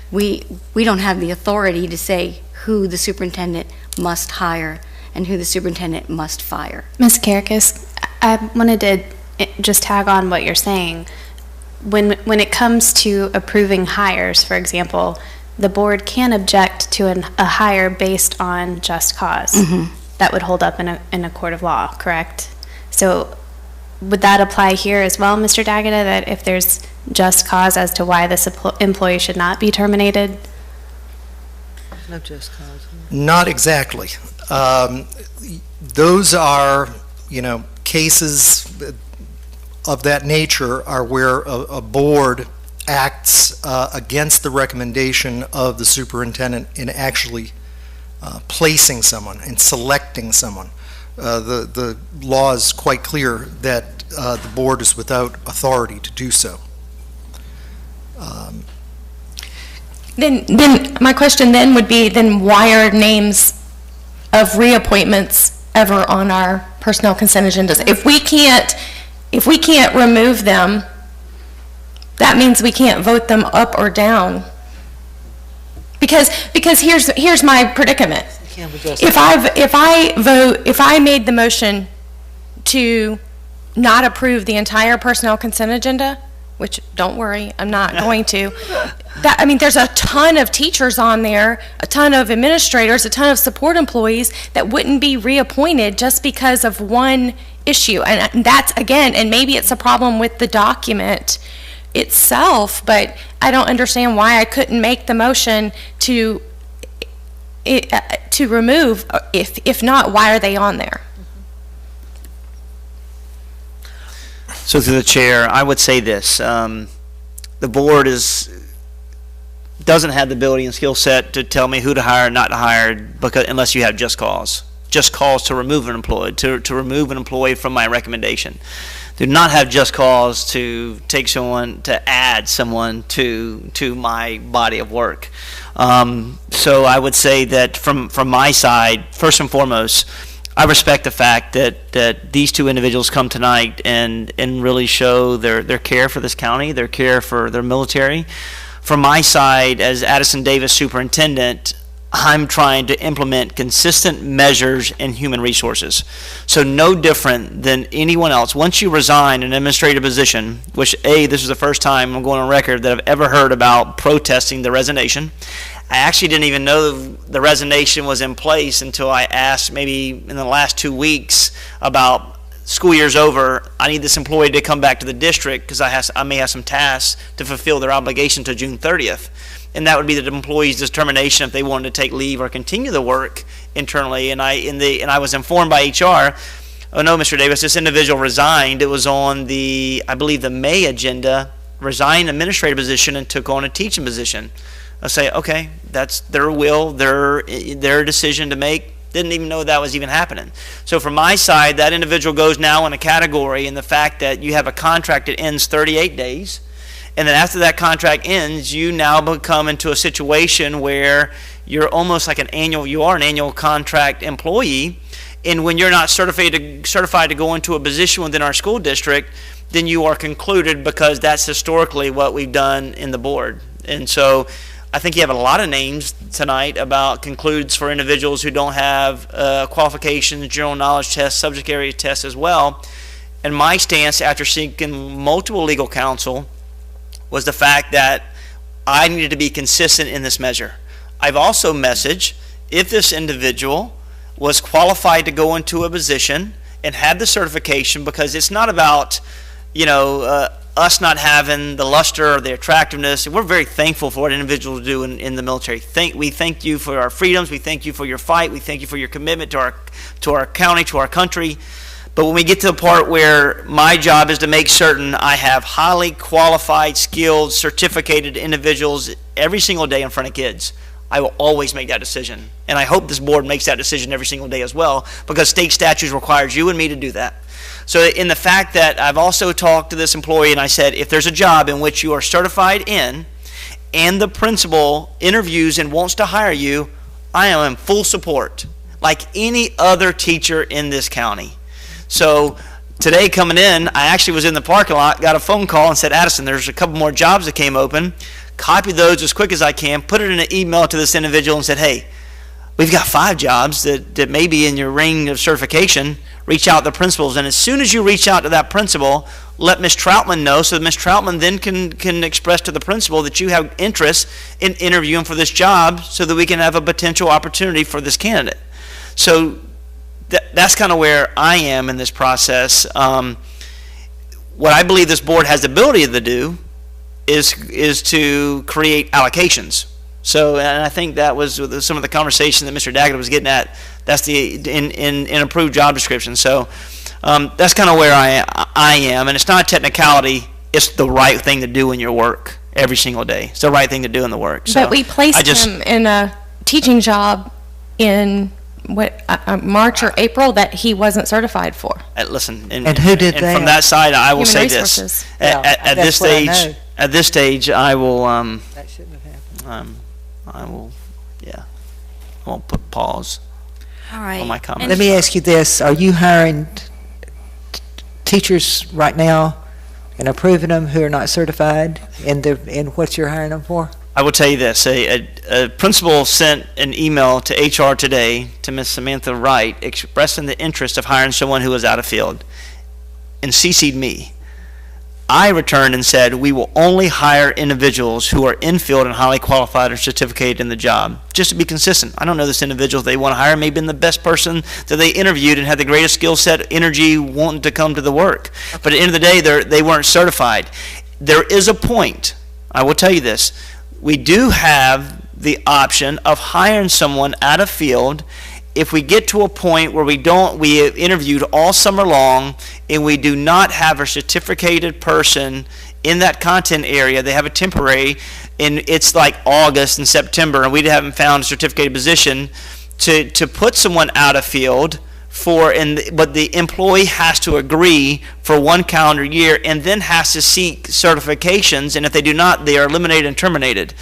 we don't have the authority to say who the superintendent must hire and who the superintendent must fire. Ms. Karakis, I wanted to just tag on what you're saying. When it comes to approving hires, for example, the board can object to a hire based on just cause. Mm-hmm. That would hold up in a court of law, correct? So would that apply here as well, Mr. D'Agata, that if there's just cause as to why this employee should not be terminated? No just cause. Not exactly. Those are, cases of that nature are where a board acts against the recommendation of the superintendent in actually placing someone and selecting someone. The law is quite clear that the board is without authority to do so. Then my question then would be, then why are names of reappointments ever on our personnel consent agendas? If we can't remove them, that means we can't vote them up or down. Because here's my predicament. If I made the motion to not approve the entire personnel consent agenda, which, don't worry, I'm not going to. There's a ton of teachers on there, a ton of administrators, a ton of support employees that wouldn't be reappointed just because of one issue. And that's, again, and maybe it's a problem with the document itself, but I don't understand why I couldn't make the motion to remove. If not, why are they on there? So through the chair, I would say this. The board doesn't have the ability and skill set to tell me who to hire and not to hire unless you have just cause. Just cause to remove an employee, to remove an employee from my recommendation. Do not have just cause to take someone, to add someone to my body of work. So I would say that from my side, first and foremost, I respect the fact that these two individuals come tonight and really show their care for this county, their care for their military. From my side, as Addison Davis Superintendent, I'm trying to implement consistent measures in human resources. So no different than anyone else. Once you resign an administrative position, which this is the first time I'm going on record that I've ever heard about protesting the resignation. I actually didn't even know the resignation was in place until I asked maybe in the last 2 weeks about school year's over, I need this employee to come back to the district because I may have some tasks to fulfill their obligation to June 30th. And that would be the employee's determination if they wanted to take leave or continue the work internally. And I was informed by HR, oh no, Mr. Davis, this individual resigned. It was on I believe the May agenda, resigned administrative position and took on a teaching position. I say, okay, that's their will, their decision to make. Didn't even know that was even happening. So from my side, that individual goes now in a category in the fact that you have a contract that ends 38 days. And then after that contract ends, you now become into a situation where you're almost like an annual contract employee. And when you're not certified to go into a position within our school district, then you are concluded because that's historically what we've done in the board. And so I think you have a lot of names tonight about concludes for individuals who don't have qualifications, general knowledge tests, subject area tests as well. And my stance after seeking multiple legal counsel was the fact that I needed to be consistent in this measure. I've also messaged if this individual was qualified to go into a position and had the certification, because it's not about, us not having the luster or the attractiveness. We're very thankful for what individuals do in the military. We thank you for our freedoms. We thank you for your fight. We thank you for your commitment to our county, to our country. But when we get to the part where my job is to make certain I have highly qualified, skilled, certificated individuals every single day in front of kids, I will always make that decision. And I hope this board makes that decision every single day as well, because state statutes requires you and me to do that. So in the fact that I've also talked to this employee and I said, if there's a job in which you are certified in and the principal interviews and wants to hire you, I am in full support, like any other teacher in this county. So today coming in, I actually was in the parking lot, got a phone call and said, Addison, there's a couple more jobs that came open. Copy those as quick as I can, put it in an email to this individual and said, hey, we've got 5 jobs that may be in your ring of certification. Reach out to the principals. And as soon as you reach out to that principal, let Ms. Troutman know, so that Ms. Troutman then can express to the principal that you have interest in interviewing for this job so that we can have a potential opportunity for this candidate. So that's kind of where I am in this process. What I believe this board has the ability to do is to create allocations. So, and I think that was some of the conversation that Mr. Daggett was getting at. That's in approved job description. So that's kind of where I am. And it's not a technicality. It's the right thing to do in your work every single day. It's the right thing to do in the work. So but we placed him in a teaching job in March or April that he wasn't certified for. Listen, and who did that? From that side, I will say Resources. this: at this stage, I will. That shouldn't have happened. I will. Yeah, I won't put pause. All right. On my comments. Let me ask you this: are you hiring teachers right now and approving them who are not certified? And what you're hiring them for? I will tell you this: a principal sent an email to HR today to Ms. Samantha Wright expressing the interest of hiring someone who is out of field. and CC'd me. I returned and said, we will only hire individuals who are in field and highly qualified or certificated in the job, just to be consistent. I don't know this individual they want to hire may have been the best person that they interviewed and had the greatest skill set, energy, wanting to come to the work. But at the end of the day, they weren't certified. There is a point, I will tell you this, we do have the option of hiring someone out of field if we get to a point where we have interviewed all summer long and we do not have a certificated person in that content area, they have a temporary, and it's like August and September, and we haven't found a certificated position to put someone out of field but the employee has to agree for 1 calendar year and then has to seek certifications, and if they do not, they are eliminated and terminated.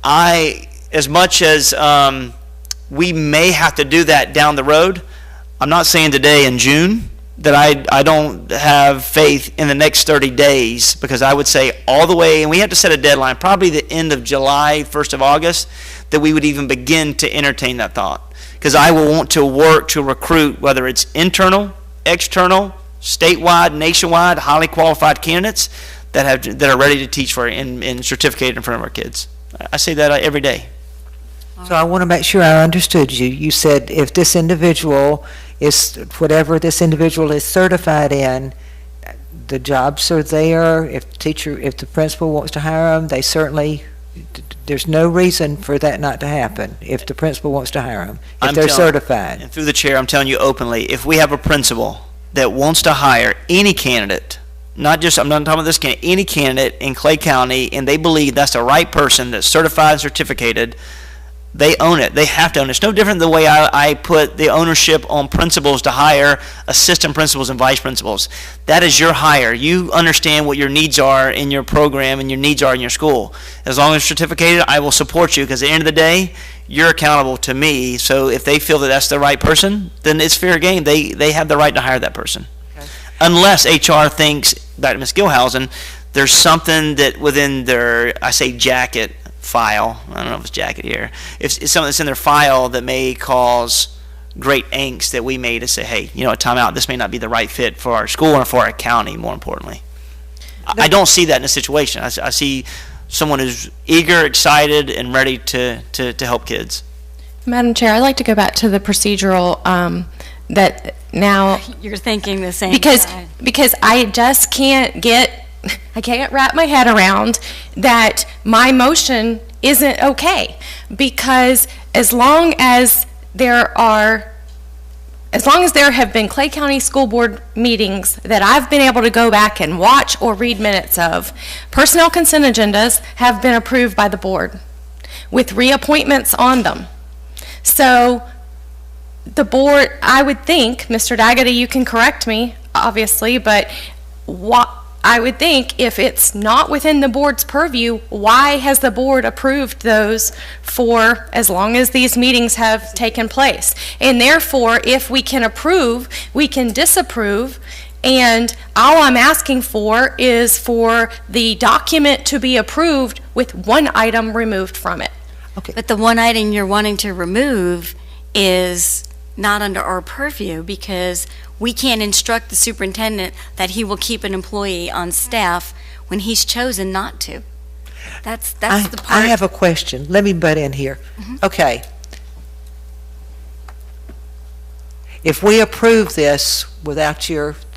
As much as we may have to do that down the road, I'm not saying today in June that I don't have faith in the next 30 days, because I would say all the way, and we have to set a deadline, probably the end of July, 1st of August, that we would even begin to entertain that thought. Because I will want to work to recruit, whether it's internal, external, statewide, nationwide, highly qualified candidates that are ready to teach for and certificated in front of our kids. I say that every day. So I want to make sure I understood you. You said if this individual is, whatever this individual is certified in, the jobs are there. If the principal wants to hire them, they certainly, there's no reason for that not to happen if the principal wants to hire them, if they're certified. And through the chair, I'm telling you openly, if we have a principal that wants to hire any candidate, I'm not talking about this candidate, any candidate in Clay County, and they believe that's the right person that's certified and certificated, they own it. They have to own it. It's no different than the way I put the ownership on principals to hire assistant principals and vice principals. That is your hire. You understand what your needs are in your program and your needs are in your school. As long as you're certificated, I will support you, because at the end of the day, you're accountable to me. So if they feel that that's the right person, then it's fair game. They have the right to hire that person. Okay. Unless HR thinks, Dr. Ms. Gilhausen, there's something that within their, I say jacket, file, I don't know if it's jacket here, if it's something that's in their file that may cause great angst, that we may to say, hey, time out, this may not be the right fit for our school or for our county, more importantly. I don't see that in a situation. I see someone who's eager, excited, and ready to help kids. Madam Chair, I'd like to go back to the procedural that now... You're thinking the same. Because I just can't wrap my head around that my motion isn't okay, because as long as there have been Clay County School Board meetings that I've been able to go back and watch or read minutes of, personnel consent agendas have been approved by the board with reappointments on them. So the board, I would think, Mr. Daggett, you can correct me, obviously, but I would think if it's not within the board's purview, why has the board approved those for as long as these meetings have taken place? And therefore, if we can approve, we can disapprove, and all I'm asking for is for the document to be approved with one item removed from it. Okay. But the one item you're wanting to remove is not under our purview, because we can't instruct the superintendent that he will keep an employee on staff when he's chosen not to. That's the part. I have a question. Let me butt in here. Mm-hmm. Okay. If we approve this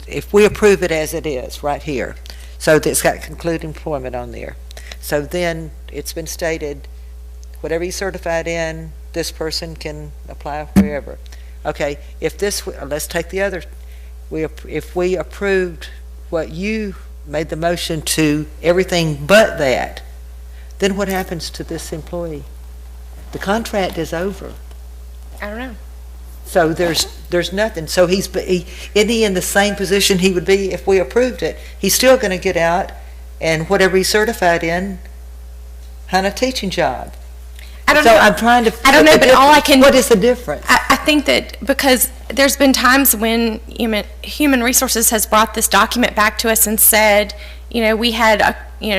if we approve it as it is right here, so that it's got concluded employment on there, so then it's been stated, whatever he's certified in, this person can apply wherever. Okay, let's take the other. If we approved what you made the motion to, everything but that, then what happens to this employee? The contract is over. I don't know. So there's nothing. So isn't he in the same position he would be if we approved it? He's still going to get out, and whatever he's certified in, find a teaching job. I don't know. I'm trying to. I don't know, but all I can. What is the difference? I think that because there's been times when Human Resources has brought this document back to us and said, we had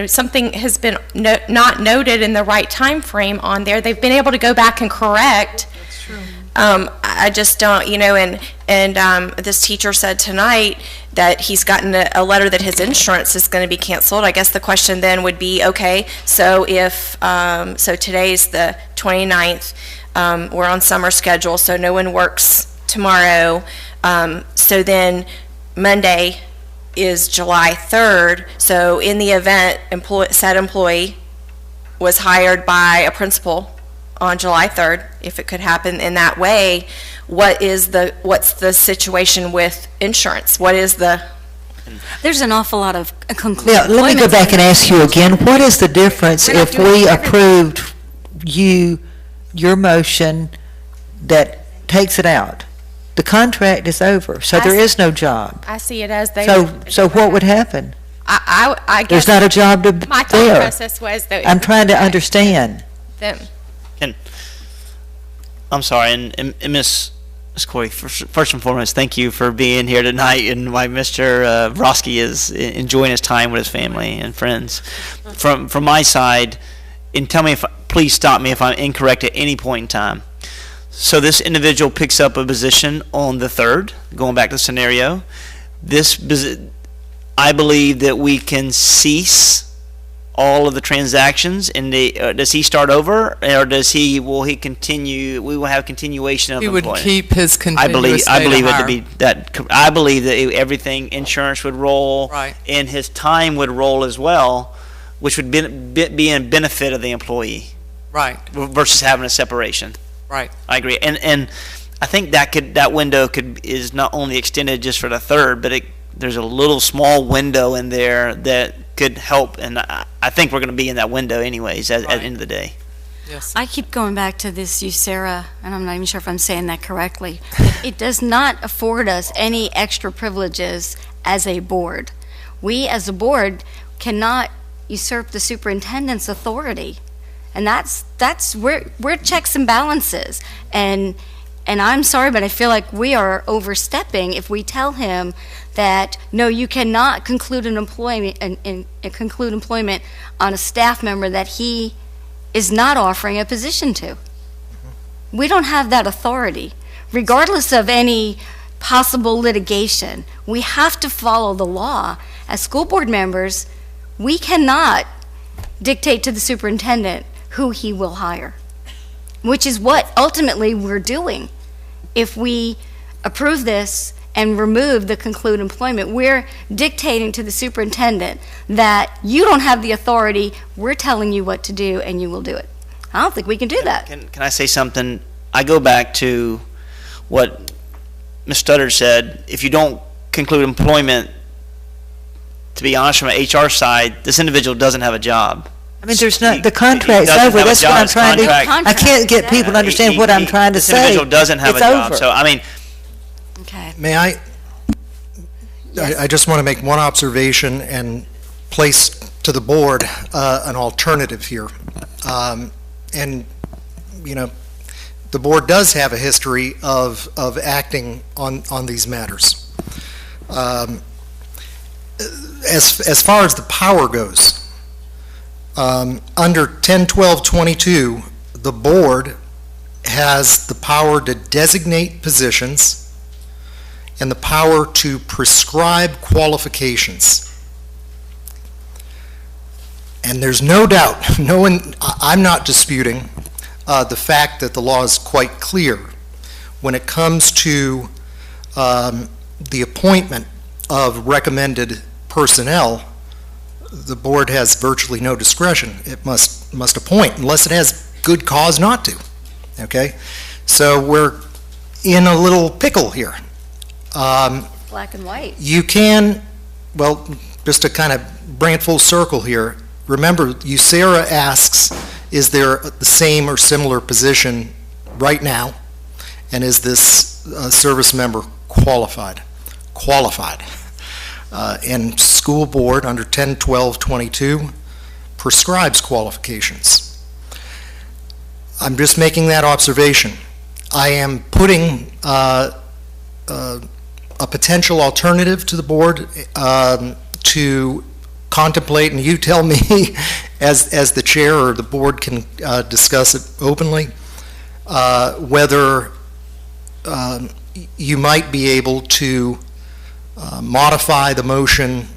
something has been not noted in the right time frame on there, they've been able to go back and correct. That's true. I just don't, and this teacher said tonight that he's gotten a letter that his insurance is going to be canceled. I guess the question then would be, okay, so if, so today's the 29th, we're on summer schedule, so no one works tomorrow. So then Monday is July 3rd. So in the event said employee was hired by a principal on July 3rd, if it could happen in that way, what's the situation with insurance? There's an awful lot of conclusion. Now, let me go back and ask you again, what is the difference if we approved your motion that takes it out? The contract is over, so there is no job. I see it as they. So what would happen? I guess there's not a job to my thought there. process was that I'm trying to understand. them. I'm sorry, and Miss Corey, first and foremost, thank you for being here tonight, and my Mr. Broski is enjoying his time with his family and friends. From my side, and please stop me if I'm incorrect at any point in time. So this individual picks up a position on the 3rd, going back to the scenario. I believe that we can cease all of the transactions, and does he start over, or will he continue? We will have continuation of employment. He would keep his continuous I believe state it of to be that. I believe that everything, insurance would roll, Right. and his time would roll as well, which would be in benefit of the employee, right, versus having a separation. Right. I agree, and I think that window is not only extended just for the 3rd, but there's a little small window in there that could help, and I think we're going to be in that window anyways at the end of the day. Yes. I keep going back to this USERRA, and I'm not even sure if I'm saying that correctly. It does not afford us any extra privileges as a board. We, as a board, cannot usurp the superintendent's authority, and we're checks and balances. And I'm sorry, but I feel like we are overstepping if we tell him that no, you cannot conclude employment on a staff member that he is not offering a position to. We don't have that authority. Regardless of any possible litigation, we have to follow the law. As school board members, we cannot dictate to the superintendent who he will hire, which is what ultimately we're doing. If we approve this and remove the conclude employment, we're dictating to the superintendent that you don't have the authority, we're telling you what to do, and you will do it. I don't think we can do that. Can I say something? I go back to what Ms. Studdard said. If you don't conclude employment, to be honest, from an HR side, this individual doesn't have a job. I mean, there's not, the contract's doesn't over, have a that's what job. I'm His trying to, contract- I can't get people to understand what I'm trying to This say. individual doesn't have It's a job. over. So, I mean, Okay. May I just want to make one observation and place to the board an alternative here. And, the board does have a history of acting on these matters. As far as the power goes, under 101222, the board has the power to designate positions and the power to prescribe qualifications. And there's no doubt, I'm not disputing the fact that the law is quite clear when it comes to the appointment of recommended personnel. The board has virtually no discretion. It must appoint unless it has good cause not to. Okay? So we're in a little pickle here. Black and white. You can, well, just to kind of bring it full circle here, remember, USERRA asks, is there the same or similar position right now? And is this service member qualified? Qualified. And school board under 101222 prescribes qualifications. I'm just making that observation. I am putting a potential alternative to the board to contemplate, and you tell me as the chair or the board can discuss it openly, whether you might be able to modify the motion,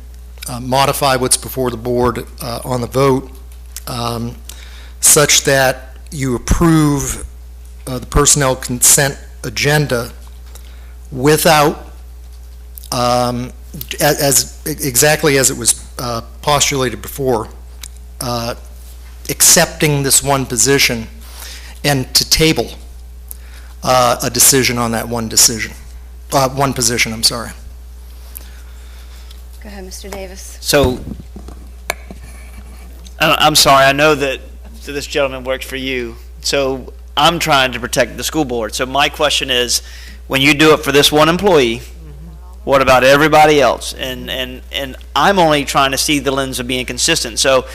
modify what's before the board on the vote, such that you approve the personnel consent agenda without, exactly as it was postulated before, accepting this one position, and to table a decision on that one position, I'm sorry. Go ahead, Mr. Davis. So, I'm sorry, I know that this gentleman works for you, so I'm trying to protect the school board. So my question is, when you do it for this one employee, what about everybody else? And I'm only trying to see the lens of being consistent. So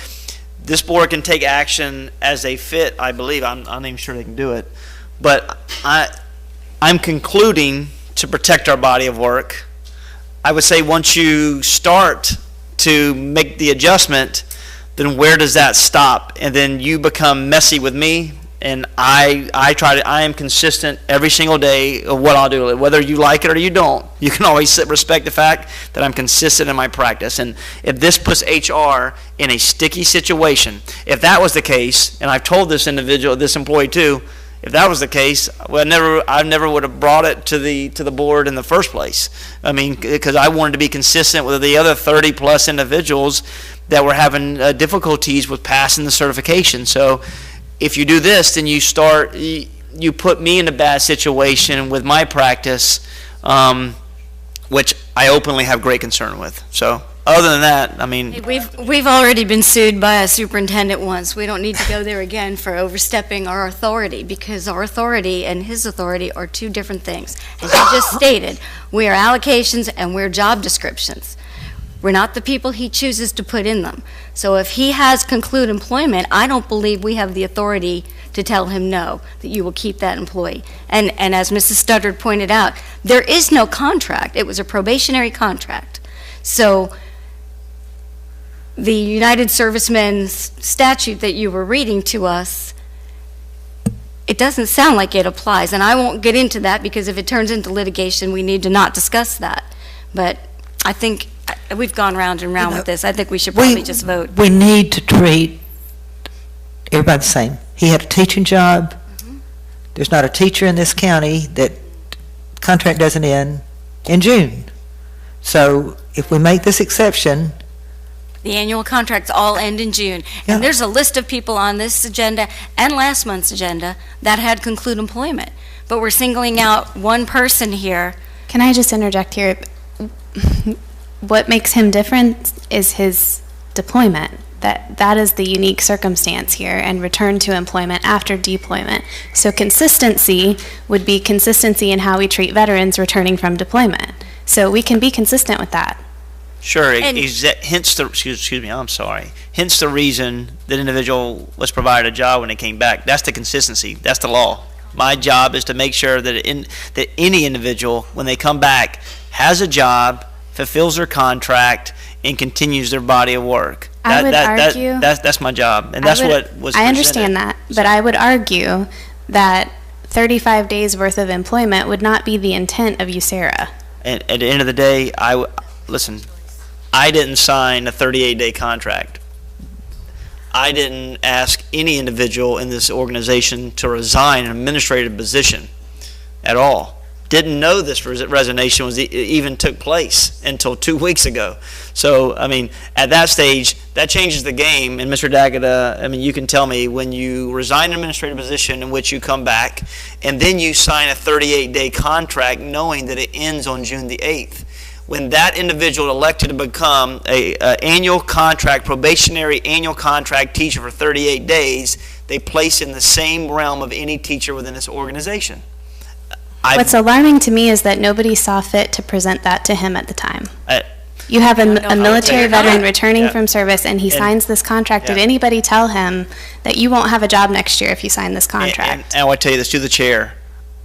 this board can take action as they fit, I believe. I'm not even sure they can do it. But I'm concluding to protect our body of work. I would say once you start to make the adjustment, then where does that stop? And then you become messy with me, and I am consistent every single day of what I'll do. Whether you like it or you don't, you can always respect the fact that I'm consistent in my practice. And if this puts HR in a sticky situation, if that was the case, and I've told this individual, this employee too, if that was the case, well, I never would have brought it to the board in the first place. I mean, because I wanted to be consistent with the other 30 plus individuals that were having difficulties with passing the certification. So if you do this, then you put me in a bad situation with my practice, which I openly have great concern with. So other than that, I mean, We've already been sued by a superintendent once. We don't need to go there again for overstepping our authority, because our authority and his authority are two different things. As you just stated, we are allocations and we're job descriptions. We're not the people he chooses to put in them. So if he has conclude employment, I don't believe we have the authority to tell him no, that you will keep that employee. And as Mrs. Studdard pointed out, there is no contract. It was a probationary contract. So the United Servicemen statute that you were reading to us, it doesn't sound like it applies. And I won't get into that, because if it turns into litigation, we need to not discuss that. But I think we've gone round and round with this. I think we should probably just vote. We need to treat everybody the same. He had a teaching job. There's not a teacher in this county that contract doesn't end in June. So if we make this exception, The annual contracts all end in June. Yeah. And there's a list of people on this agenda and last month's agenda that had conclude employment. But we're singling out one person here. Can I just interject here? What makes him different is his deployment. That is the unique circumstance here, and return to employment after deployment. So consistency would be consistency in how we treat veterans returning from deployment. So we can be consistent with that. Sure, hence the, excuse me, I'm sorry. Hence the reason that individual was provided a job when they came back. That's the consistency. That's the law. My job is to make sure that that any individual, when they come back, has a job, fulfills their contract, and continues their body of work. I would argue that's my job, and that's what was I presented. understand that, but I would argue that 35 days worth of employment would not be the intent of USERRA. And at the end of the day, listen, I didn't sign a 38-day contract. I didn't ask any individual in this organization to resign an administrative position at all. Didn't know this resignation was even took place until 2 weeks ago. So, I mean, at that stage, that changes the game. And Mr. Daggett, I mean, you can tell me, when you resign an administrative position in which you come back, and then you sign a 38-day contract knowing that it ends on June the 8th, when that individual elected to become a annual contract, probationary annual contract teacher for 38 days, they place in the same realm of any teacher within this organization. What's alarming to me is that nobody saw fit to present that to him at the time. You have a military veteran returning from service, and he signs this contract. Did anybody tell him that you won't have a job next year if you sign this contract? And I want to tell you this to the chair.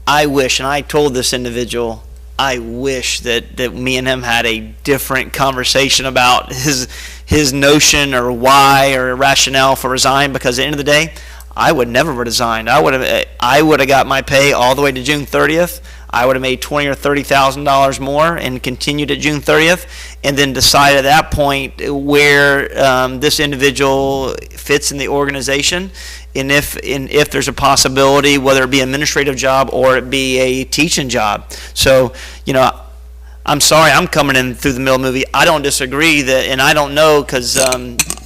I wish, and I told this individual I wish that me and him had a different conversation about his notion or why or rationale for resign, because at the end of the day, I would never have resigned. I would have got my pay all the way to June 30th. I would have made $20,000 or $30,000 more and continued at June 30th, and then decide at that point where this individual fits in the organization, and if there's a possibility, whether it be an administrative job or it be a teaching job. So, I'm sorry, I'm coming in through the middle movie. I don't disagree that, and I don't know, because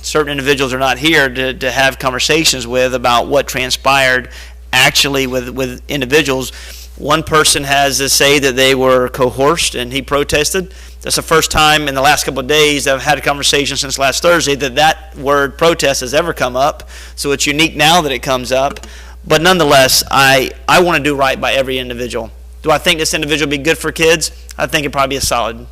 certain individuals are not here to have conversations with about what transpired actually with individuals. One person has to say that they were coerced and he protested. That's the first time in the last couple of days I've had a conversation since last Thursday that word protest has ever come up. So it's unique now that it comes up. But nonetheless, I want to do right by every individual. Do I think this individual will be good for kids? I think it'd probably be a solid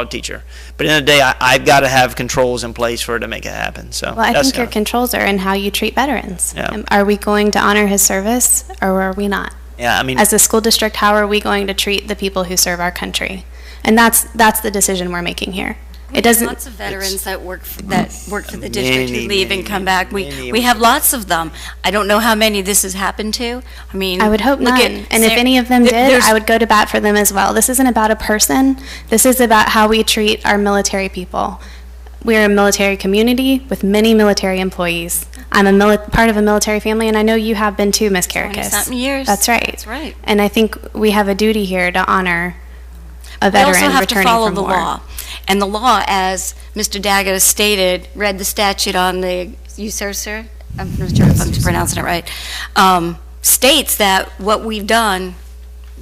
teacher. But in the end of the day, I've got to have controls in place for it to make it happen. So well, I think your controls are in how you treat veterans. Yeah. Are we going to honor his service, or are we not? Yeah, I mean, as a school district, how are we going to treat the people who serve our country? And that's the decision we're making here. It doesn't. Lots of veterans that work for the district who leave and come back. We have lots of them. I don't know how many this has happened to. I mean, I would hope none. And if any of them did, I would go to bat for them as well. This isn't about a person. This is about how we treat our military people. We're a military community with many military employees. I'm part of a military family, and I know you have been too, Ms. Karakis. 20-something years. That's right. That's right. And I think we have a duty here to honor a veteran we also have returning to follow from the war. law. And the law, as Mr. Daggett stated, read the statute on the USERSA, I'm not sure if I'm pronouncing it right, states that what we've done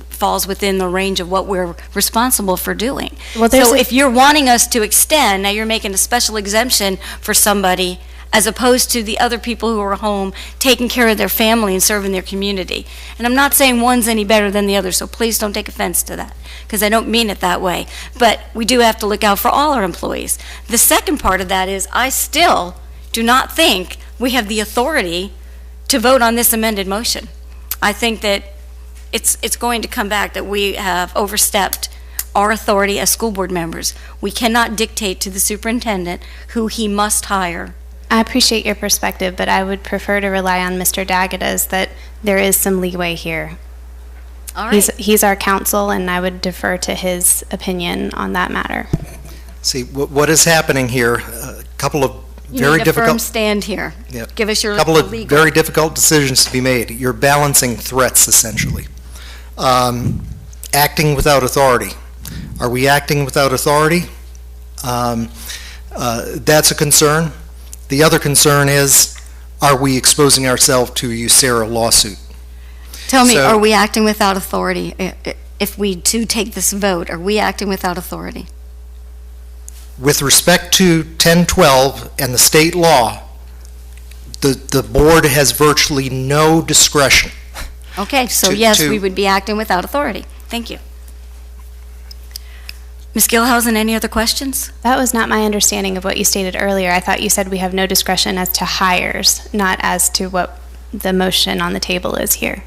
falls within the range of what we're responsible for doing. Well, so if you're wanting us to extend, now you're making a special exemption for somebody as opposed to the other people who are home taking care of their family and serving their community. And I'm not saying one's any better than the other, so please don't take offense to that, because I don't mean it that way. But we do have to look out for all our employees. The second part of that is I still do not think we have the authority to vote on this amended motion. I think that it's going to come back that we have overstepped our authority as school board members. We cannot dictate to the superintendent who he must hire. I appreciate your perspective, but I would prefer to rely on Mr. Daggett that there is some leeway here. All right. He's our counsel, and I would defer to his opinion on that matter. See, what is happening here, a couple of very need a difficult... firm stand here. Yeah. Give us your couple of legal. very difficult decisions to be made. You're balancing threats, essentially. Acting without authority. Are we acting without authority? That's a concern. The other concern is, are we exposing ourselves to a USERRA lawsuit? Tell me, So- are we acting without authority? If we do take this vote, are we acting without authority? With respect to 1012 and the state law, the board has virtually no discretion. Okay, so yes, we would be acting without authority. Thank you. Ms. Gilhousen, any other questions? That was not my understanding of what you stated earlier. I thought you said we have no discretion as to hires, not as to what the motion on the table is here.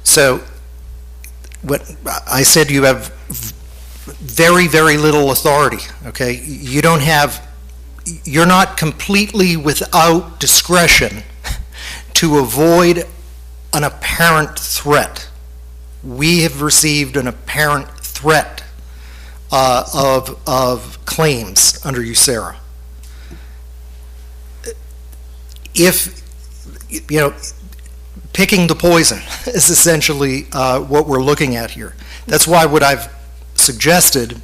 So, what I said, you have very, very little authority, okay? You're not completely without discretion to avoid an apparent threat. We have received an apparent threat of claims under USERRA. If, picking the poison is essentially what we're looking at here. That's why what I've suggested...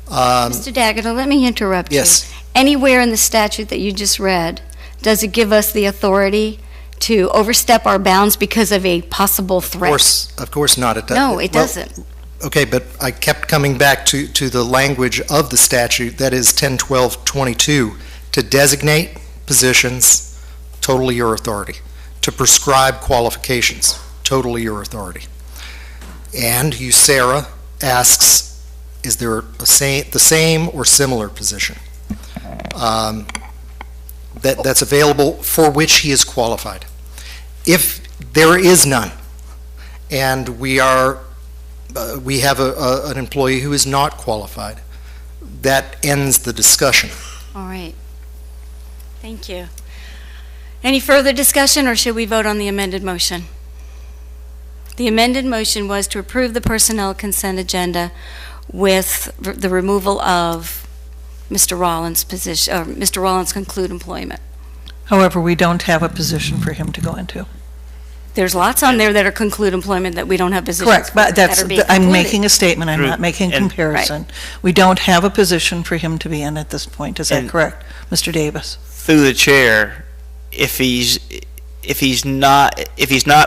Mr. Daggett, let me interrupt you. Yes. Anywhere in the statute that you just read, does it give us the authority to overstep our bounds because of a possible threat? Of course not. No, it doesn't. Okay, but I kept coming back to the language of the statute, that is 1012-22, to designate positions, totally your authority. To prescribe qualifications, totally your authority. And USERRA asks, is there the same or similar position that's available for which he is qualified? If there is none, and we are we have an employee who is not qualified. That ends the discussion. All right. Thank you. Any further discussion, or should we vote on the amended motion? The amended motion was to approve the personnel consent agenda with the removal of Mr. Rollins' position, or Mr. Rollins' conclude employment. However, we don't have a position for him to go into. There's lots on there that are conclude employment that we don't have positions Correct, for but that that's, are being I'm concluded. making a statement, I'm True. not making a And- comparison. We don't have a position for him to be in at this point, is that And- correct, Mr. Davis? Through the chair, if he's not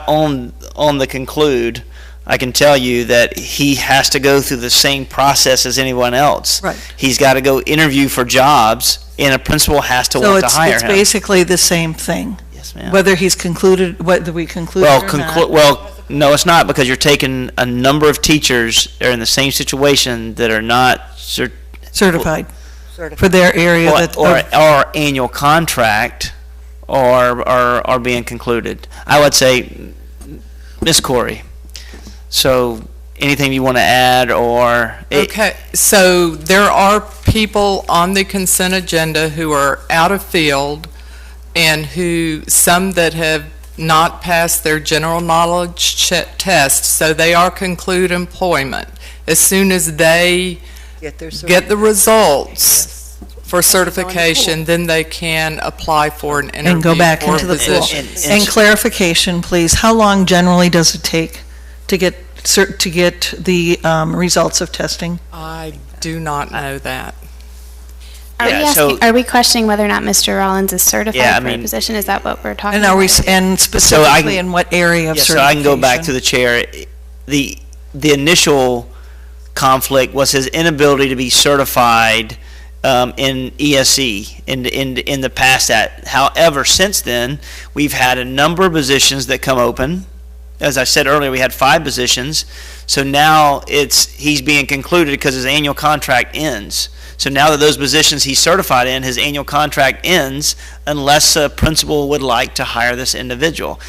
on the conclude, I can tell you that he has to go through the same process as anyone else. Right. He's got to go interview for jobs, and a principal has to So want to hire it's him. basically the same thing? Yes, ma'am. Whether he's concluded, whether we concluded Well, or not? well, no, it's not, because you're taking a number of teachers that are in the same situation that are not Certified for their area that. or annual contract are being concluded. I would say, Ms. Corey, so anything you want to add, or? Okay, so there are people on the consent agenda who are out of field and some that have not passed their general knowledge test, so they are conclude employment. As soon as they get the results for certification, then they can apply for an interview And go back for into a the pool. position. And clarification, please, how long generally does it take to get the results of testing? I do not know that. Are we questioning whether or not Mr. Rollins is certified Yeah, I for a mean- position? Is that what we're talking And about? and specifically in what area of Yes, so certification? I can go back to the chair. The initial conflict was his inability to be certified in ESE in the past. However, since then, we've had a number of positions that come open. As I said earlier, we had 5 positions. So now he's being concluded because his annual contract ends. So now that those positions he's certified in, his annual contract ends unless a principal would like to hire this individual.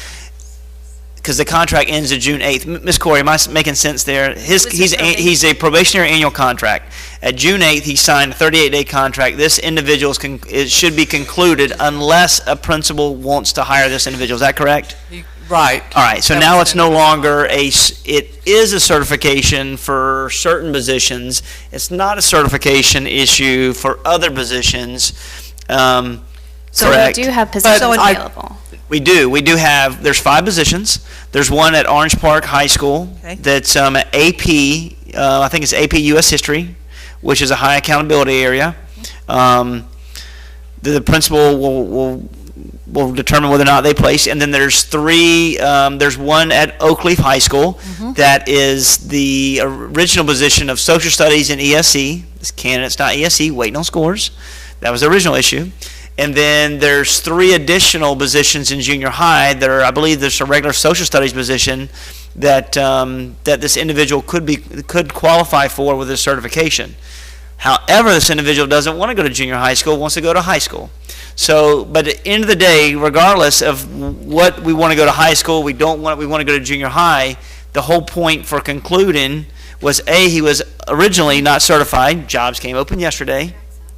Because the contract ends on June 8th. Ms. Corey, am I making sense there? He's a probationary annual contract. At June 8th, he signed a 38-day contract. This individual it should be concluded unless a principal wants to hire this individual. Is that correct? Right. All right, so now it's no longer it is a certification for certain positions. It's not a certification issue for other positions. So Correct. we do have positions available. We do have, there's 5 positions. There's one at Orange Park High School that's AP, I think it's AP US History, which is a high accountability area. The principal will determine whether or not they place. And then there's 3, there's one at Oak Leaf High School that is the original position of social studies in ESE. This candidate's not ESE, waiting on scores. That was the original issue. And then there's 3 additional positions in junior high that are, I believe there's a regular social studies position that that this individual could qualify for with a certification. However, this individual doesn't want to go to junior high school, wants to go to high school. So, but at the end of the day, regardless of what we want to go to high school, we want to go to junior high, the whole point for concluding was A, he was originally not certified, jobs came open yesterday,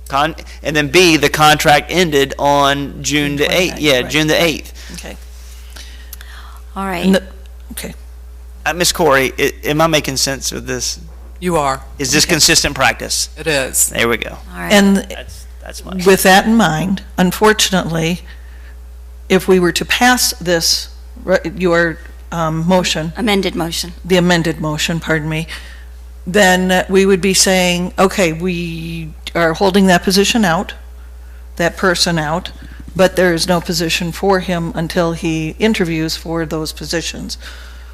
and then B, the contract ended on June the 8th. Yeah, right. June the 8th. Okay. All right. Okay. Ms. Corey, am I making sense with this? You are. Is this consistent practice? It is. There we go. All right. And That's my. with that in mind, unfortunately, if we were to pass this, your motion, Amended motion. the amended motion, pardon me, then we would be saying, okay, we are holding that position out, that person out, but there is no position for him until he interviews for those positions,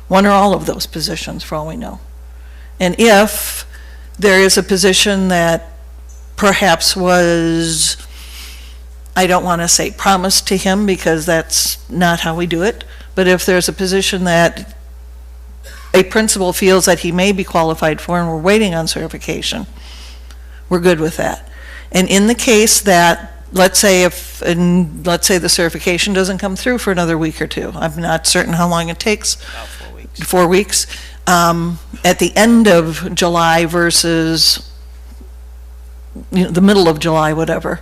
one or all of those positions, for all we know. And if there is a position that perhaps was, I don't want to say promised to him because that's not how we do it, but if there's a position that a principal feels that he may be qualified for and we're waiting on certification, we're good with that. And in the case that, let's say the certification doesn't come through for another week or 2, I'm not certain how long it takes. 4 weeks, at the end of July versus, the middle of July, whatever,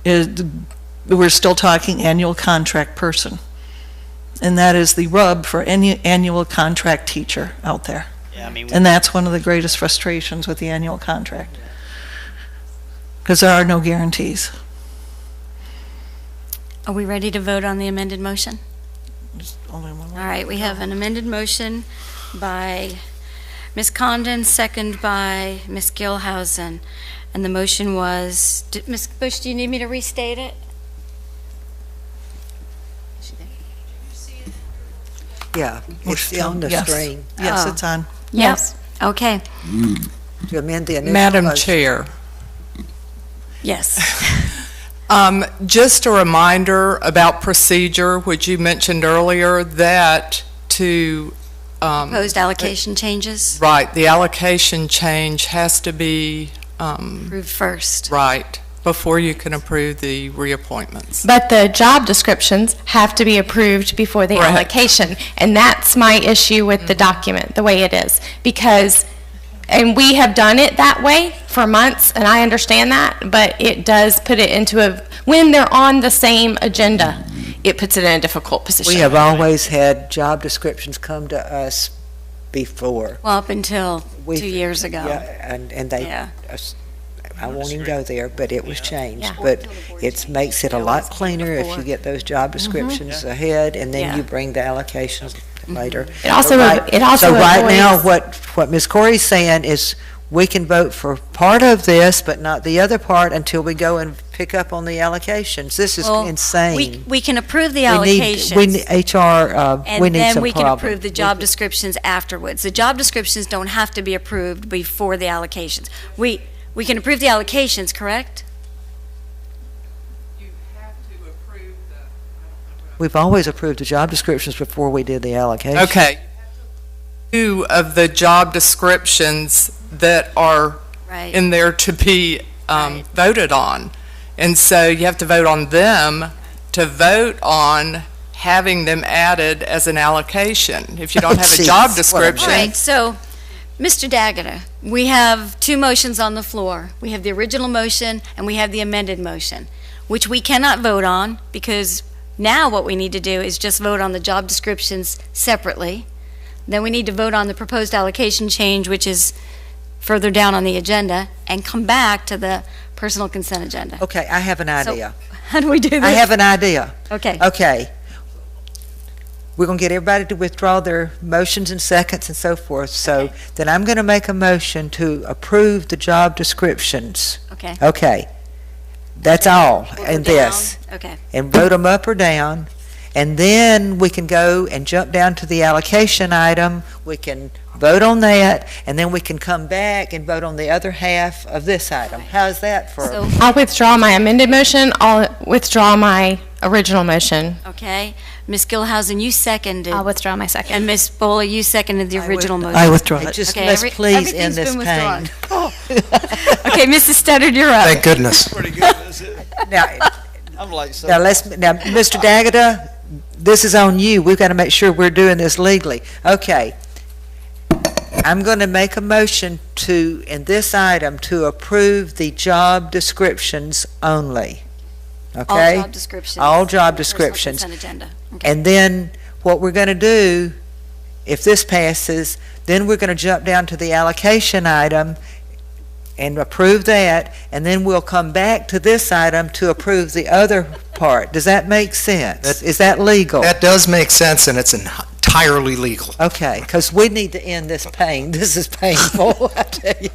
we're still talking annual contract person. And that is the rub for any annual contract teacher out there. Yeah, I mean, And that's one of the greatest frustrations with the annual contract. Because there are no guarantees. Are we ready to vote on the amended motion? Only one more. All right, we have an amended motion by Ms. Condon, second by Ms. Gilhousen. And the motion was, Ms. Bush, do you need me to restate it? Yeah, it's on the Yes. screen. Yes, Oh. it's on. Yes. Okay, To amend the initial Madam motion. Chair, yes. just a reminder about procedure, which you mentioned earlier, that to Proposed allocation changes, right, the allocation change has to be approved first. right before you can approve the reappointments. But the job descriptions have to be approved before the Correct. allocation. And that's my issue with the document, the way it is. Because, and we have done it that way for months, and I understand that, but it does put it into a, when they're on the same agenda, it puts it in a difficult position. We have always had job descriptions come to us before. Well, up until 2 We've- years ago. Yeah, and they, Yeah. I won't even go there, but it was changed. Yeah. But it makes it a lot cleaner if you get those job descriptions ahead, and then Yeah. you bring the allocations later. It also, So right now, avoids- what Ms. Corey's saying is, we can vote for part of this, but not the other part until we go and pick up on the allocations. This is Well, insane. We can approve the We allocations. need HR, we And need then some we can problem. approve the job descriptions afterwards. The job descriptions don't have to be approved before the allocations. We can approve the allocations, correct? We've always approved the job descriptions before we did the allocation. Okay. Two of the job descriptions that are Right. in there to be voted on. And so you have to vote on them to vote on having them added as an allocation. If you don't have a Jeez, job what a description. All right, so, Mr. Daggett, we have two motions on the floor. We have the original motion and we have the amended motion, which we cannot vote on because now what we need to do is just vote on the job descriptions separately. Then we need to vote on the proposed allocation change, which is further down on the agenda, and come back to the personal consent agenda. Okay, I have an So, idea. How do we do this? I have an idea. Okay. Okay. We're going to get everybody to withdraw their motions and seconds and so forth. So then I'm going to make a motion to approve the job descriptions. Okay. Okay. That's all Or in down. this. Okay. And vote them up or down. And then we can go and jump down to the allocation item. We can vote on that, and then we can come back and vote on the other half of this item. How's that for? So, I'll withdraw my amended motion. I'll withdraw my original motion. okay. Ms. Gilhousen, you seconded. I'll withdraw my second. And Ms. Bowler, you seconded the original motion. I withdraw it. Just Okay, let's please end everything's this been pain. withdrawn. Okay, Mrs. Studdard, you're up. Thank goodness. Pretty good, is it? Now, I'm like, so. now, Mr. Daggett, this is on you. We've got to make sure we're doing this legally. Okay. I'm going to make a motion to, in this item, to approve the job descriptions only. Okay? All job descriptions. All job Personal descriptions. consent agenda. Okay. And then what we're going to do, if this passes, then we're going to jump down to the allocation item and approve that, and then we'll come back to this item to approve the other part. Does that make sense? Is that legal? That does make sense, and it's entirely legal. Okay, because we need to end this pain. This is painful, I tell you.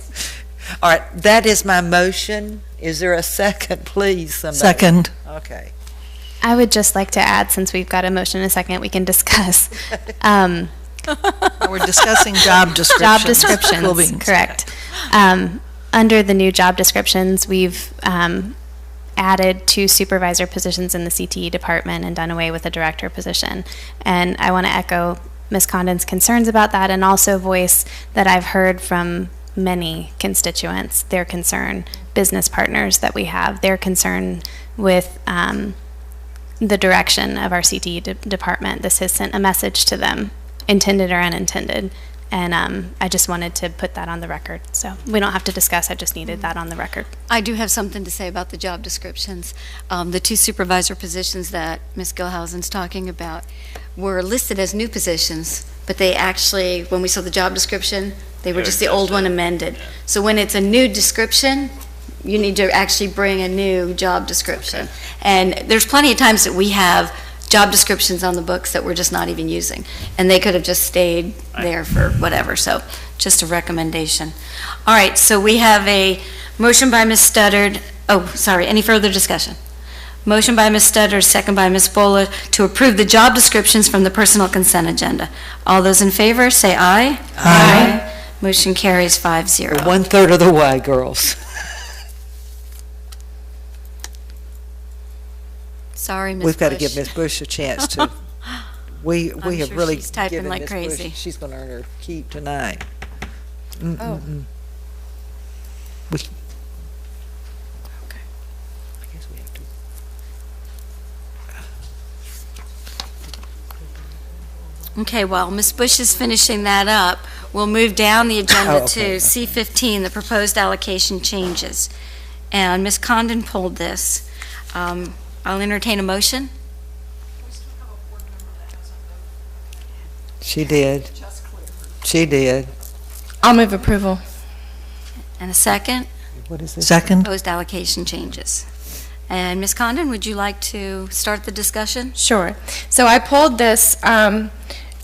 All right, that is my motion. Is there a second, please, somebody? Second. Okay. I would just like to add, since we've got a motion and a second, we can discuss. We're discussing job descriptions. Job Cool descriptions, beans. correct. Under the new job descriptions, we've added 2 supervisor positions in the CTE department and done away with a director position. And I want to echo Ms. Condon's concerns about that, and also voice that I've heard from many constituents, their concern, business partners that we have, their concern with the direction of our CTE department. This has sent a message to them intended or unintended. And I just wanted to put that on the record. So we don't have to discuss, I just needed that on the record. I do have something to say about the job descriptions. The 2 supervisor positions that Ms. Gilhousen's talking about were listed as new positions, but they actually, when we saw the job description, they were just the old one amended. So when it's a new description, you need to actually bring a new job description. And there's plenty of times that we have job descriptions on the books that we're just not even using, and they could have just stayed there for whatever. So just a recommendation. All right, so we have a motion by Ms. Studdard. Oh, sorry, any further discussion? Motion by Ms. Studdard, second by Ms. Bola, to approve the job descriptions from the personnel consent agenda. All those in favor, say aye. Aye. Motion carries 5-0. We're 1/3 of the way, girls. Sorry, Ms. We've got to Bush. give Ms. Bush a chance to, we I'm have sure really she's typing given like Ms. crazy. Bush, she's going to earn her keep tonight. Oh. We, Okay, while Ms. Bush is finishing that up, we'll move down the agenda Oh, okay. to C-15, the proposed allocation changes. And Ms. Condon pulled this. I'll entertain a motion. She did. She did. I'll move approval. And a second? What is this? Second. Proposed allocation changes. And Ms. Condon, would you like to start the discussion? Sure. So I pulled this.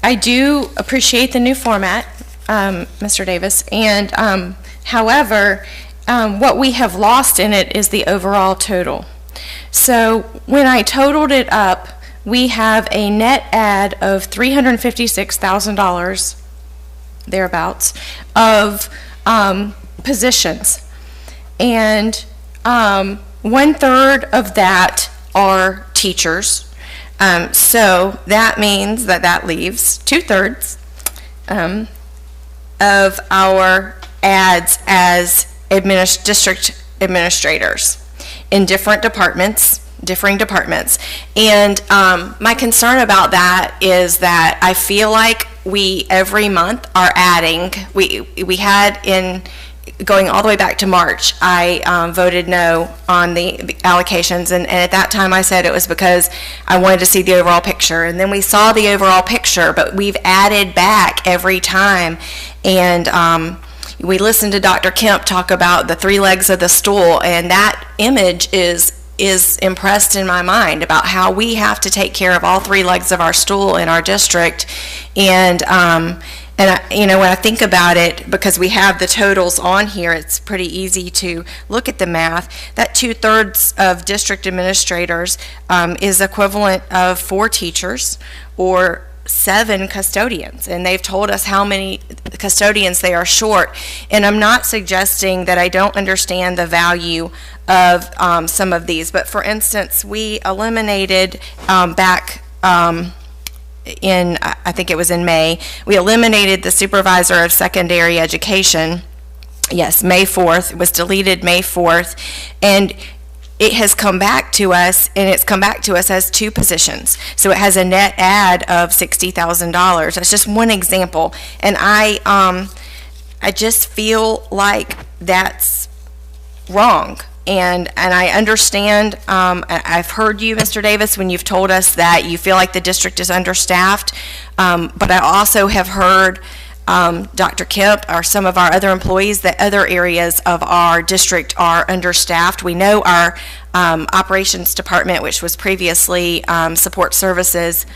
I do appreciate the new format, Mr. Davis, and however, what we have lost in it is the overall total. So when I totaled it up, we have a net add of $356,000, thereabouts, of positions. And 1/3 of that are teachers. So that means that leaves 2/3 of our ads as district administrators in different departments, differing departments. And my concern about that is that I feel like we every month are adding. We had in going all the way back to March, I voted no on the allocations, and at that time I said it was because I wanted to see the overall picture, and then we saw the overall picture, but we've added back every time, and we listened to Dr. Kemp talk about the 3 legs of the stool, and that image is impressed in my mind about how we have to take care of all 3 legs of our stool in our district. And when I think about it, because we have the totals on here, it's pretty easy to look at the math. That 2/3 of district administrators is equivalent of 4 teachers or 7 custodians, and they've told us how many custodians they are short. And I'm not suggesting that I don't understand the value of some of these, but for instance, we eliminated back in, I think it was in May, we eliminated the supervisor of secondary education. Yes, May 4th. It was deleted May 4th. And it has come back to us, and it's come back to us as 2 positions. So it has a net add of $60,000. That's just one example. And I just feel like that's wrong. And I understand, I've heard you, Mr. Davis, when you've told us that you feel like the district is understaffed, but I also have heard Dr. Kemp or some of our other employees that other areas of our district are understaffed. We know our operations department, which was previously support services,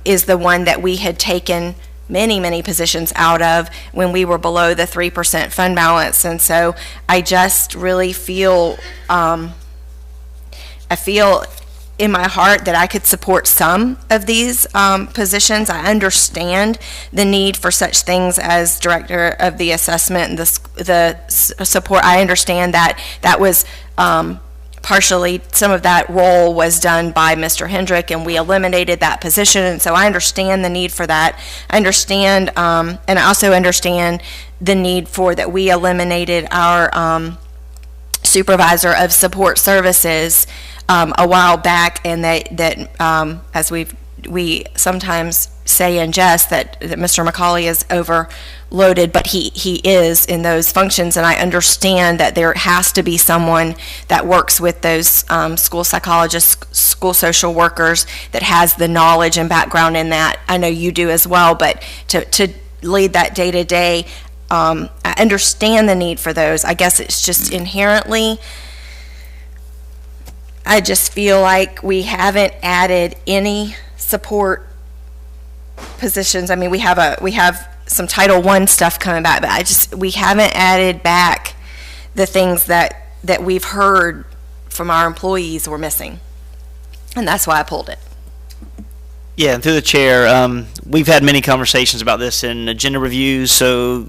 is the one that we had taken many positions out of when we were below the 3% fund balance. And so I just really feel, I feel in my heart that I could support some of these positions. I understand the need for such things as director of the assessment and the support. I understand that was partially, some of that role was done by Mr. Hendrick, and we eliminated that position, and so I understand the need for that. I understand, and I also understand the need for that we eliminated our supervisor of support services a while back, and that as we've we sometimes say in jest that Mr. McCauley is overloaded, but he is in those functions, and I understand that there has to be someone that works with those school psychologists, school social workers, that has the knowledge and background in that. I know you do as well, but to lead that day-to-day, I understand the need for those. I guess it's just inherently, I just feel like we haven't added any support positions. I mean, we have some Title I stuff coming back, but we haven't added back the things that we've heard from our employees were missing, and that's why I pulled it. Yeah, and through the chair, we've had many conversations about this in agenda reviews, so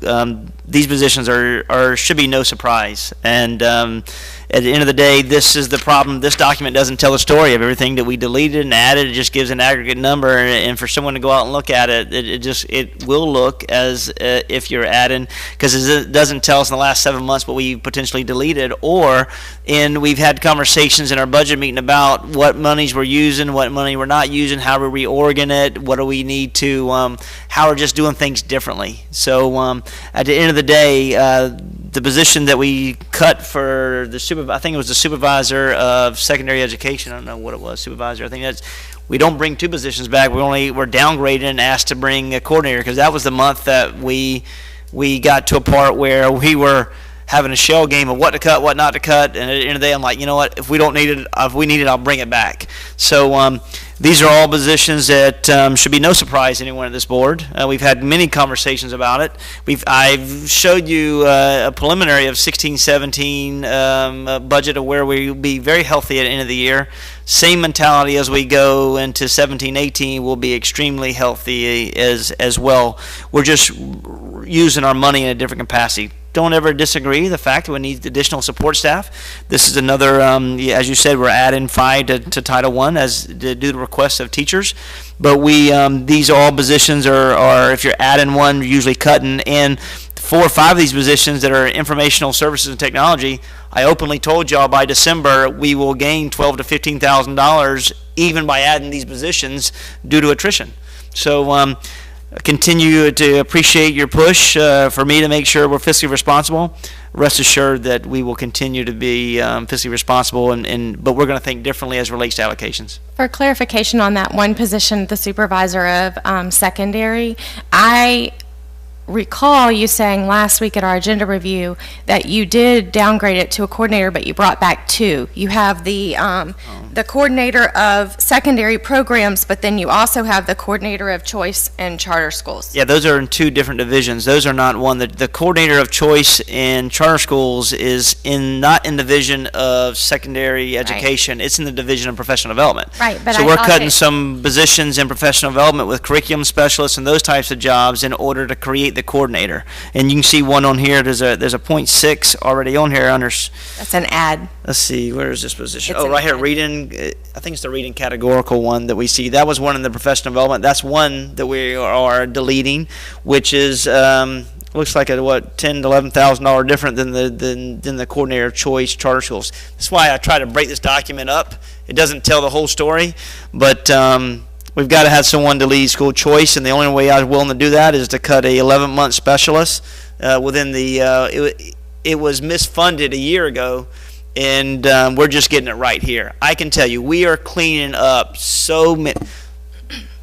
these positions should be no surprise. And at the end of the day, this is the problem. This document doesn't tell the story of everything that we deleted and added. It just gives an aggregate number, and for someone to go out and look at it, it will look as if you're adding, because it doesn't tell us in the last 7 months what we potentially deleted, and we've had conversations in our budget meeting about what monies we're using, what money we're not using, how we're reorging it, what do we need to, how we're just doing things differently. So at the end of the day, the position that we cut for the I think it was the supervisor of secondary education. I don't know what it was, supervisor. I think we don't bring 2 positions back. We're downgraded and asked to bring a coordinator, because that was the month that we got to a part where we were having a shell game of what to cut, what not to cut, and at the end of the day, I'm like, you know what? If we need it, I'll bring it back. So these are all positions that should be no surprise to anyone at this board. We've had many conversations about it. I've showed you a preliminary of 16-17 budget of where we'll be very healthy at the end of the year. Same mentality as we go into 17-18, we'll be extremely healthy as well. We're just using our money in a different capacity. Don't ever disagree the fact that we need additional support staff. This is another, as you said, we're adding 5 to Title I as due to requests of teachers. But these all positions are if you're adding one, you're usually cutting. And 4 or 5 of these positions that are informational services and technology, I openly told y'all by December we will gain $12,000 to $15,000 even by adding these positions due to attrition. So continue to appreciate your push for me to make sure we're fiscally responsible. Rest assured that we will continue to be fiscally responsible, but we're going to think differently as it relates to allocations. For clarification on that one position, the supervisor of secondary, I recall you saying last week at our agenda review that you did downgrade it to a coordinator, but you brought back 2. You have the coordinator of secondary programs, but then you also have the coordinator of choice and charter schools. Yeah, those are in 2 different divisions. Those are not one. The coordinator of choice in charter schools is not in the division of secondary education. Right. It's in the division of professional development. Right, but so we're cutting some positions in professional development with curriculum specialists and those types of jobs in order to create the coordinator. And you can see one on here. There's a 0.6 already on here under. That's an ad. Let's see, where is this position? It's right here, reading. I think it's the reading categorical one that we see. That was one in the professional development. That's one that we are deleting, which is looks like a $10,000 to $11,000 different than the coordinator of choice charter schools. That's why I try to break this document up. It doesn't tell the whole story, but we've got to have someone to lead school choice, and the only way I was willing to do that is to cut a 11-month specialist within the. It was misfunded a year ago, and we're just getting it right here. I can tell you, we are cleaning up so many.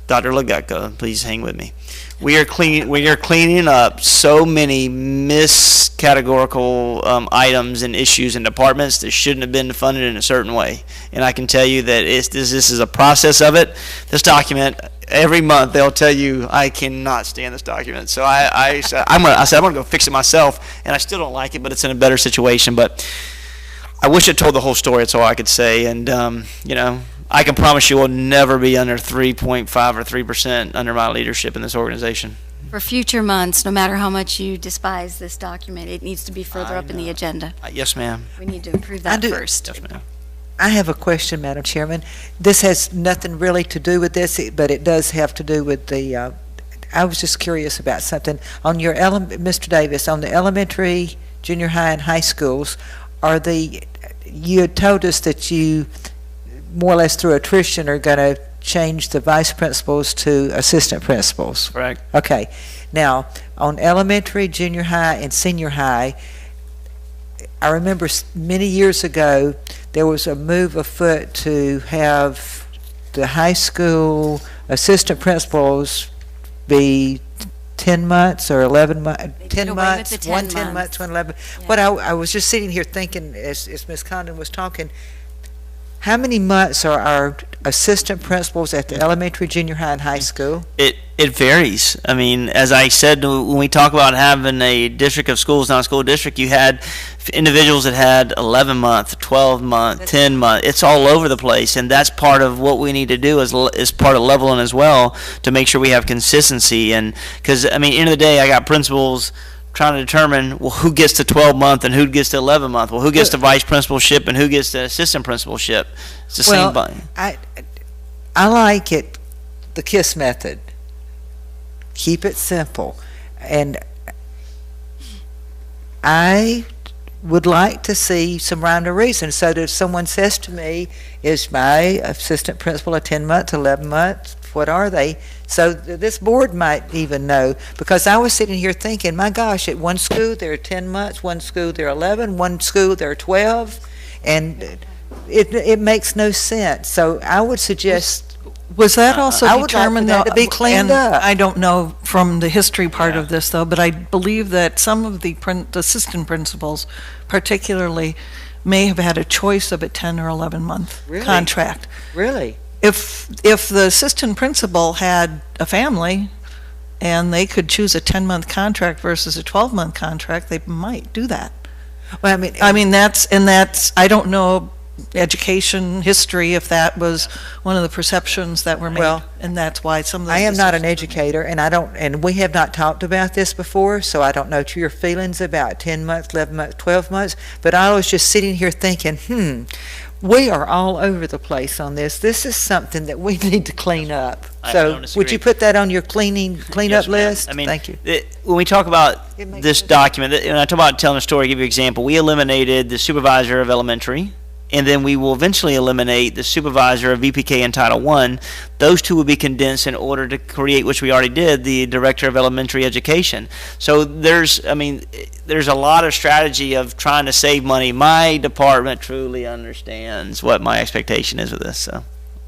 Dr. Lagutko, please hang with me. We are cleaning up so many miscategorical items and issues in departments that shouldn't have been funded in a certain way. And I can tell you that this is a process of it. This document, every month they'll tell you, I cannot stand this document. So I said I'm gonna go fix it myself, and I still don't like it, but it's in a better situation. But I wish it told the whole story. That's all I could say. And I can promise you we'll never be under 3.5 or 3% under my leadership in this organization. For future months, no matter how much you despise this document, it needs to be further up in the agenda. Yes, ma'am. We need to approve that first. Yes, ma'am. I have a question, Madam Chairman. This has nothing really to do with this, but it does have to do with the, I was just curious about something. On your, Mr. Davis, on the elementary, junior high, and high schools, you had told us that you, more or less through attrition, are going to changed the vice principals to assistant principals. Correct. Okay. Now, on elementary, junior high, and senior high, I remember many years ago, there was a move afoot to have the high school assistant principals be 10 months or 11 months, 10 months, one 10 months, one 11. But I was just sitting here thinking, as Ms. Condon was talking, how many months are our assistant principals at the elementary, junior high, and high school? It varies. I mean, as I said, when we talk about having a district of schools, not a school district, you had individuals that had 11 month, 12 month, 10 month. It's all over the place, and that's part of what we need to do is part of leveling as well to make sure we have consistency. And because I mean, end of the day, I got principals trying to determine, well, who gets the 12 month and who gets the 11 month. Well, who gets the vice principalship and who gets the assistant principalship? It's the same thing. I like it, the KISS method. Keep it simple. And I would like to see some rhyme or reason, so that if someone says to me, is my assistant principal a 10 month, 11 months, what are they? So this board might even know, because I was sitting here thinking, my gosh, at one school they're 10 months, one school they're 11, one school they're 12, and it makes no sense. So I would suggest. Was that also I would determined like for that to be cleaned and up? I don't know from the history part of this, though, but I believe that some of the assistant principals particularly may have had a choice of a 10 or 11 month contract. Really? If the assistant principal had a family and they could choose a 10-month contract versus a 12-month contract, they might do that. Well, I mean that's I don't know education history if that was one of the perceptions that were made, Well, and that's why some of those I am not an decisions educator, and we have not talked about this before, so I don't know your feelings about 10 months, 11 months, 12 months, but I was just sitting here thinking, we are all over the place on this. This is something that we need to clean up. I So don't disagree. would you put that on your cleanup Yes, ma'am. list? I mean, Thank you. When we talk about this document, and I talk about telling a story, I'll give you an example. We eliminated the supervisor of elementary, and then we will eventually eliminate the supervisor of VPK and Title I. Those two will be condensed in order to create, which we already did, the director of elementary education. So there's a lot of strategy of trying to save money. My department truly understands what my expectation is with this, so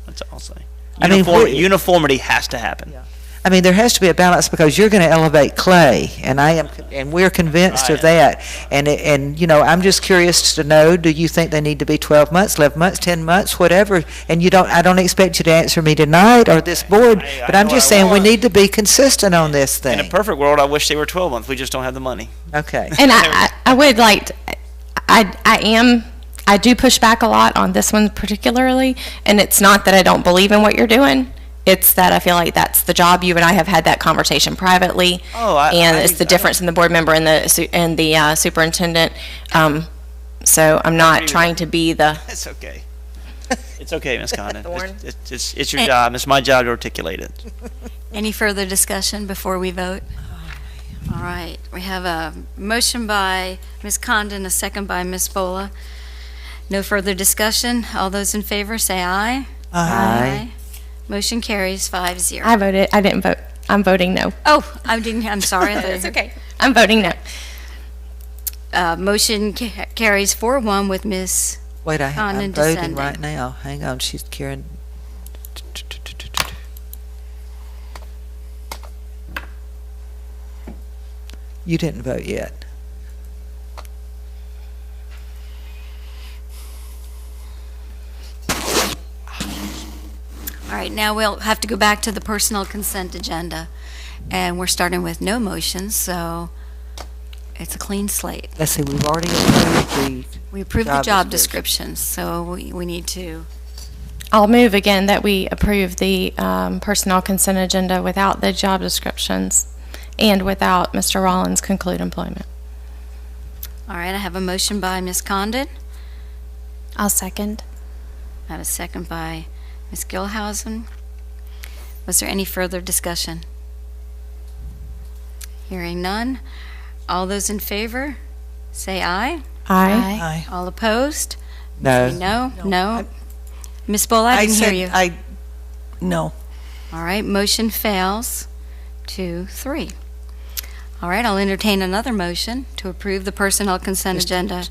that's all I'll say. Uniformity has to happen. I mean, there has to be a balance, because you're going to elevate Clay, and we're convinced of that. And you know, I'm just curious to know, do you think they need to be 12 months, 11 months, 10 months, whatever? And I don't expect you to answer me tonight or this board, but I'm just saying we need to be consistent on this thing. In a perfect world, I wish they were 12 months. We just don't have the money. Okay. And I would like to, I do push back a lot on this one particularly, and it's not that I don't believe in what you're doing. It's that I feel like that's the job. You and I have had that conversation privately, it's the difference in the board member and the superintendent. So I'm not trying to be the. It's okay. It's okay, Ms. Condon. It's your job. It's my job to articulate it. Any further discussion before we vote? All right, we have a motion by Ms. Condon, a second by Ms. Bola. No further discussion. All those in favor say aye. Aye. Motion carries 5-0. I voted. I didn't vote. I'm voting no. Oh, I'm sorry. It's okay. I'm voting no. Motion carries 4-1 with Ms. Wait, I'm Condon voting dissenting. right now. Hang on, she's Karen. You didn't vote yet. All right, now we'll have to go back to the personal consent agenda. And we're starting with no motions, so it's a clean slate. Let's see, we've already approved We approved the job descriptions, so we need to. I'll move again that we approve the personnel consent agenda without the job descriptions and without Mr. Rollins' conclude employment. All right, I have a motion by Ms. Condon. I'll second. I have a second by Ms. Gilhausen. Was there any further discussion? Hearing none. All those in favor, say aye. Aye. Aye. All opposed? No. Say no. No. Ms. Bola, I didn't hear you. No. All right, motion fails 2-3. All right, I'll entertain another motion to approve the personnel consent agenda.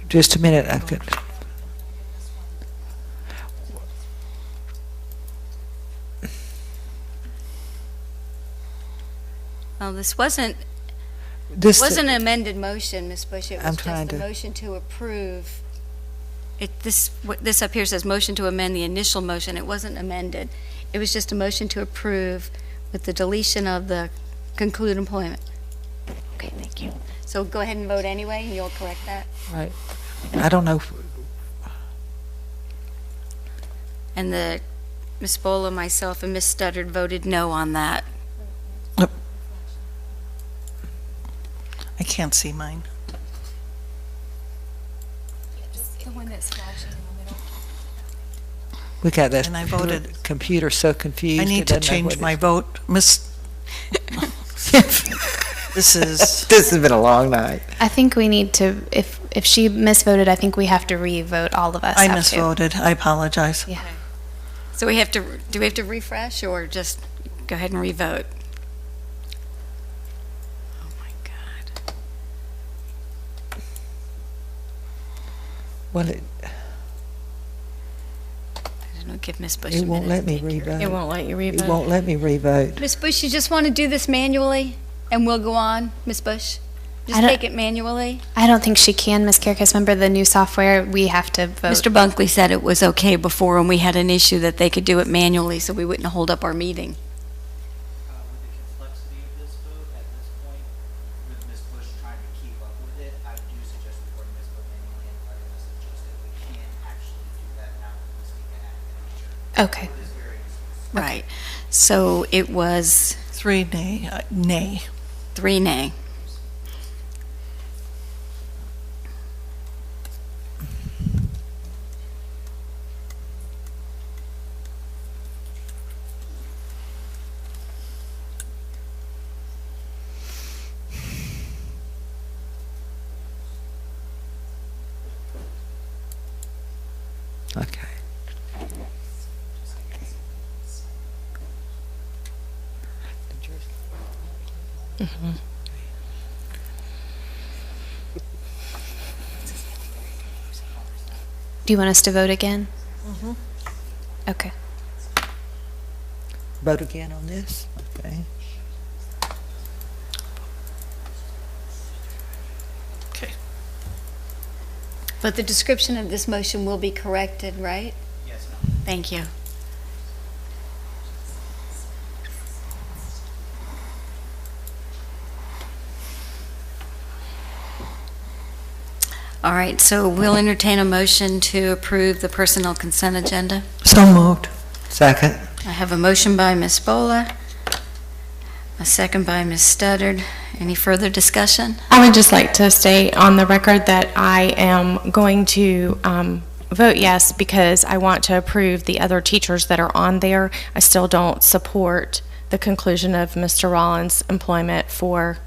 Just a minute. I've got. Well, this wasn't This an amended motion, Ms. Bush. It was I'm just trying a to- motion to approve. This up here says motion to amend the initial motion. It wasn't amended. It was just a motion to approve with the deletion of the conclude employment. Okay, thank you. So go ahead and vote anyway, and you'll correct that. Right. I don't know. And Ms. Bola, myself, and Ms. Studdard voted no on that. I can't see mine. The one that's flashing in the middle. We got that And I voted. computer so confused. I it need to doesn't know change what my it- vote. This is... This has been a long night. I think we need to, if she misvoted, I think we have to re-vote, all of us I have to. misvoted. I apologize. Yeah. So do we have to refresh or just go ahead and revote? Oh my God. Well, I don't know, give Ms. Bush it a won't minute. let me revote. It won't let you It revote. won't let me revote. Ms. Bush, you just want to do this manually and we'll go on, Ms. Bush? Just I don't- take it manually? I don't think she can, Ms. Kirkus. Remember the new software, we have to vote. Mr. Bunkley said it was okay before and we had an issue that they could do it manually so we wouldn't hold up our meeting. With the complexity of this vote at this point, with Ms. Bush trying to keep up with it, I do suggest recording this vote manually and letting us adjust it. We can actually do that now with this data act in the future. Okay. It is very easy. Right. So it was 3 nay. Nay. 3 nay. Okay. Mhm. Do you want us to vote again? Mhm. Okay. Vote again on this? Okay. Okay. But the description of this motion will be corrected, right? Yes, ma'am. Thank you. All right, so we'll entertain a motion to approve the personnel consent agenda. So moved. Second. I have a motion by Ms. Bola, a second by Ms. Studdard. Any further discussion? I would just like to state on the record that I am going to vote yes because I want to approve the other teachers that are on there. I still don't support the conclusion of Mr. Rollins' employment for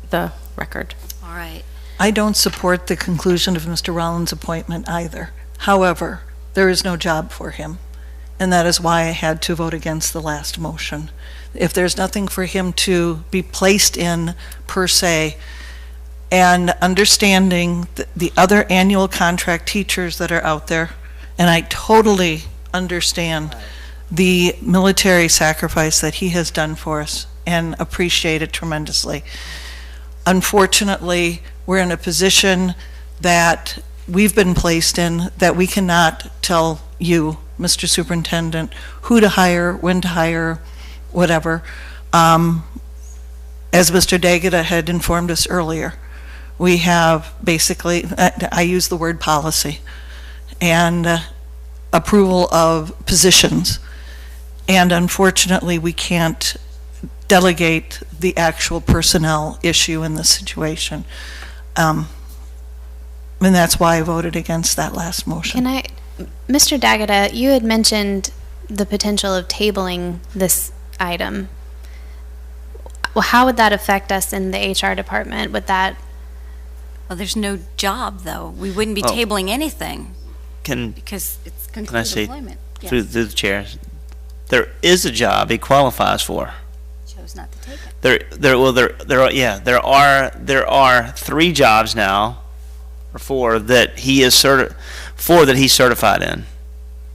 the record. All right. I don't support the conclusion of Mr. Rollins' appointment either. However, there is no job for him, and that is why I had to vote against the last motion. If there's nothing for him to be placed in per se, and understanding the other annual contract teachers that are out there, and I totally understand the military sacrifice that he has done for us and appreciate it tremendously. Unfortunately, we're in a position that we've been placed in that we cannot tell you, Mr. Superintendent, who to hire, when to hire, whatever. As Mr. Dagida had informed us earlier, we have basically, I use the word policy, and approval of positions. And unfortunately, we can't delegate the actual personnel issue in this situation. And that's why I voted against that last motion. Mr. Dagida, you had mentioned the potential of tabling this item. Well, how would that affect us in the HR department? Would that... Well, there's no job, though. We wouldn't be Oh. tabling anything Can because it's I concluded say employment. through Yes. the chair? There is a job he qualifies for. Chose not to take it. There are 3 jobs now, or 4 that he is he's certified in.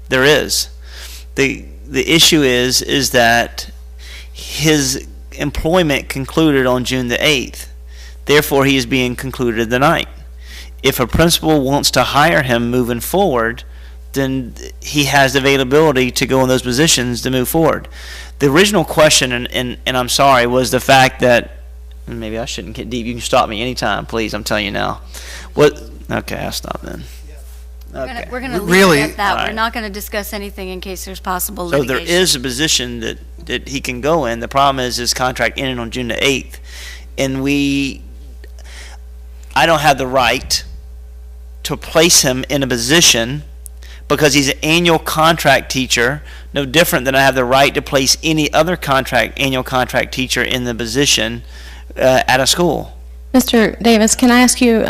There is. The issue is that his employment concluded on June the 8th. Therefore, he is being concluded tonight. If a principal wants to hire him moving forward, then he has the availability to go in those positions to move forward. The original question, and I'm sorry, was the fact that, maybe I shouldn't get deep. You can stop me anytime, please. I'm telling you now. Okay, I'll stop then. Okay. We're going to leave Really? it at that. All We're right. not going to discuss anything in case there's possible So litigation. there is a position that he can go in. The problem is his contract ended on June the 8th. And I don't have the right to place him in a position because he's an annual contract teacher, no different than I have the right to place any other annual contract teacher in the position at a school. Mr. Davis, can I ask you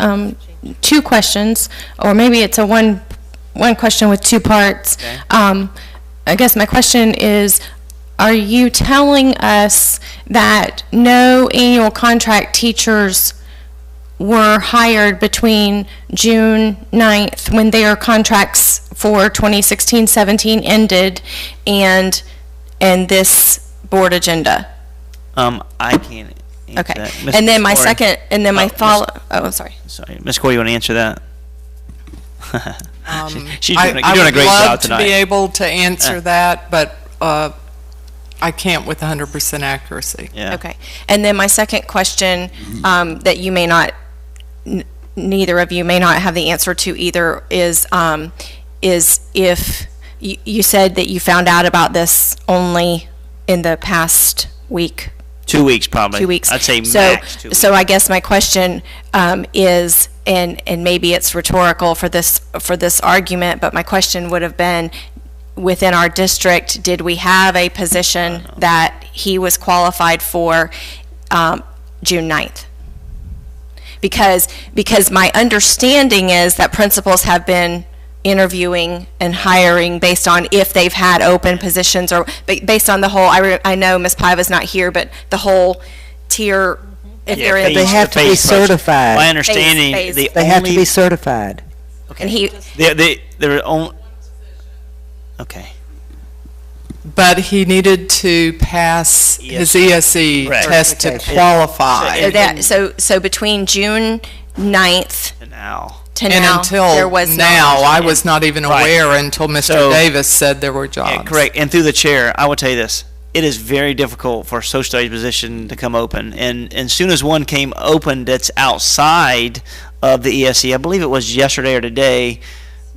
2 questions, or maybe it's a one question with 2 parts? Okay. I guess my question is, are you telling us that no annual contract teachers were hired between June 9th, when their contracts for 2016-17 ended, and this board agenda? I can't answer Okay. that. Ms. And then my Corey. second, and then my Oh, follow, I'm sorry. Sorry, Ms. Corey, you want to answer that? She's I doing a great would love job to tonight. be able to answer that, but I can't with 100% accuracy. Yeah. Okay. And then my second question, that you may not, neither of you may not have the answer to either, is if you said that you found out about this only in the past week. 2 weeks, probably. 2 weeks. I'd say So, max 2 weeks. so I guess my question is, and maybe it's rhetorical for this argument, but my question would have been, within our district, did we have a position that he was qualified for June 9th? Because my understanding is that principals have been interviewing and hiring based on if they've had open positions, or based on the whole, I know Ms. Paiva's not here, but the whole tier, if they're in. They have to be certified. My understanding, Phase. the They only... have to be certified. And he, They're only... Okay. But he needed to pass his ESE Correct. test to Certification. qualify. so between June 9th And now... to And now, until there was now, no. I was not even Right. aware until Mr. So- Davis said there were jobs. Yeah, correct. And through the chair, I will tell you this. It is very difficult for a social studies position to come open. And as soon as one came open that's outside of the ESE, I believe it was yesterday or today,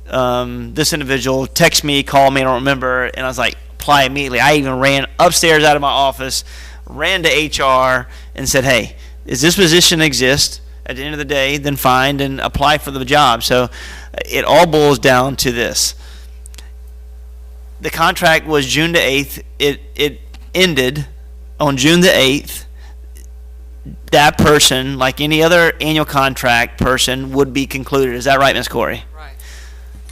this individual texted me, called me, I don't remember, and I was like, apply immediately. I even ran upstairs out of my office, ran to HR, and said, hey, does this position exist? At the end of the day, then find and apply for the job. So it all boils down to this. The contract was June the 8th. It ended on June the 8th. That person, like any other annual contract person, would be concluded. Is that right, Ms. Corey? Right.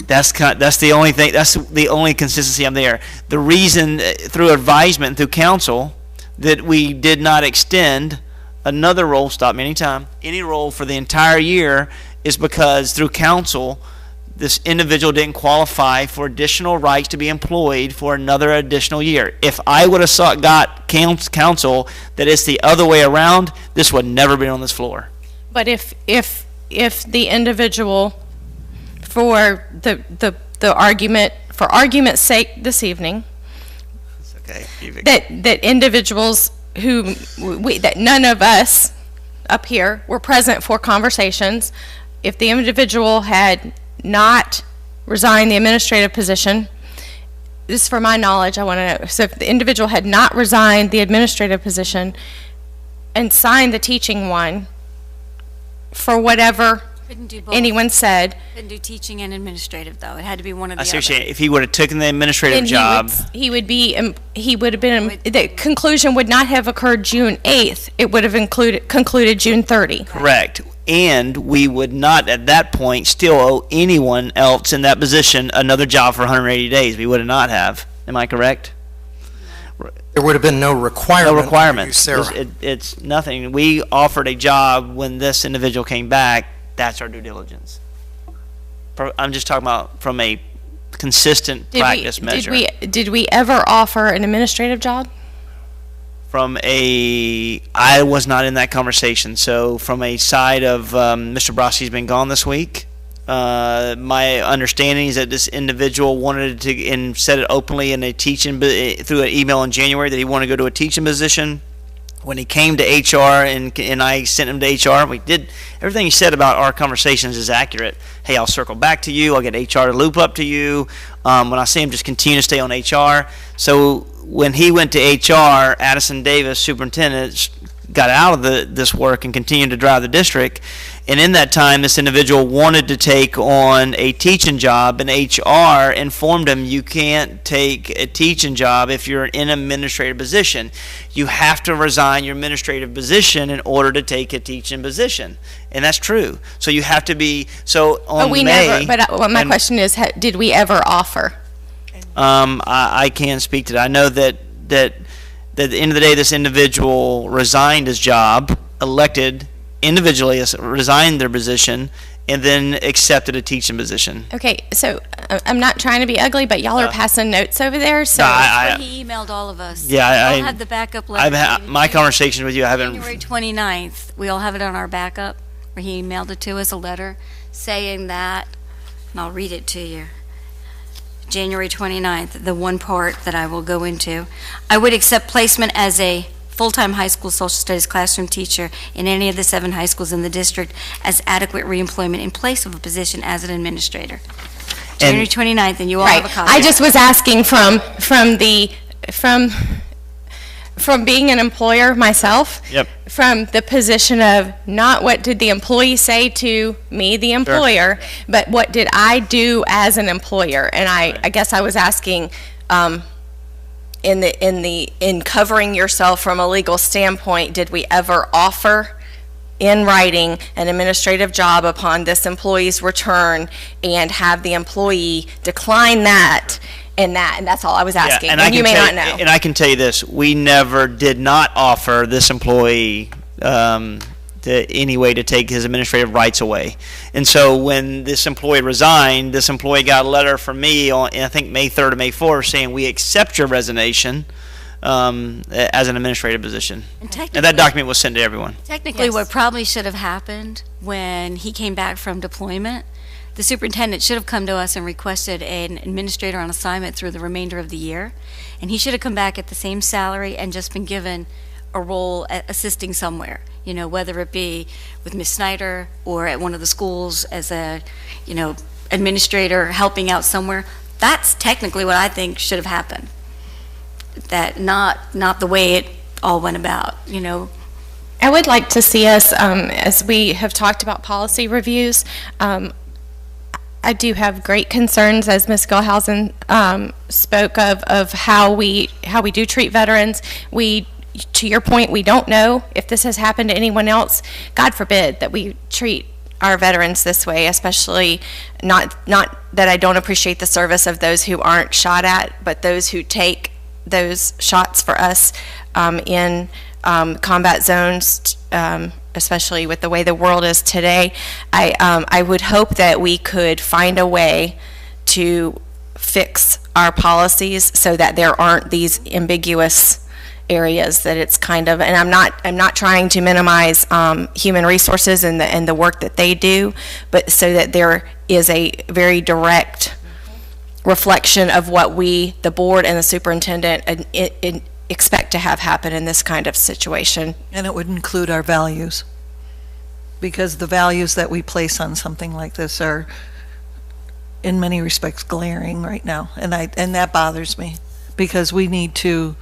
That's the only thing. That's the only consistency I'm there. The reason, through advisement, through council, that we did not extend another role, stop me anytime, any role for the entire year, is because through council, this individual didn't qualify for additional rights to be employed for another additional year. If I would have got council that it's the other way around, this would never be on this floor. But if the individual, for the argument, for argument's sake this evening, Okay. that individuals who that none of us up here were present for conversations, if the individual had not resigned the administrative position, this is for my knowledge, I want to know, so if the individual had not resigned the administrative position and signed the teaching one, for whatever Couldn't do both. anyone said, Couldn't do teaching and administrative, though. It had to be one of the I see what you're other. saying. If he would have taken the administrative then job, he would have been, the conclusion would not have occurred June 8th. It would have concluded June 30. correct. And we would not, at that point, still owe anyone else in that position another job for 180 days. We would not have. Am I correct? There would have been no requirement. No requirements. for you, Sarah. It's nothing. We offered a job when this individual came back. That's our due diligence. I'm just talking about from a consistent practice measure. Did we ever offer an administrative job? I was not in that conversation. So from a side of Mr. Broski's been gone this week. My understanding is that this individual wanted to, and said it openly in a teaching through an email in January, that he wanted to go to a teaching position. When he came to HR and I sent him to HR, we did everything he said about our conversations is accurate. Hey, I'll circle back to you. I'll get HR to loop up to you. When I see him, just continue to stay on HR. So when he went to HR, Addison Davis, superintendent, got out of this work and continued to drive the district. And in that time, this individual wanted to take on a teaching job, and HR informed him, you can't take a teaching job if you're in an administrative position. You have to resign your administrative position in order to take a teaching position. And that's true. So you have to be, so on May. My question is, did we ever offer? I can't speak to that. I know that at the end of the day, this individual resigned his job, elected individually, resigned their position, and then accepted a teaching position. Okay, so I'm not trying to be ugly, but y'all are passing notes over there. So he emailed all of us. Yeah, I had the backup letter. My conversation with you, I haven't. January 29th, we all have it on our backup, where he emailed it to us, a letter saying that, and I'll read it to you. January 29th, the one part that I will go into. I would accept placement as a full-time high school social studies classroom teacher in any of the 7 high schools in the district as adequate reemployment in place of a position as an administrator. January 29th, and you all have a copy. I just was asking from being an employer myself, from the position of not what did the employee say to me, the employer, but what did I do as an employer? And I guess I was asking, in covering yourself from a legal standpoint, did we ever offer in writing an administrative job upon this employee's return and have the employee decline that? And that's all I was asking. And you may not know. And I can tell you this: we never did not offer this employee any way to take his administrative rights away. And so when this employee resigned, this employee got a letter from me on, I think, May 3rd or May 4th, saying we accept your resignation as an administrative position. And that document was sent to everyone. Technically, what probably should have happened when he came back from deployment, the superintendent should have come to us and requested an administrator on assignment through the remainder of the year, and he should have come back at the same salary and just been given a role at assisting somewhere, whether it be with Ms. Snyder or at one of the schools as a, administrator helping out somewhere. That's technically what I think should have happened. That not the way it all went about, I would like to see us, as we have talked about policy reviews, I do have great concerns, as Ms. Gilhausen spoke of how we do treat veterans. To your point, we don't know if this has happened to anyone else. God forbid that we treat our veterans this way, especially not that I don't appreciate the service of those who aren't shot at, but those who take those shots for us in combat zones, especially with the way the world is today. I would hope that we could find a way to fix our policies so that there aren't these ambiguous areas that it's kind of, and I'm not trying to minimize human resources and the work that they do, but so that there is a very direct reflection of what we, the board and the superintendent, expect to have happen in this kind of situation. And it would include our values, because the values that we place on something like this are in many respects glaring right now, and that bothers me, because we need to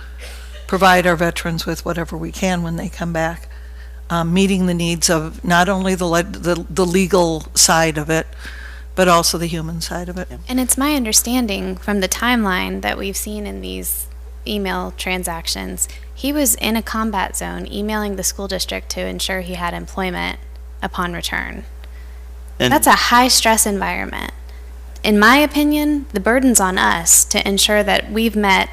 provide our veterans with whatever we can when they come back, meeting the needs of not only the legal side of it, but also the human side of it. And it's my understanding from the timeline that we've seen in these email transactions, he was in a combat zone emailing the school district to ensure he had employment upon return. And that's a high stress environment. In my opinion, the burden's on us to ensure that we've met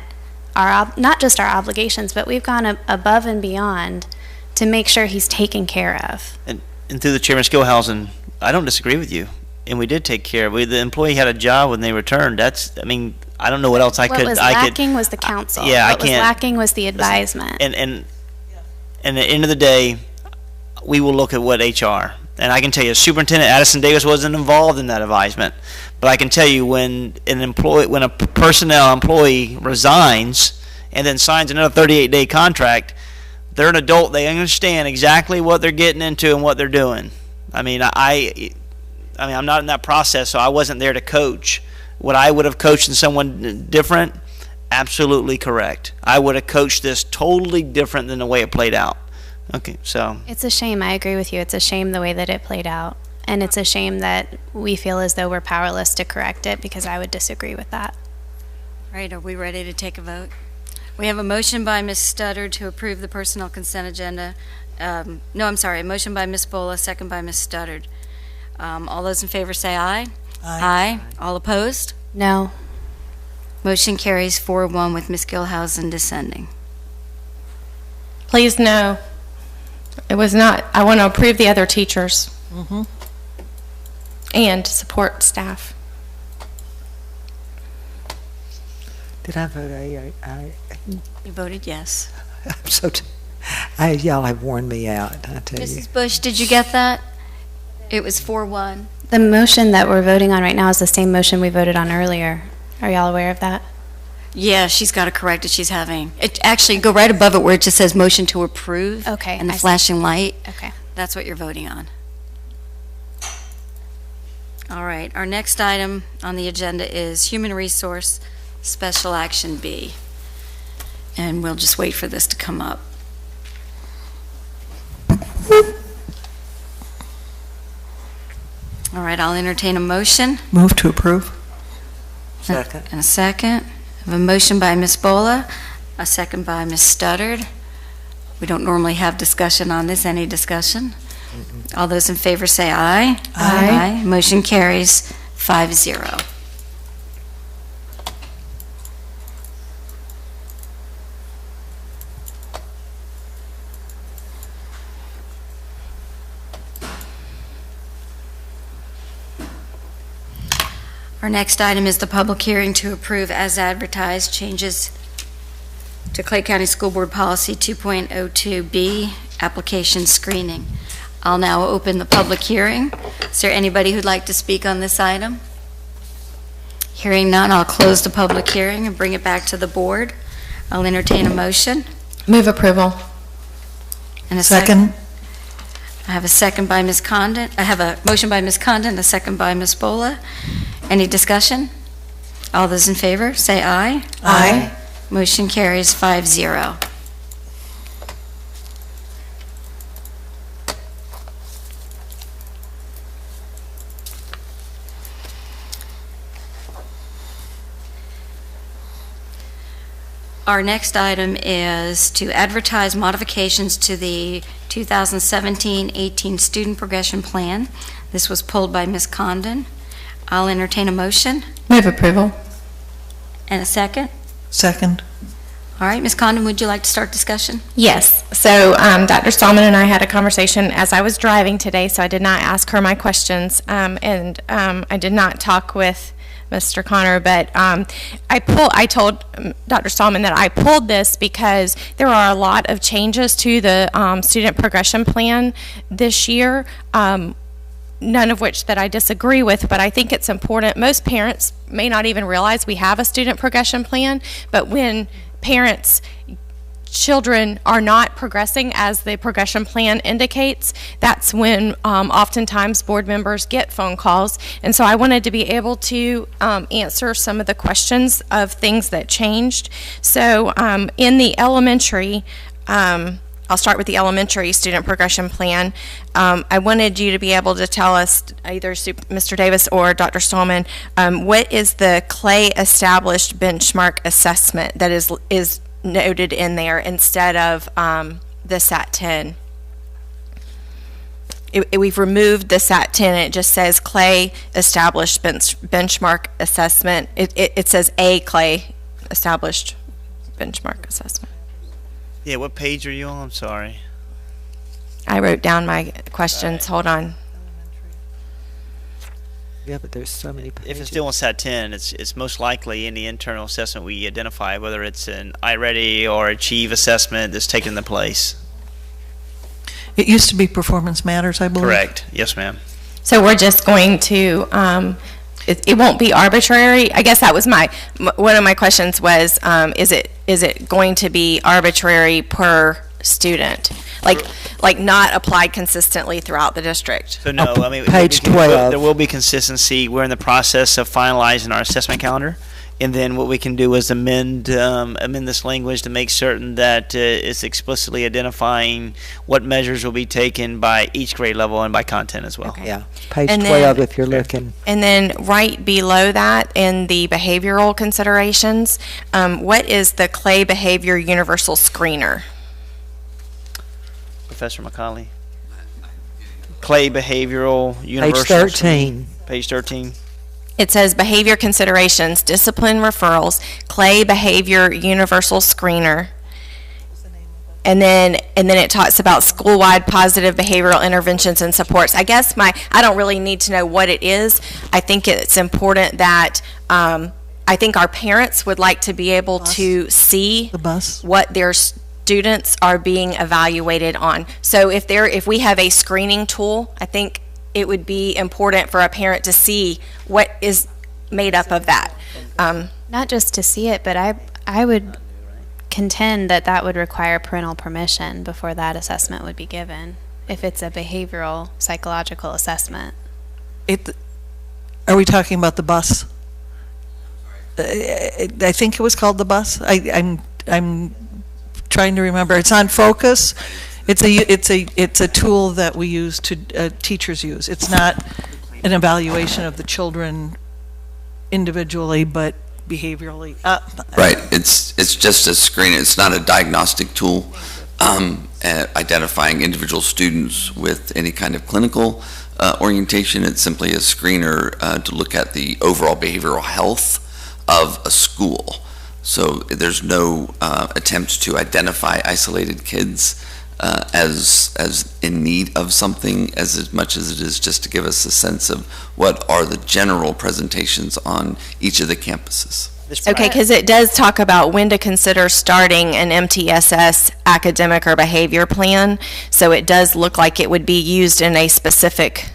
not just our obligations, but we've gone above and beyond to make sure he's taken care of. And through the Chairman Skillhausen, I don't disagree with you. And we did take care of it. The employee had a job when they returned. That's, I mean, I don't know what else I could. What was lacking was the counsel. Yeah, what was lacking was the advisement. And at the end of the day, we will look at what HR. And I can tell you, Superintendent Addison Davis wasn't involved in that advisement. But I can tell you, when a personnel employee resigns and then signs another 38-day contract, they're an adult. They understand exactly what they're getting into and what they're doing. I mean, I'm not in that process, so I wasn't there to coach. Would I would have coached in someone different? Absolutely correct. I would have coached this totally different than the way it played out. Okay, so. It's a shame. I agree with you. It's a shame the way that it played out. And it's a shame that we feel as though we're powerless to correct it, because I would disagree with that. All right, are we ready to take a vote? We have a motion by Ms. Studdard to approve the personnel consent agenda. No, I'm sorry, a motion by Ms. Bola, second by Ms. Studdard. All those in favor say aye. Aye. All opposed? No. Motion carries 4-1 with Ms. Skillhausen dissenting. Please no. It was not. I want to approve the other teachers and support staff. Did I vote aye? You voted yes. I'm so, y'all have worn me out, I tell you. Mrs. Bush, did you get that? It was 4-1. The motion that we're voting on right now is the same motion we voted on earlier. Are y'all aware of that? Yeah, she's got to correct it. She's having it. Actually, go right above it where it just says motion to approve. Okay. And the flashing light. Okay. That's what you're voting on. All right. Our next item on the agenda is Human Resource Special Action B. And we'll just wait for this to come up. All right, I'll entertain a motion. Move to approve. Second. And a second. I have a motion by Ms. Bola, a second by Ms. Studdard. We don't normally have discussion on this. Any discussion? All those in favor say aye. Aye. Motion carries 5-0. Our next item is the public hearing to approve as advertised changes to Clay County School Board Policy 2.02B, application screening. I'll now open the public hearing. Is there anybody who'd like to speak on this item? Hearing none, I'll close the public hearing and bring it back to the board. I'll entertain a motion. Move approval. And a Second. I have a second by Ms. Condon. I have a motion by Ms. Condon, a second by Ms. Bola. Any discussion? All those in favor, say aye. Aye. Motion carries 5-0. Our next item is to advertise modifications to the 2017-18 Student Progression Plan. This was pulled by Ms. Condon. I'll entertain a motion. Move approval. And a second. Second. All right, Ms. Condon, would you like to start discussion? Yes. So Dr. Stallman and I had a conversation as I was driving today, so I did not ask her my questions, and I did not talk with Mr. Connor, but I told Dr. Stallman that I pulled this because there are a lot of changes to the student progression plan this year, none of which that I disagree with, but I think it's important. Most parents may not even realize we have a student progression plan, but when children are not progressing as the progression plan indicates, that's when oftentimes board members get phone calls. And so I wanted to be able to answer some of the questions of things that changed. So in the elementary, I'll start with the elementary student progression plan. I wanted you to be able to tell us, either Mr. Davis or Dr. Stallman, what is the Clay established benchmark assessment that is noted in there instead of the SAT 10. We've removed the SAT 10. It just says Clay established benchmark assessment. It says a Clay established benchmark assessment. Yeah, what page are you on? I'm sorry. I wrote down my questions. Hold on. Yeah, but there's so many pages. If it's still on Sat 10, it's most likely in the internal assessment we identify, whether it's an iReady or Achieve assessment that's taken the place. It used to be Performance Matters, I believe. Correct. Yes, ma'am. So we're just going to, it won't be arbitrary. I guess that was one of my questions was, is it going to be arbitrary per student? Like not applied consistently throughout the district? So no, I mean, page 12. There will be consistency. We're in the process of finalizing our assessment calendar. And then what we can do is amend this language to make certain that it's explicitly identifying what measures will be taken by each grade level and by content as well. Okay. Yeah, page And 12 then- if you're looking. And then right below that, in the behavioral considerations, what is the Clay Behavior Universal Screener? Professor McCauley. Clay Behavioral Universal. Page 13. Page 13. It says behavior considerations, discipline referrals, Clay Behavior Universal Screener. And then it talks about school-wide positive behavioral interventions and supports. I guess I don't really need to know what it is. I think it's important that, I think our parents would like to be able to see what their students are being evaluated on. So if we have a screening tool, I think it would be important for a parent to see what is made up of that. Not just to see it, but I would contend that would require parental permission before that assessment would be given, if it's a behavioral psychological assessment. Are we talking about the bus? I think it was called the bus. I'm trying to remember. It's on Focus. It's a tool that we use to teachers use. It's not an evaluation of the children individually, but behaviorally. Right. It's just a screen. It's not a diagnostic tool identifying individual students with any kind of clinical orientation. It's simply a screener to look at the overall behavioral health of a school. So there's no attempt to identify isolated kids as in need of something as much as it is just to give us a sense of what are the general presentations on each of the campuses. Okay, because it does talk about when to consider starting an MTSS academic or behavior plan. So it does look like it would be used in a specific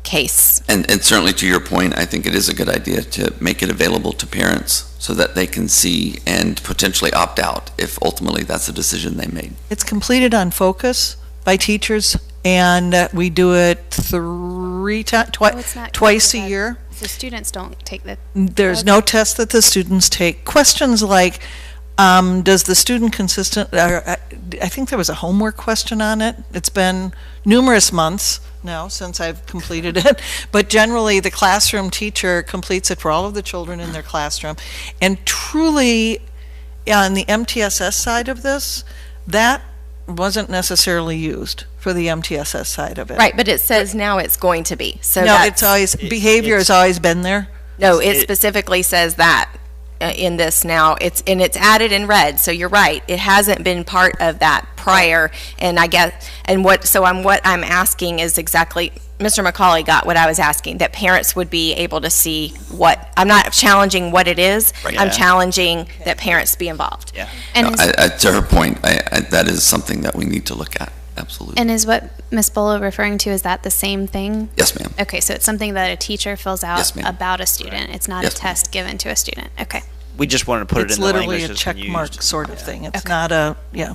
case. And certainly to your point, I think it is a good idea to make it available to parents so that they can see and potentially opt out if ultimately that's a decision they made. It's completed on Focus by teachers, and we do it twice a year. The students don't take the... There's no test that the students take. Questions like, does the student I think there was a homework question on it. It's been numerous months now since I've completed it, but generally the classroom teacher completes it for all of the children in their classroom. And truly, on the MTSS side of this, that wasn't necessarily used for the MTSS side of it. Right, but it says now it's going to be. So no, it's always, behavior has always been there. No, it specifically says that in this now. It's added in red, so you're right. It hasn't been part of that prior, and what I'm asking is exactly, Mr. McCauley got what I was asking, that parents would be able to see what, I'm not challenging what it is, Right. I'm challenging that parents be involved. Yeah. And To her point, that is something that we need to look at, absolutely. And is what Ms. Bolo referring to, is that the same thing? Yes, ma'am. Okay, so it's something that a teacher fills out Yes, ma'am. about a student. It's not Yes, a test given to a student. Okay. We just wanted to put it It's in the language literally a that's check been mark used. sort of thing. It's not a, yeah.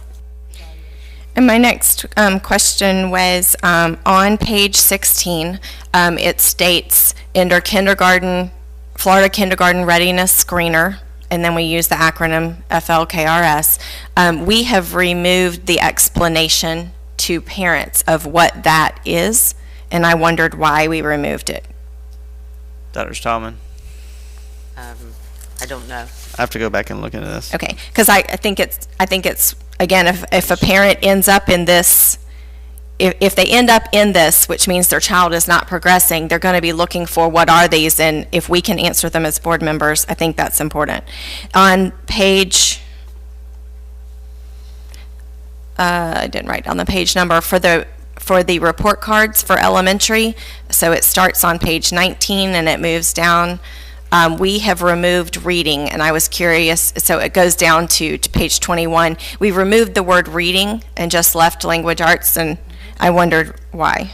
And my next question was on page 16, it states under kindergarten, Florida Kindergarten Readiness Screener, and then we use the acronym FLKRS. We have removed the explanation to parents of what that is, and I wondered why we removed it. Dr. Stallman, I don't know. I have to go back and look into this. Okay, because I think it's again, if a parent ends up in this, if they end up in this, which means their child is not progressing, they're going to be looking for what are these, and if we can answer them as board members, I think that's important. On page I didn't write down the page number, for the report cards for elementary. So it starts on page 19 and it moves down. We have removed reading, and I was curious, so it goes down to page 21. We removed the word reading and just left language arts, and I wondered why.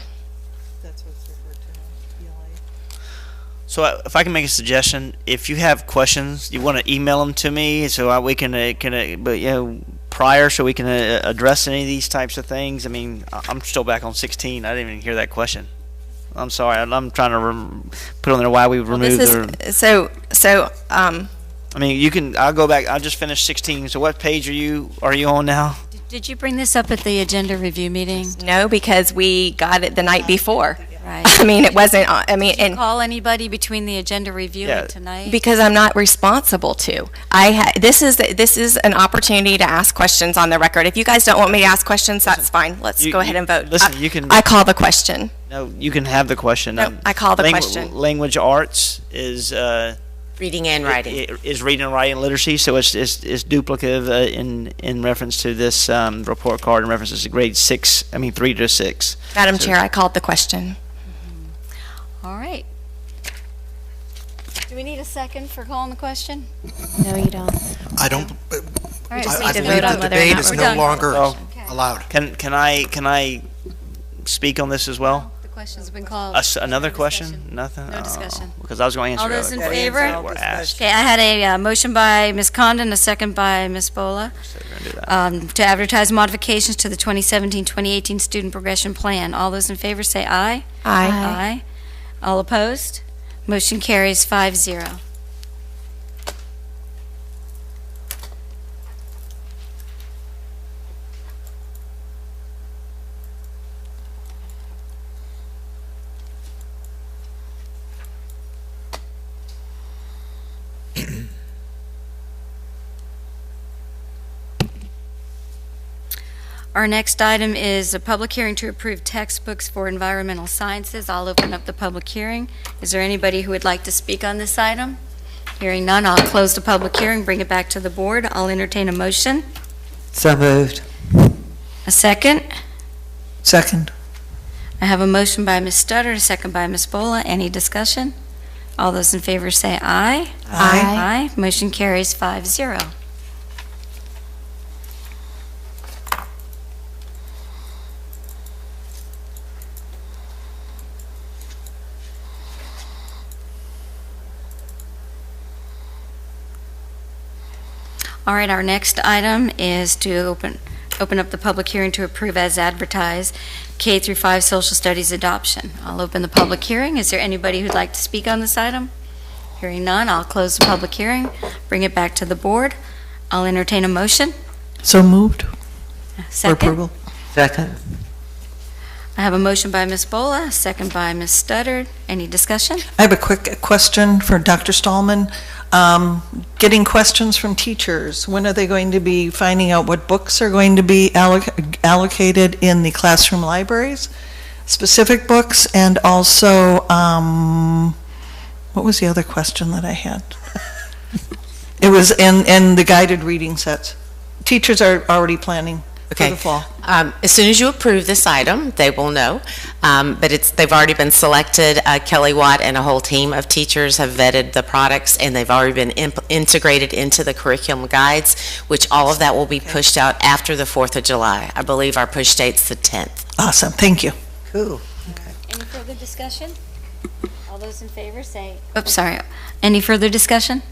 So if I can make a suggestion, if you have questions, you want to email them to me so we can prior so we can address any of these types of things. I mean, I'm still back on 16. I didn't even hear that question. I'm sorry. I'm trying to put on there why we removed I mean, you can. I'll go back. I just finished 16. So what page are you on now? Did you bring this up at the agenda review meeting? No, because we got it the night before. Right. I mean, it wasn't, Did you call anybody between the agenda review and tonight? Because I'm not responsible to. This is an opportunity to ask questions on the record. If you guys don't want me to ask questions, that's fine. Let's go ahead and vote. Listen, you can. I call the question. No, you can have the question. No, I call the question. Language arts is reading and writing. Is reading and writing literacy, so it's duplicative in reference to this report card in reference to grade 3 to 6. Madam Chair, I called the question. All right. Do we need a second for calling the question? No, you don't. I don't. All right, I believe the debate is no longer allowed. Can I speak on this as well? The question's been called. Another question? Nothing? No discussion. Because I was going to answer All those in other favor? questions that were asked. Okay, I had a motion by Ms. Condon, a second by Ms. Bola, to advertise modifications to the 2017-2018 Student Progression Plan. All those in favor say aye. Aye. Aye. All opposed? Motion carries 5-0. Our next item is a public hearing to approve textbooks for environmental sciences. I'll open up the public hearing. Is there anybody who would like to speak on this item? Hearing none, I'll close the public hearing, bring it back to the board. I'll entertain a motion. So moved. A second. Second. I have a motion by Ms. Stutter, a second by Ms. Bola. Any discussion? All those in favor say aye. Aye. Aye. Motion carries 5-0. All right, our next item is to open up the public hearing to approve as advertised K through 5 social studies adoption. I'll open the public hearing. Is there anybody who'd like to speak on this item? Hearing none, I'll close the public hearing, bring it back to the board. I'll entertain a motion. So moved. Second. For approval. Second. I have a motion by Ms. Bola, a second by Ms. Studdard. Any discussion? I have a quick question for Dr. Stallman. Getting questions from teachers. When are they going to be finding out what books are going to be allocated in the classroom libraries? Specific books, and also, what was the other question that I had? It was in the guided reading sets. Teachers are already planning for the fall. As soon as you approve this item, they will know. But they've already been selected. Kelly Watt and a whole team of teachers have vetted the products, and they've already been integrated into the curriculum guides, which all of that will be pushed out after the 4th of July. I believe our push date's the 10th. Awesome, thank you. Cool. Any further discussion? All those in favor say, oops, sorry. Any further discussion?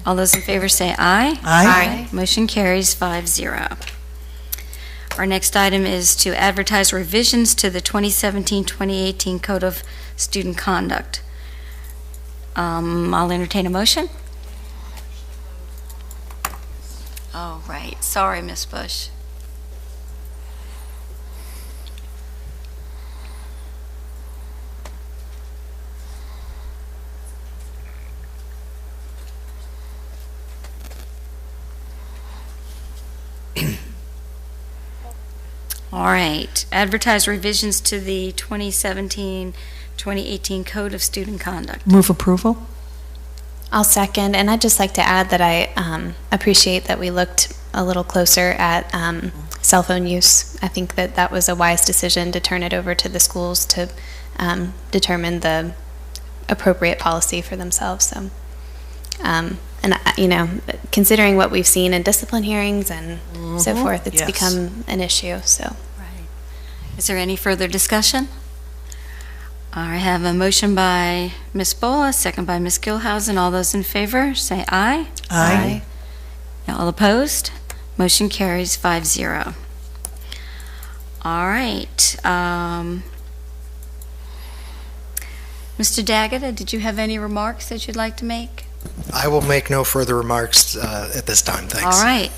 All those in favor say aye. Aye. Motion carries 5-0. Our next item is to advertise revisions to the 2017-2018 Code of Student Conduct. I'll entertain a motion. Oh, right. Sorry, Ms. Bush. All right, advertise revisions to the 2017-2018 Code of Student Conduct. Move approval. I'll second, and I'd just like to add that I appreciate that we looked a little closer at cell phone use. I think that that was a wise decision to turn it over to the schools to determine the appropriate policy for themselves. So, considering what we've seen in discipline hearings and so forth, it's become an issue. So, Is there any further discussion? I have a motion by Ms. Bola, second by Ms. Gilhousen. All those in favor, say aye. Aye. All opposed? Motion carries 5-0. All right. Mr. Daggett, did you have any remarks that you'd like to make? I will make no further remarks at this time, thanks. All right.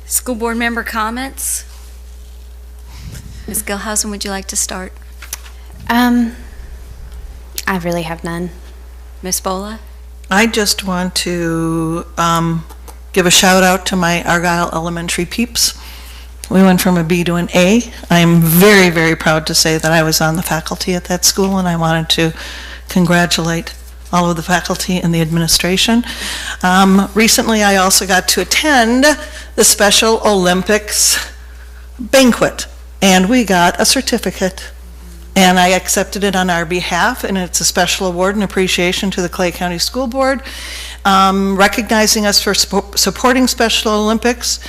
School board member comments? Ms. Gilhousen, would you like to start? I really have none. Ms. Bola? I just want to give a shout out to my Argyle Elementary peeps. We went from a B to an A. I'm very, very proud to say that I was on the faculty at that school, and I wanted to congratulate all of the faculty and the administration. Recently, I also got to attend the Special Olympics banquet, and we got a certificate. And I accepted it on our behalf, and it's a special award and appreciation to the Clay County School Board, recognizing us for supporting Special Olympics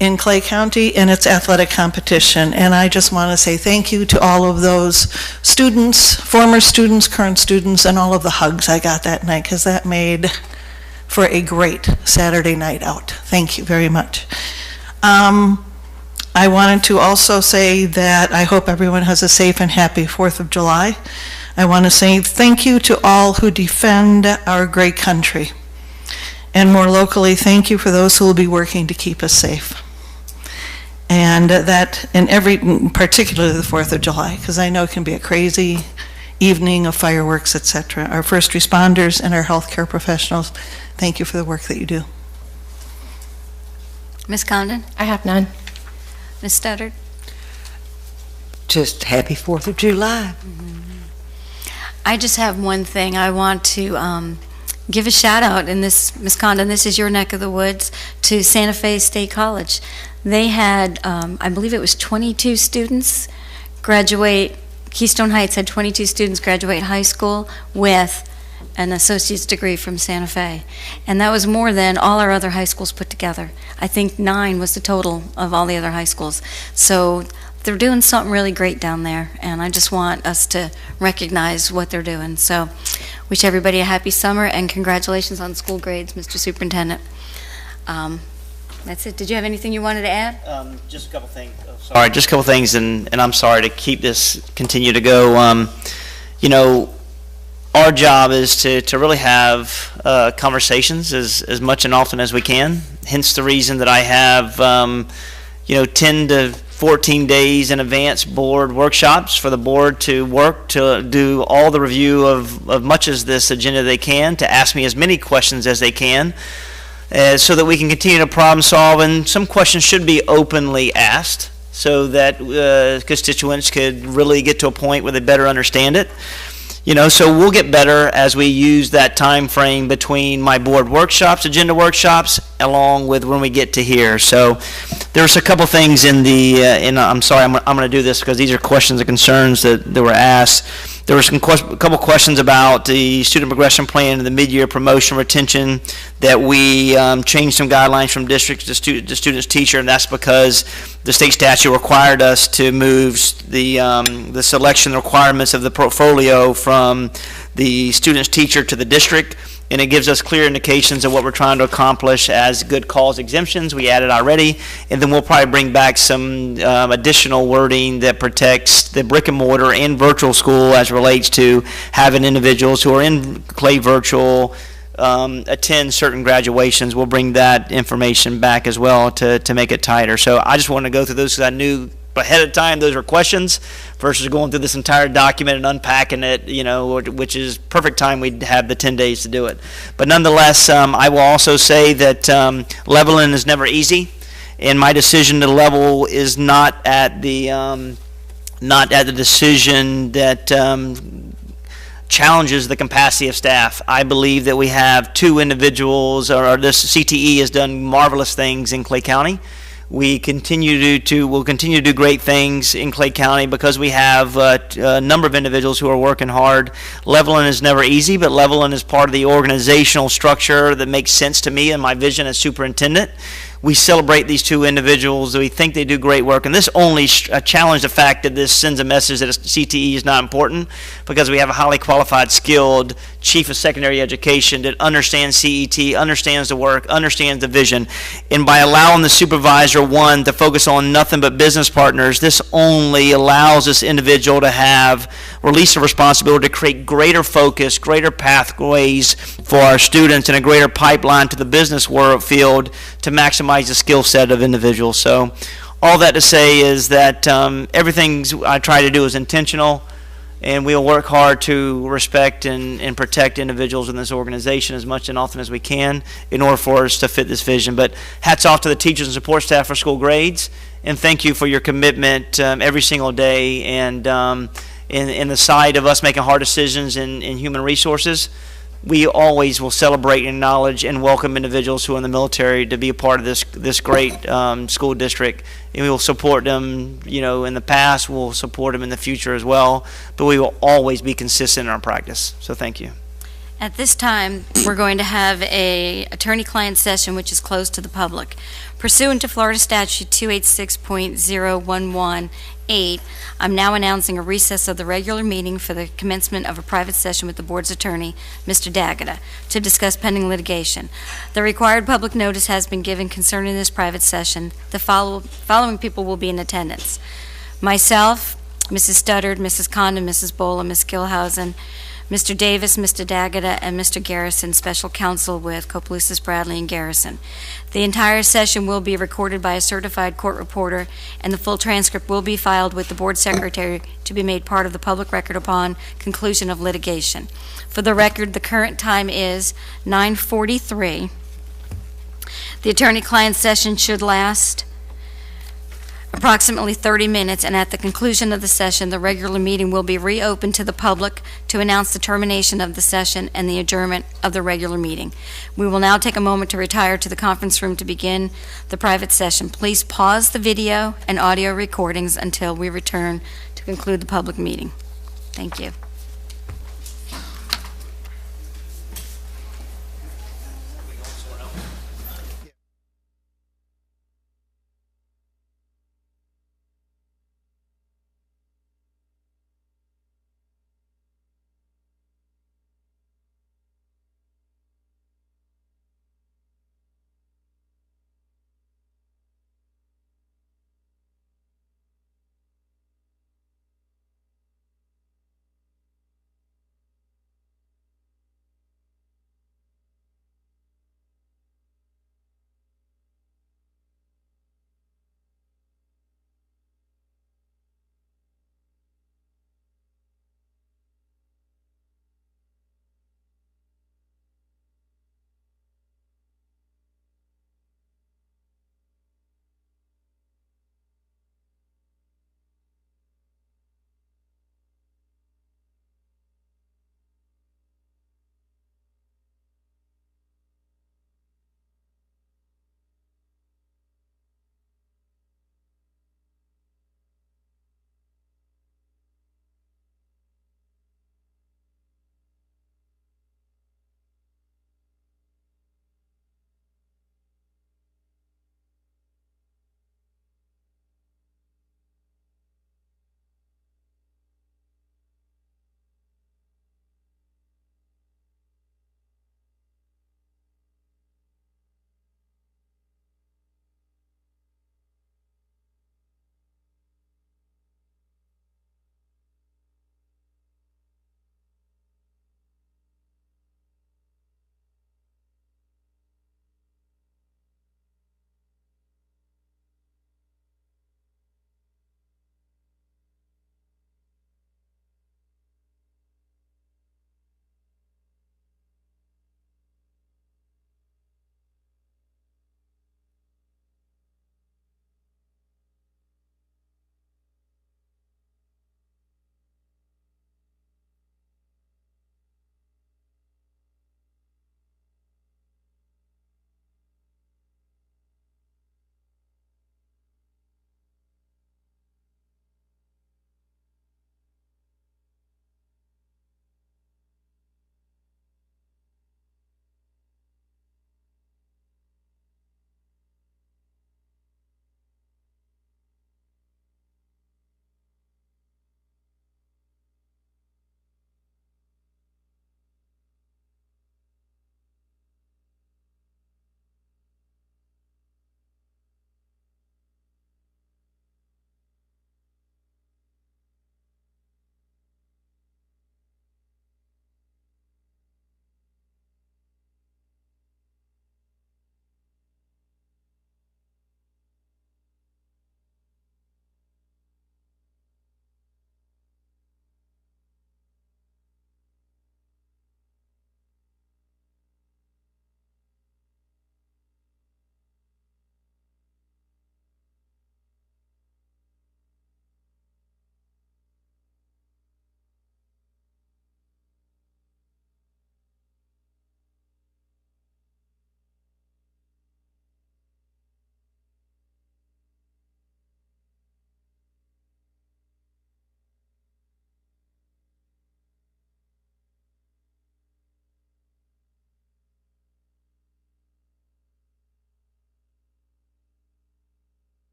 in Clay County in its athletic competition. And I just want to say thank you to all of those students, former students, current students, and all of the hugs I got that night, because that made for a great Saturday night out. Thank you very much. I wanted to also say that I hope everyone has a safe and happy 4th of July. I want to say thank you to all who defend our great country. And more locally, thank you for those who will be working to keep us safe. And that particularly the 4th of July, because I know it can be a crazy evening of fireworks, etc. Our first responders and our healthcare professionals, thank you for the work that you do. Ms. Condon? I have none. Ms. Studdard? Just happy 4th of July. I just have one thing. I want to give a shout out, and this, Ms. Condon, this is your neck of the woods, to Santa Fe State College. They had, I believe it was 22 students graduate. Keystone Heights had 22 students graduate high school with an associate's degree from Santa Fe. And that was more than all our other high schools put together. I think 9 was the total of all the other high schools. So they're doing something really great down there, and I just want us to recognize what they're doing. So wish everybody a happy summer, and congratulations on school grades, Mr. Superintendent. That's it. Did you have anything you wanted to add? Just a couple things. Sorry, just a couple things, and I'm sorry to keep this continue to go. Our job is to really have conversations as much and often as we can. Hence the reason that I have 10 to 14 days in advance board workshops for the board to work to do all the review of much of this agenda they can, to ask me as many questions as they can, so that we can continue to problem solve. And some questions should be openly asked so that constituents could really get to a point where they better understand it. So we'll get better as we use that time frame between my board workshops, agenda workshops, along with when we get to here. So there's a couple things in the, I'm sorry, I'm going to do this because these are questions and concerns that were asked. There were a couple questions about the student progression plan and the mid-year promotion retention, that we changed some guidelines from district to student's teacher, and that's because the state statute required us to move the selection requirements of the portfolio from the student's teacher to the district, and it gives us clear indications of what we're trying to accomplish as good cause exemptions. We added already, and then we'll probably bring back some additional wording that protects the brick and mortar and virtual school as relates to having individuals who are in Clay Virtual attend certain graduations. We'll bring that information back as well to make it tighter. So I just want to go through those because I knew ahead of time those were questions versus going through this entire document and unpacking it, which is perfect time. We'd have the 10 days to do it. But nonetheless, I will also say that leveling is never easy, and my decision to level is not at the decision that challenges the capacity of staff. I believe that we have 2 individuals, or this CTE has done marvelous things in Clay County. We will continue to do great things in Clay County because we have a number of individuals who are working hard. Leveling is never easy, but leveling is part of the organizational structure that makes sense to me and my vision as superintendent. We celebrate these two individuals. We think they do great work, and this only challenged the fact that this sends a message that CTE is not important, because we have a highly qualified, skilled chief of secondary education that understands CET, understands the work, understands the vision, and by allowing the supervisor, one, to focus on nothing but business partners, this only allows this individual to have release of responsibility to create greater focus, greater pathways for our students, and a greater pipeline to the business world field to maximize the skill set of individuals. So all that to say is that everything I try to do is intentional, and we'll work hard to respect and protect individuals in this organization as much and often as we can in order for us to fit this vision. But hats off to the teachers and support staff for school grades, and thank you for your commitment every single day. And in the side of us making hard decisions in human resources, we always will celebrate, acknowledge, and welcome individuals who are in the military to be a part of this great school district. And we will support them, in the past. We'll support them in the future as well. But we will always be consistent in our practice. So thank you. At this time, we're going to have a attorney-client session which is closed to the public. Pursuant to Florida Statute 286.0118, I'm now announcing a recess of the regular meeting for the commencement of a private session with the board's attorney, Mr. D'Agata, to discuss pending litigation. The required public notice has been given concerning this private session. The following people will be in attendance: myself, Mrs. Studdard, Mrs. Condon, Mrs. Bola, Ms. Gilhausen, Mr. Davis, Mr. D'Agata, and Mr. Garrison, special counsel with Copalucis, Bradley, and Garrison. The entire session will be recorded by a certified court reporter, and the full transcript will be filed with the board secretary to be made part of the public record upon conclusion of litigation. For the record, the current time is 9:43. The attorney-client session should last approximately 30 minutes, and at the conclusion of the session, the regular meeting will be reopened to the public to announce the termination of the session and the adjournment of the regular meeting. We will now take a moment to retire to the conference room to begin the private session. Please pause the video and audio recordings until we return to conclude the public meeting. Thank you.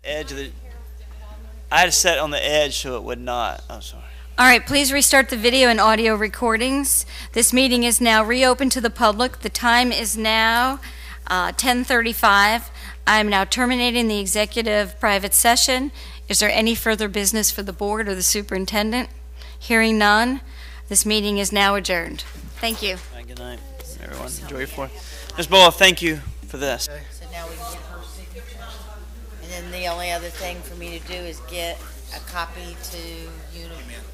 Edge of the. I had to set it on the edge so it would not. Oh, sorry. All right, please restart the video and audio recordings. This meeting is now reopened to the public. The time is now 10:35. I am now terminating the executive private session. Is there any further business for the board or the superintendent? Hearing none, this meeting is now adjourned. Thank you. Good night, everyone. Enjoy your fourth. Ms. Bola, thank you for this. So now we can get her signature. And then the only other thing for me to do is get a copy to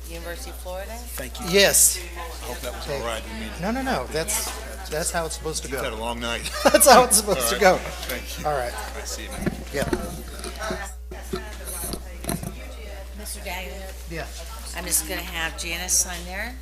University of Florida? Thank you. Yes. I hope that was all right. No. That's how it's supposed to go. You've had a long night. That's how it's supposed to go. Thank you. All right. I see you, man. Yeah. Mr. Dagnan? Yeah. I'm just going to have Janice sign there.